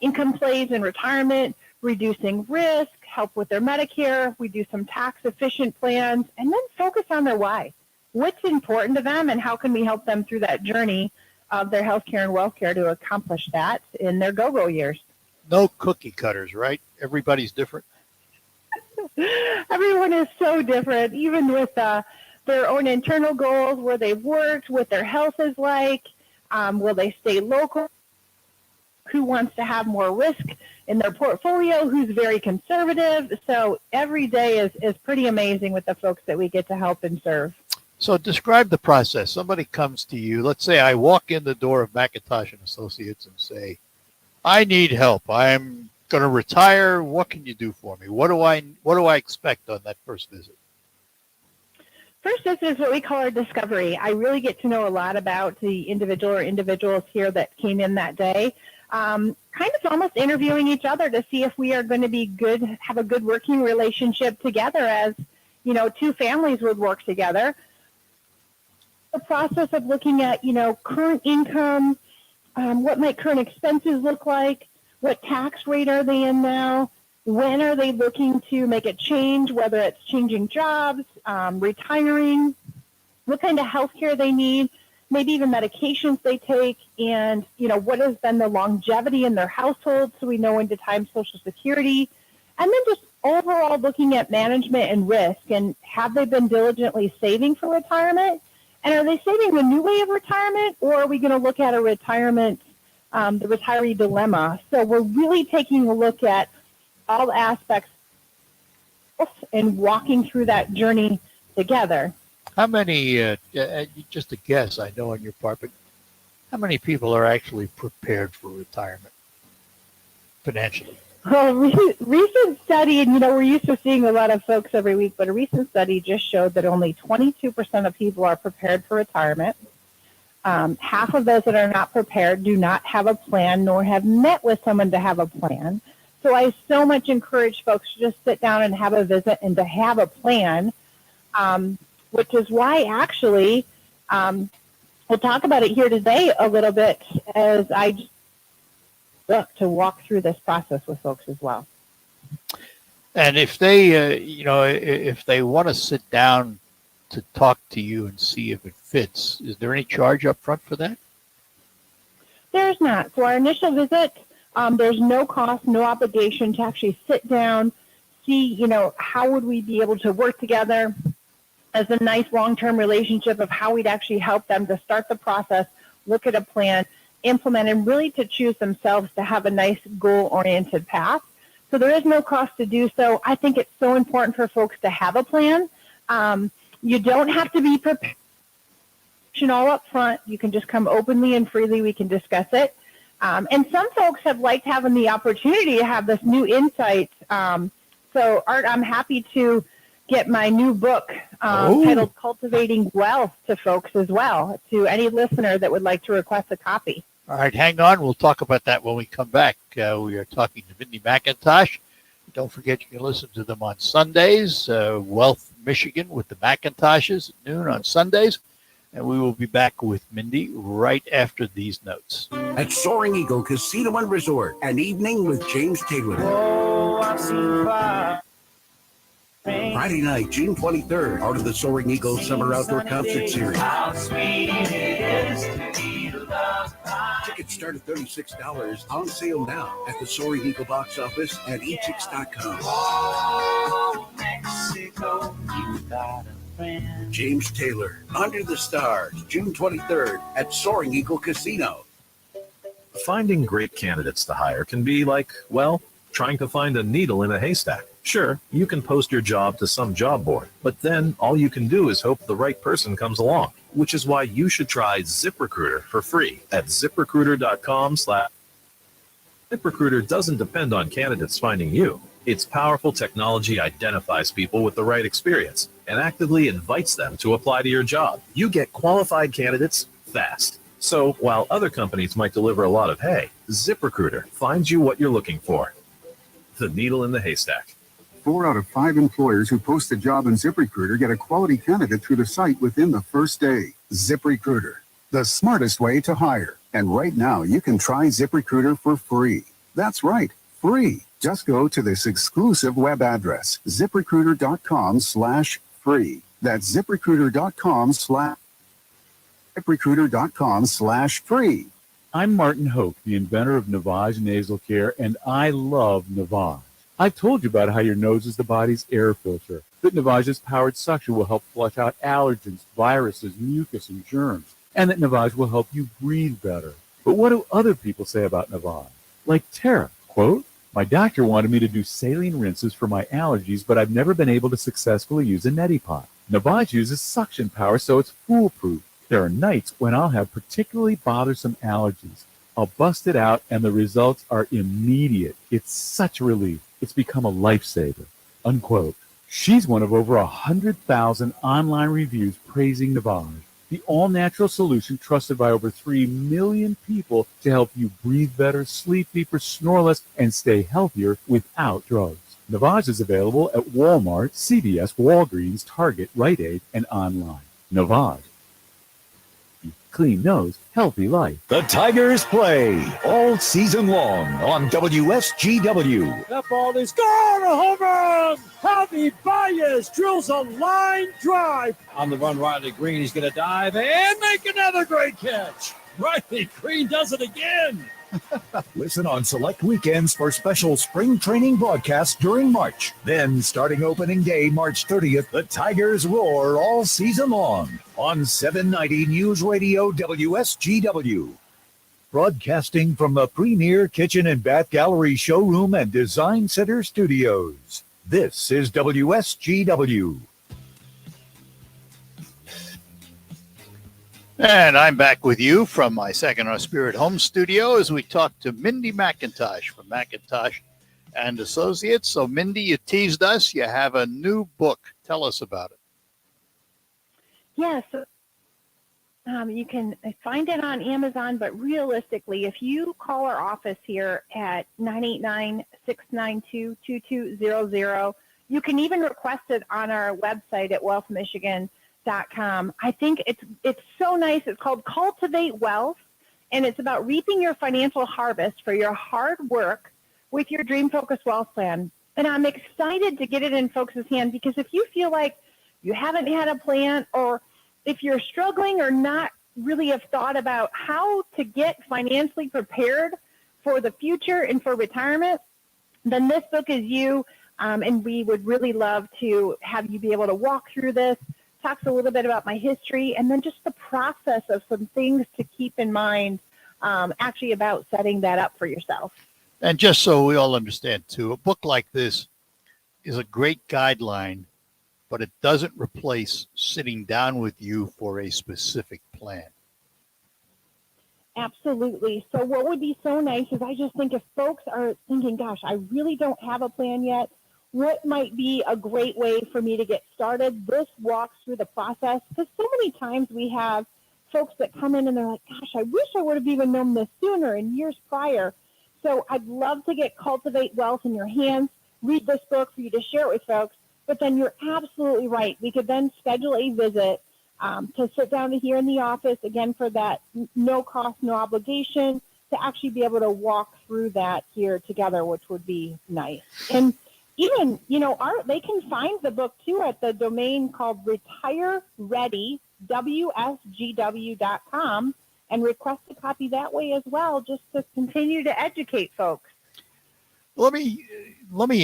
S10: income plays in retirement, reducing risk, help with their Medicare. We do some tax-efficient plans, and then focus on their why. What's important to them, and how can we help them through that journey of their health care and wealth care to accomplish that in their go-go years?
S2: No cookie cutters, right? Everybody's different.
S10: Everyone is so different, even with their own internal goals, where they've worked, what their health is like. Will they stay local? Who wants to have more risk in their portfolio? Who's very conservative? So every day is pretty amazing with the folks that we get to help and serve.
S2: So describe the process. Somebody comes to you. Let's say I walk in the door of McIntosh and Associates and say, I need help. I'm going to retire. What can you do for me? What do I expect on that first visit?
S10: First visit is what we call our discovery. I really get to know a lot about the individual or individuals here that came in that day. Kind of almost interviewing each other to see if we are going to be good, have a good working relationship together as, two families would work together. The process of looking at, current income, what might current expenses look like, what tax rate are they in now, when are they looking to make a change, whether it's changing jobs, retiring, what kind of health care they need, maybe even medications they take, and, what has been the longevity in their household so we know when to time Social Security, and then just overall looking at management and risk, and have they been diligently saving for retirement, and are they saving the new way of retirement, or are we going to look at a retirement, the retiree dilemma? So we're really taking a look at all aspects and walking through that journey together.
S2: How many, just a guess, I know on your part, but how many people are actually prepared for retirement financially?
S10: Well, recent study, and we're used to seeing a lot of folks every week, but a recent study just showed that only 22% of people are prepared for retirement. Half of those that are not prepared do not have a plan nor have met with someone to have a plan. So I so much encourage folks to just sit down and have a visit and to have a plan, which is why actually we'll talk about it here today a little bit as I look to walk through this process with folks as well.
S2: And if they, if they want to sit down to talk to you and see if it fits, is there any charge up front for that?
S10: There's not. So our initial visit, there's no cost, no obligation to actually sit down, see, how would we be able to work together as a nice long-term relationship of how we'd actually help them to start the process, look at a plan, implement, and really to choose themselves to have a nice goal-oriented path. So there is no cost to do so. I think it's so important for folks to have a plan. You don't have to be prepared all up front. You can just come openly and freely. We can discuss it. And some folks have liked having the opportunity to have this new insight. So, Art, I'm happy to get my new book titled Cultivating Wealth to folks as well, to any listener that would like to request a copy.
S2: All right, hang on. We'll talk about that when we come back. We are talking to Mindy McIntosh. Don't forget you can listen to them on Sundays, Wealth Michigan with the McIntoshes at noon on Sundays. And we will be back with Mindy right after these notes.
S11: At Soaring Eagle Casino and Resort, an evening with James Taylor.
S12: Oh, I've seen fire.
S11: Friday night, June 23rd, part of the Soaring Eagle Summer Outdoor Concert Series.
S12: How sweet it is to be loved by.
S11: Tickets start at $36, on sale now at the Soaring Eagle box office and echicks.com.
S12: Oh, Mexico, you got a friend.
S11: James Taylor, Under the Stars, June 23rd at Soaring Eagle Casino.
S13: Finding great candidates to hire can be like, well, trying to find a needle in a haystack. Sure, you can post your job to some job board, but then all you can do is hope the right person comes along, which is why you should try ZipRecruiter for free at ZipRecruiter.com. ZipRecruiter doesn't depend on candidates finding you. Its powerful technology identifies people with the right experience and actively invites them to apply to your job. You get qualified candidates fast. So while other companies might deliver a lot of hay, ZipRecruiter finds you what you're looking for. The needle in the haystack.
S14: 4 out of 5 employers who post a job in ZipRecruiter get a quality candidate through the site within the first day. ZipRecruiter, the smartest way to hire. And right now, you can try ZipRecruiter for free. That's right, free. Just go to this exclusive web address, ZipRecruiter.com/free. That's ZipRecruiter.com/free.
S16: I'm Martin Hoke, the inventor of Navage Nasal Care, and I love Navage. I've told you about how your nose is the body's air filter, that Navage's powered suction will help flush out allergens, viruses, mucus, and germs, and that Navage will help you breathe better. But what do other people say about Navage? Like Tara, quote, "My doctor wanted me to do saline rinses for my allergies, but I've never been able to successfully use a neti pot. Navage uses suction power, so it's foolproof. There are nights when I'll have particularly bothersome allergies. I'll bust it out, and the results are immediate. It's such a relief. It's become a lifesaver." Unquote. She's one of over 100,000 online reviews praising Navage, the all-natural solution trusted by over 3 million people to help you breathe better, sleep deeper, snore less, and stay healthier without drugs. Navage is available at Walmart, CVS, Walgreens, Target, Rite Aid, and online. Navage. Clean nose, healthy life.
S1: The Tigers play all season long on WSGW.
S12: That ball is gone, a home run! Javi Baez drills a line drive. On the run, Riley Green, he's going to dive and make another great catch. Riley Green does it again.
S1: Listen on select weekends for special spring training broadcasts during March. Then, starting opening day, March 30th, the Tigers roar all season long on 790 News Radio WSGW. Broadcasting from the premier kitchen and bath gallery showroom and design center studios. This is WSGW.
S2: And I'm back with you from my Saginaw Spirit home studio as we talk to Mindy McIntosh from McIntosh and Associates. So, Mindy, you teased us. You have a new book. Tell us about it.
S10: Yes. You can find it on Amazon, but realistically, if you call our office here at 989-692-2200, you can even request it on our website at wealthmichigan.com. I think it's so nice. It's called Cultivate Wealth, and it's about reaping your financial harvest for your hard work with your Dream Focus Wealth Plan. And I'm excited to get it in folks' hands because if you feel like you haven't had a plan, or if you're struggling or not really have thought about how to get financially prepared for the future and for retirement, then this book is you. And we would really love to have you be able to walk through this. Talks a little bit about my history and then just the process of some things to keep in mind actually about setting that up for yourself.
S2: And just so we all understand, too, a book like this is a great guideline, but it doesn't replace sitting down with you for a specific plan.
S10: Absolutely. So what would be so nice is I just think if folks are thinking, gosh, I really don't have a plan yet, what might be a great way for me to get started? This walks through the process because so many times we have folks that come in and they're like, gosh, I wish I would have even known this sooner in years prior. So I'd love to get Cultivate Wealth in your hands, read this book for you to share it with folks. But then you're absolutely right. We could then schedule a visit to sit down here in the office, again, for that no cost, no obligation, to actually be able to walk through that here together, which would be nice. And even, they can find the book, too, at the domain called retirereadywsgw.com and request a copy that way as well, just to continue to educate folks.
S2: Let me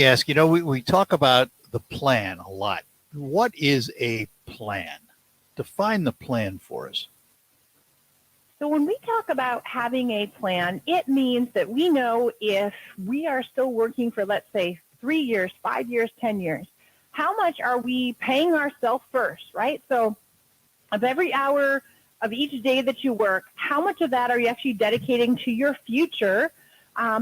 S2: ask, we talk about the plan a lot. What is a plan? Define the plan for us.
S10: So when we talk about having a plan, it means that we know if we are still working for, let's say, 3 years, 5 years, 10 years, how much are we paying ourselves first, right? So of every hour of each day that you work, how much of that are you actually dedicating to your future?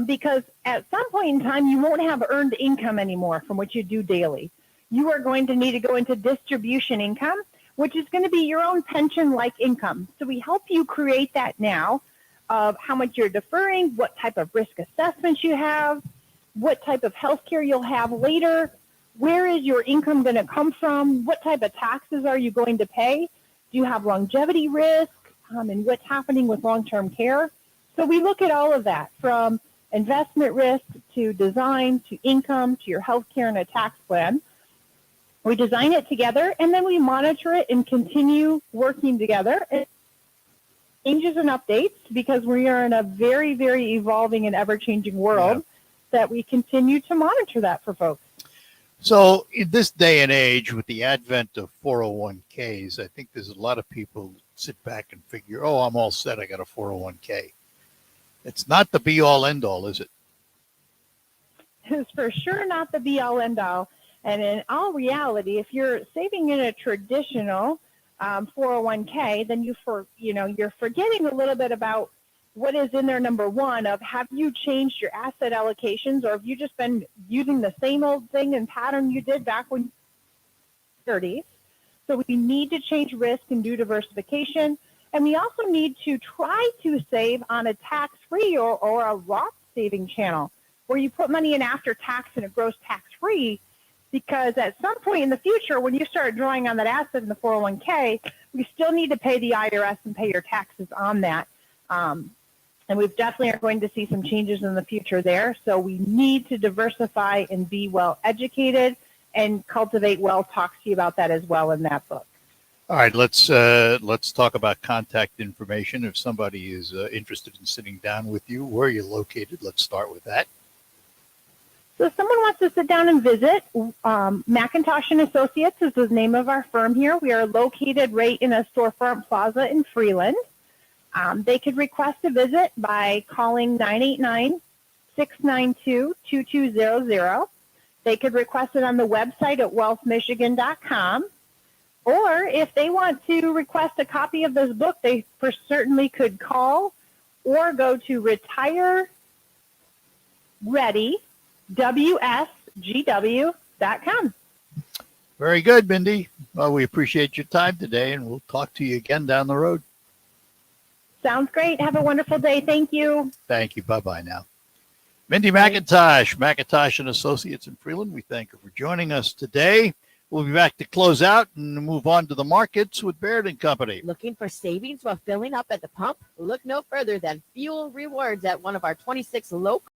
S10: Because at some point in time, you won't have earned income anymore from what you do daily. You are going to need to go into distribution income, which is going to be your own pension-like income. So we help you create that now of how much you're deferring, what type of risk assessments you have, what type of health care you'll have later, where is your income going to come from, what type of taxes are you going to pay, do you have longevity risk, and what's happening with long-term care. So we look at all of that, from investment risk to design to income to your health care and a tax plan. We design it together, and then we monitor it and continue working together. It changes and updates because we are in a very, very evolving and ever-changing world that we continue to monitor that for folks.
S2: So in this day and age, with the advent of 401ks, I think there's a lot of people who sit back and figure, oh, I'm all set. I got a 401k. It's not the be-all, end-all, is it?
S10: It's for sure not the be-all, end-all. And in all reality, if you're saving in a traditional 401k, then you're forgetting a little bit about what is in there, number one, of have you changed your asset allocations, or have you just been using the same old thing and pattern you did back when you were 30s? So we need to change risk and do diversification. And we also need to try to save on a tax-free or a Roth saving channel where you put money in after tax and it grows tax-free, because at some point in the future, when you start drawing on that asset in the 401k, we still need to pay the IRS and pay your taxes on that. And we definitely are going to see some changes in the future there. So we need to diversify and be well educated, and Cultivate Wealth talks to you about that as well in that book.
S2: All right, let's talk about contact information. If somebody is interested in sitting down with you, where are you located? Let's start with that.
S10: So if someone wants to sit down and visit, McIntosh and Associates is the name of our firm here. We are located right in a storefront plaza in Freeland. They could request a visit by calling 989-692-2200. They could request it on the website at wealthmichigan.com. Or if they want to request a copy of this book, they certainly could call or go to retirereadywsgw.com.
S2: Very good, Mindy. Well, we appreciate your time today, and we'll talk to you again down the road.
S10: Sounds great. Have a wonderful day. Thank you.
S2: Thank you. Bye-bye now. Mindy McIntosh and Associates in Freeland, we thank her for joining us today. We'll be back to close out and move on to the markets with Baird & Company.
S15: Looking for savings while filling up at the pump? Look no further than Fuel Rewards at one of our 26 local